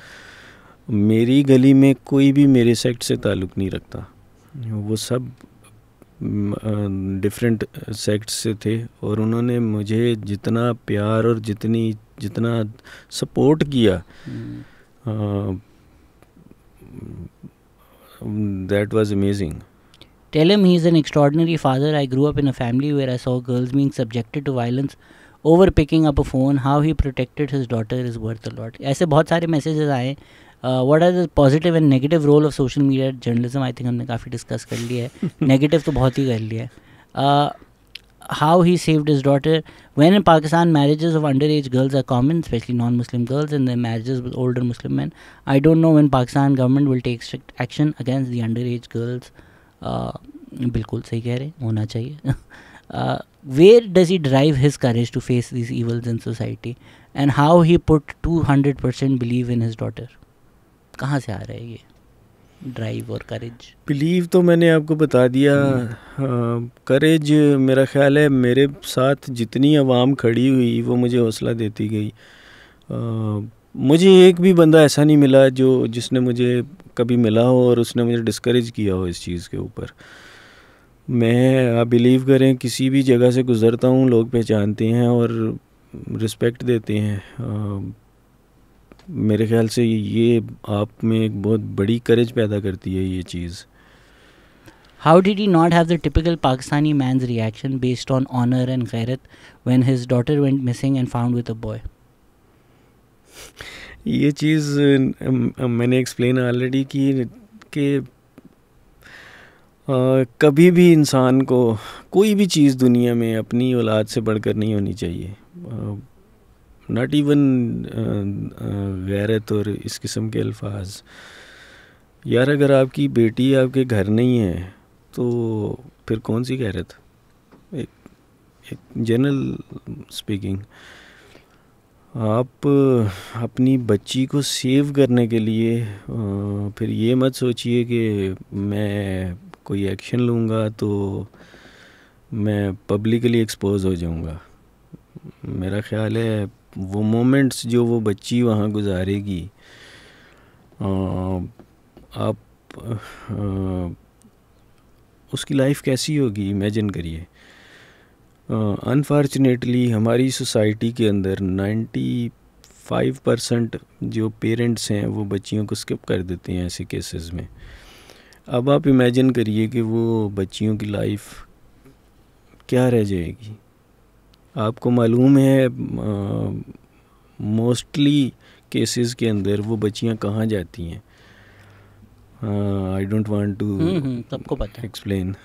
मेरी गली में कोई भी मेरे सेक्ट से ताल्लुक़ नहीं रखता, वो सब डिफरेंट सेक्ट से थे। और उन्होंने मुझे जितना प्यार और जितना सपोर्ट किया, that was amazing. Tell him he's an extraordinary father. I grew up in a family where I saw girls being subjected to violence over picking up a phone. How he protected his daughter is worth a lot. ऐसे बहुत सारे messages आए। What are the positive and negative role of social media journalism? I think हमने काफ़ी discuss कर लिया है, negative तो बहुत ही कर लिया है। How he saved his daughter. When in Pakistan marriages of underage girls are common, especially non-Muslim girls, and their marriages with older Muslim men, I don't know when Pakistan government will take strict action against the underage girls. बिल्कुल सही कह रहे, होना चाहिए। Where does he derive his courage to face these evils in society, and how he put 200% believe in his daughter? कहाँ से आ रहा है ये ड्राइव और करेज? बिलीव तो मैंने आपको बता दिया। करेज मेरा ख्याल है मेरे साथ जितनी आवाम खड़ी हुई वो मुझे हौसला देती गई। मुझे एक भी बंदा ऐसा नहीं मिला जिसने मुझे कभी मिला हो और उसने मुझे डिस्करेज किया हो इस चीज़ के ऊपर। मैं, आप बिलीव करें, किसी भी जगह से गुज़रता हूँ लोग पहचानते हैं और रिस्पेक्ट देते हैं। मेरे ख्याल से ये आप में एक बहुत बड़ी करेज पैदा करती है ये चीज़। How did he not have the typical Pakistani man's reaction based on honor and ghairat when his daughter went missing and found with a boy? ये चीज़ मैंने एक्सप्लेन ऑलरेडी की कि कभी भी इंसान को कोई भी चीज़ दुनिया में अपनी औलाद से बढ़कर नहीं होनी चाहिए। नॉट इवन गैरत और इस किस्म के अल्फाज। यार, अगर आपकी बेटी आपके घर नहीं है तो फिर कौन सी गैरत? एक जनरल स्पीकिंग, आप अपनी बच्ची को सेव करने के लिए फिर ये मत सोचिए कि मैं कोई एक्शन लूँगा तो मैं पब्लिकली एक्सपोज हो जाऊँगा। मेरा ख्याल है वो मोमेंट्स जो वो बच्ची वहाँ गुजारेगी, आप उसकी लाइफ कैसी होगी इमेजिन करिए। अनफॉर्चुनेटली हमारी सोसाइटी के अंदर 95% जो पेरेंट्स हैं वो बच्चियों को स्किप कर देते हैं ऐसे केसेस में। अब आप इमेजिन करिए कि वो बच्चियों की लाइफ क्या रह जाएगी। आपको मालूम है मोस्टली केसेस के अंदर वो बच्चियां कहाँ जाती हैं? आई डोंट वांट टू सबको पता एक्सप्लेन।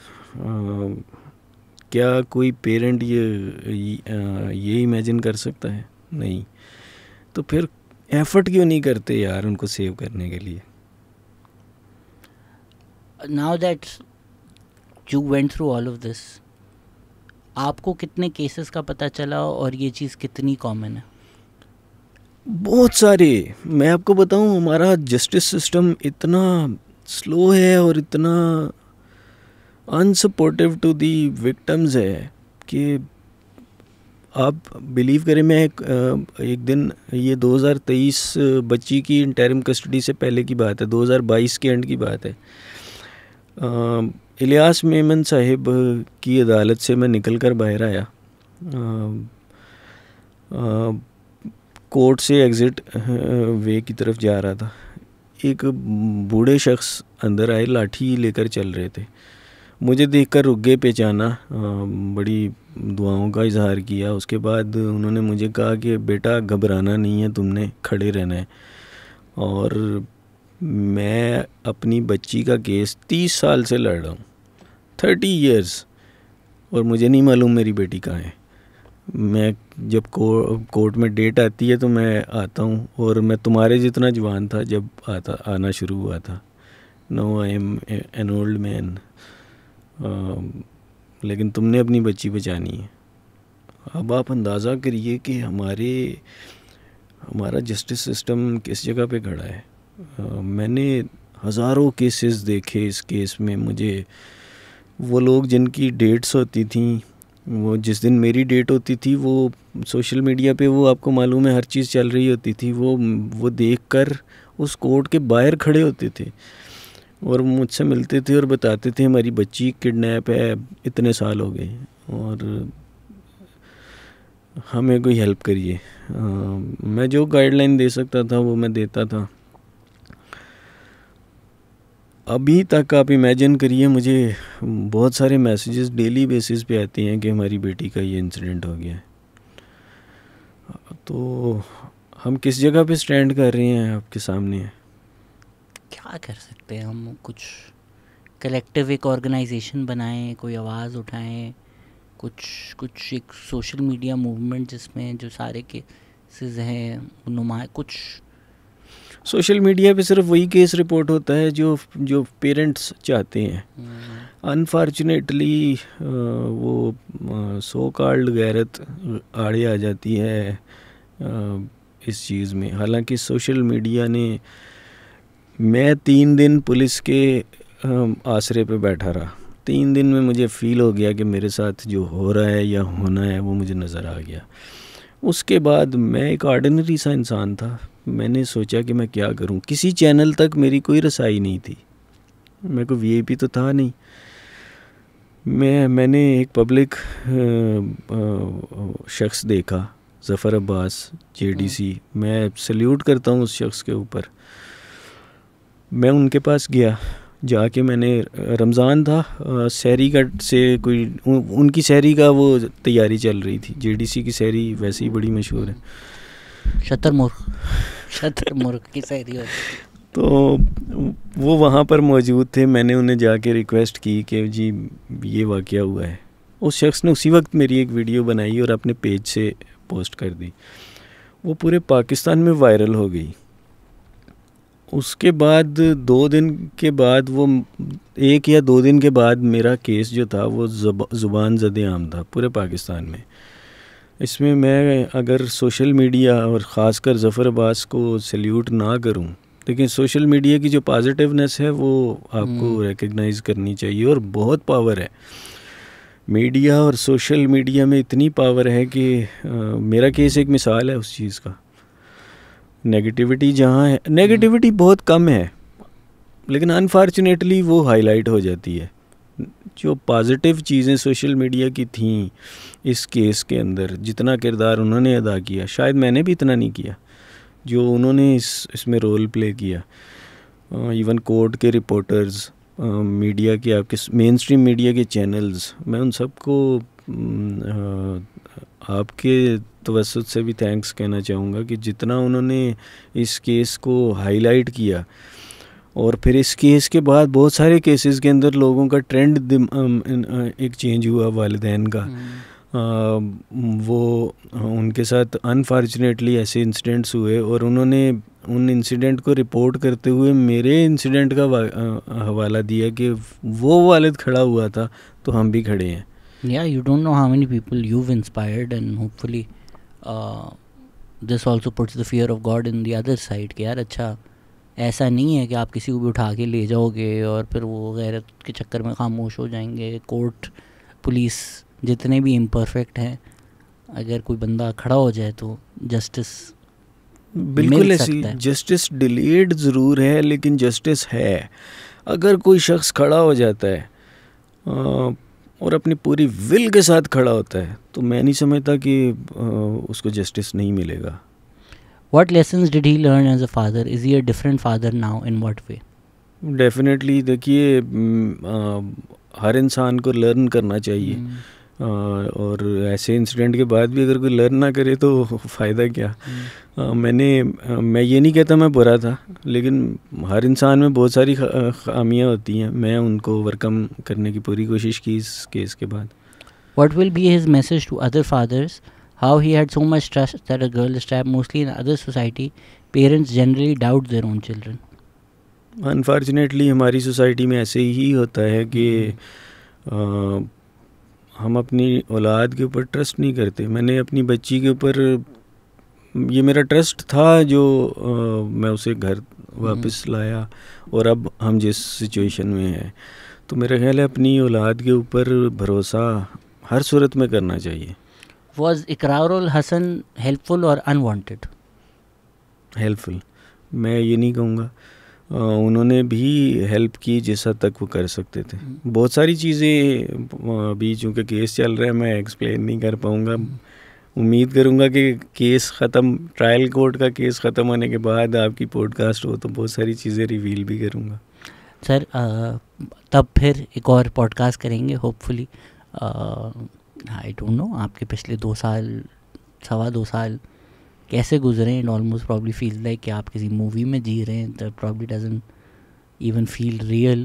क्या कोई पेरेंट ये इमेजिन कर सकता है? नहीं। तो फिर एफर्ट क्यों नहीं करते यार उनको सेव करने के लिए? Now that you went through all of this, आपको कितने केसेस का पता चला और ये चीज़ कितनी कॉमन है? बहुत सारे। मैं आपको बताऊं, हमारा जस्टिस सिस्टम इतना स्लो है और इतना अनसपोर्टिव टू दी विक्टिम्स है कि आप बिलीव करें, मैं एक दिन, ये 2023 बच्ची की इंटरिम कस्टडी से पहले की बात है, 2022 के एंड की बात है। इलियास मेमन साहिब की अदालत से मैं निकल कर बाहर आया। कोर्ट से एग्ज़िट वे की तरफ जा रहा था। एक बूढ़े शख्स अंदर आए, लाठी लेकर चल रहे थे। मुझे देखकर रुक गए, पहचाना, बड़ी दुआओं का इजहार किया। उसके बाद उन्होंने मुझे कहा कि बेटा घबराना नहीं है, तुमने खड़े रहना है। और मैं अपनी बच्ची का केस 30 साल से लड़ रहा हूँ, 30 इयर्स, और मुझे नहीं मालूम मेरी बेटी कहाँ है। मैं जब कोर्ट में डेट आती है तो मैं आता हूँ, और मैं तुम्हारे जितना जवान था जब आना शुरू हुआ था। No I am an old man, लेकिन तुमने अपनी बच्ची बचानी है। अब आप अंदाज़ा करिए कि हमारा जस्टिस सिस्टम किस जगह पे खड़ा है। मैंने हज़ारों केसेस देखे इस केस में। मुझे वो लोग जिनकी डेट्स होती थी, वो जिस दिन मेरी डेट होती थी, वो सोशल मीडिया पे वो आपको मालूम है हर चीज़ चल रही होती थी, वो देखकर उस कोर्ट के बाहर खड़े होते थे और मुझसे मिलते थे और बताते थे हमारी बच्ची किडनैप है, इतने साल हो गए और हमें कोई हेल्प करिए। मैं जो गाइडलाइन दे सकता था वो मैं देता था। अभी तक आप इमेजिन करिए, मुझे बहुत सारे मैसेजेस डेली बेसिस पे आते हैं कि हमारी बेटी का ये इंसिडेंट हो गया है। तो हम किस जगह पे स्टैंड कर रहे हैं आपके सामने? क्या कर सकते हैं हम? कुछ कलेक्टिव एक ऑर्गेनाइजेशन बनाएं, कोई आवाज़ उठाएं, कुछ एक सोशल मीडिया मूवमेंट जिसमें जो सारे केसेस हैं नुमा कुछ। सोशल मीडिया पे सिर्फ वही केस रिपोर्ट होता है जो पेरेंट्स चाहते हैं। अनफॉर्चुनेटली वो सो कॉल्ड गैरत आड़े आ जाती है इस चीज़ में। हालांकि सोशल मीडिया ने, मैं 3 दिन पुलिस के आसरे पे बैठा रहा। 3 दिन में मुझे फ़ील हो गया कि मेरे साथ जो हो रहा है या होना है वो मुझे नज़र आ गया। उसके बाद मैं एक ऑर्डिनरी सा इंसान था। मैंने सोचा कि मैं क्या करूं। किसी चैनल तक मेरी कोई रसाई नहीं थी, मैं कोई वीआईपी तो था नहीं। मैंने एक पब्लिक शख्स देखा, ज़फ़र अब्बास जेडीसी। मैं सल्यूट करता हूं उस शख्स के ऊपर। मैं उनके पास गया, जाके मैंने, रमज़ान था, सहरी का से कोई उनकी सहरी का वो तैयारी चल रही थी। जेडीसी की सहरी वैसे ही बड़ी मशहूर है, शतरमुर्ग की सहरी होती है। तो वो वहाँ पर मौजूद थे। मैंने उन्हें जाके रिक्वेस्ट की कि जी ये वाक़या हुआ है। उस शख्स ने उसी वक्त मेरी एक वीडियो बनाई और अपने पेज से पोस्ट कर दी। वो पूरे पाकिस्तान में वायरल हो गई। उसके बाद 2 दिन के बाद, वो 1 या 2 दिन के बाद मेरा केस जो था वो ज़ुबान ज़द-ए-आम था पूरे पाकिस्तान में। इसमें मैं अगर सोशल मीडिया और ख़ासकर ज़फ़र अब्बास को सल्यूट ना करूं, लेकिन सोशल मीडिया की जो पॉजिटिवनेस है वो आपको रिकग्नाइज़ करनी चाहिए। और बहुत पावर है मीडिया और सोशल मीडिया में, इतनी पावर है कि मेरा केस एक मिसाल है उस चीज़ का। नेगेटिविटी जहाँ है, नेगेटिविटी बहुत कम है, लेकिन अनफॉर्चुनेटली वो हाईलाइट हो जाती है। जो पॉजिटिव चीज़ें सोशल मीडिया की थीं इस केस के अंदर, जितना किरदार उन्होंने अदा किया, शायद मैंने भी इतना नहीं किया जो उन्होंने इसमें रोल प्ले किया। इवन कोर्ट के रिपोर्टर्स, मीडिया के, आपके मेन स्ट्रीम मीडिया के चैनल्स, मैं उन सबको आपके तवस्सुत से भी थैंक्स कहना चाहूँगा कि जितना उन्होंने इस केस को हाईलाइट किया। और फिर इस केस के बाद बहुत सारे केसेस के अंदर लोगों का ट्रेंड एक चेंज हुआ वालिदैन का। वो उनके साथ अनफॉर्चुनेटली ऐसे इंसिडेंट्स हुए और उन्होंने उन इंसिडेंट को रिपोर्ट करते हुए मेरे इंसिडेंट का हवाला दिया कि वो वालिद खड़ा हुआ था तो हम भी खड़े हैं। Yeah, you don't know how many people you've inspired, and hopefully this also puts the fear of God in the other side कि यार अच्छा ऐसा नहीं है कि आप किसी को भी उठा के ले जाओगे और फिर वो गैरत के चक्कर में खामोश हो जाएंगे। कोर्ट, पुलिस जितने भी इम्परफेक्ट हैं, अगर कोई बंदा खड़ा हो जाए तो जस्टिस बिल्कुल ऐसी, जस्टिस डिलेड ज़रूर है लेकिन जस्टिस है। अगर कोई शख्स खड़ा हो जाता है और अपनी पूरी विल के साथ खड़ा होता है तो मैं नहीं समझता कि उसको जस्टिस नहीं मिलेगा। What lessons did he learn as a father? Is he a different father now? In what way? Definitely देखिए, हर इंसान को लर्न करना चाहिए। और ऐसे इंसिडेंट के बाद भी अगर कोई लर्न ना करे तो फ़ायदा क्या। मैं ये नहीं कहता मैं बुरा था, लेकिन हर इंसान में बहुत सारी खामियां होती हैं। मैं उनको ओवरकम करने की पूरी कोशिश की इस केस के बाद। What will be his message to other fathers? How he had so much trust that a girl is trapped. Mostly in other society, parents generally doubt their own children. Unfortunately हमारी society में ऐसे ही होता है कि हम अपनी औलाद के ऊपर ट्रस्ट नहीं करते. मैंने अपनी बच्ची के ऊपर ये मेरा ट्रस्ट था जो मैं उसे घर वापस लाया और अब हम जिस सिचुएशन में हैं, तो मेरा ख्याल है अपनी औलाद के ऊपर भरोसा हर सूरत में करना चाहिए. Was Iqrarul Hasan helpful or unwanted? Helpful मैं ये नहीं कहूँगा. उन्होंने भी हेल्प की जिस हद तक वो कर सकते थे. बहुत सारी चीज़ें अभी चूँकि केस चल रहा है मैं एक्सप्लेन नहीं कर पाऊँगा. उम्मीद करूँगा कि केस ख़त्म, ट्रायल कोर्ट का केस ख़त्म होने के बाद आपकी पॉडकास्ट हो तो बहुत सारी चीज़ें रिवील भी करूँगा. सर तब फिर एक और पॉडकास्ट करेंगे होपफुली. आई डोंट नो आपके पिछले 2 साल 2.25 साल कैसे गुजरे. And almost probably feel like कि आप किसी मूवी में जी रहे हैं. That probably doesn't even feel real.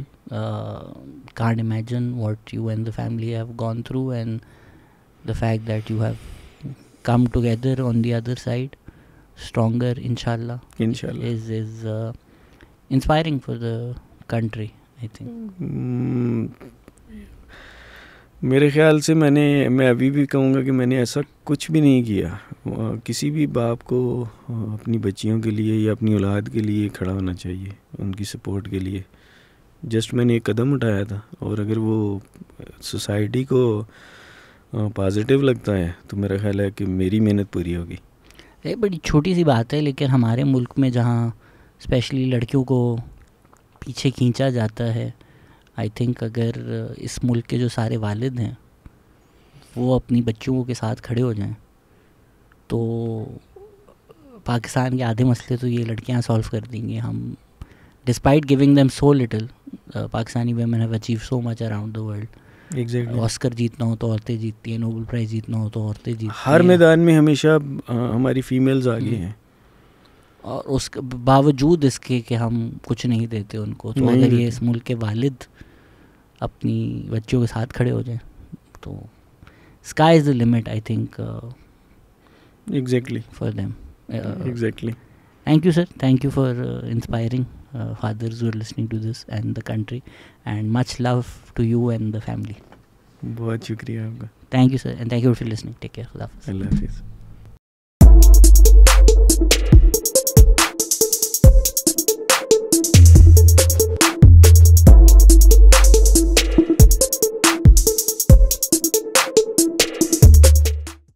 Can't imagine what you and the family have gone through, and the fact that you have come together on the other side stronger, inshallah is inspiring for the country, I think. मेरे ख्याल से मैं अभी भी कहूँगा कि मैंने ऐसा कुछ भी नहीं किया. किसी भी बाप को अपनी बच्चियों के लिए या अपनी औलाद के लिए खड़ा होना चाहिए, उनकी सपोर्ट के लिए. जस्ट मैंने एक कदम उठाया था और अगर वो सोसाइटी को पॉजिटिव लगता है तो मेरा ख्याल है कि मेरी मेहनत पूरी होगी. ये बड़ी छोटी सी बात है, लेकिन हमारे मुल्क में जहाँ स्पेशली लड़कियों को पीछे खींचा जाता है, आई थिंक अगर इस मुल्क के जो सारे वालिद हैं वो अपनी बच्चियों के साथ खड़े हो जाएं तो पाकिस्तान के आधे मसले तो ये लड़कियां सॉल्व कर देंगी. हम despite giving them so little, Pakistani women have achieve so much around the world. Exactly. Oscar जीतना हो तो औरतें जीतती हैं, नोबेल प्राइज़ जीतना हो तो औरतें जीतती हैं. हर मैदान में हमेशा हमारी फीमेल्स आगे हैं. और उसके बावजूद इसके कि हम कुछ नहीं देते उनको, तो अगर ये इस मुल्क के वालिद अपनी बच्चों के साथ खड़े हो जाएं तो sky is the limit, I think. Exactly. For them. Exactly. Thank you, sir. Thank you for inspiring fathers who are listening to this and the country. And much love to you and the family. बहुत शुक्रिया आपका. Thank you, sir. And thank you for listening. Take care. Allah Hafiz. अल्लाह हाफिज़.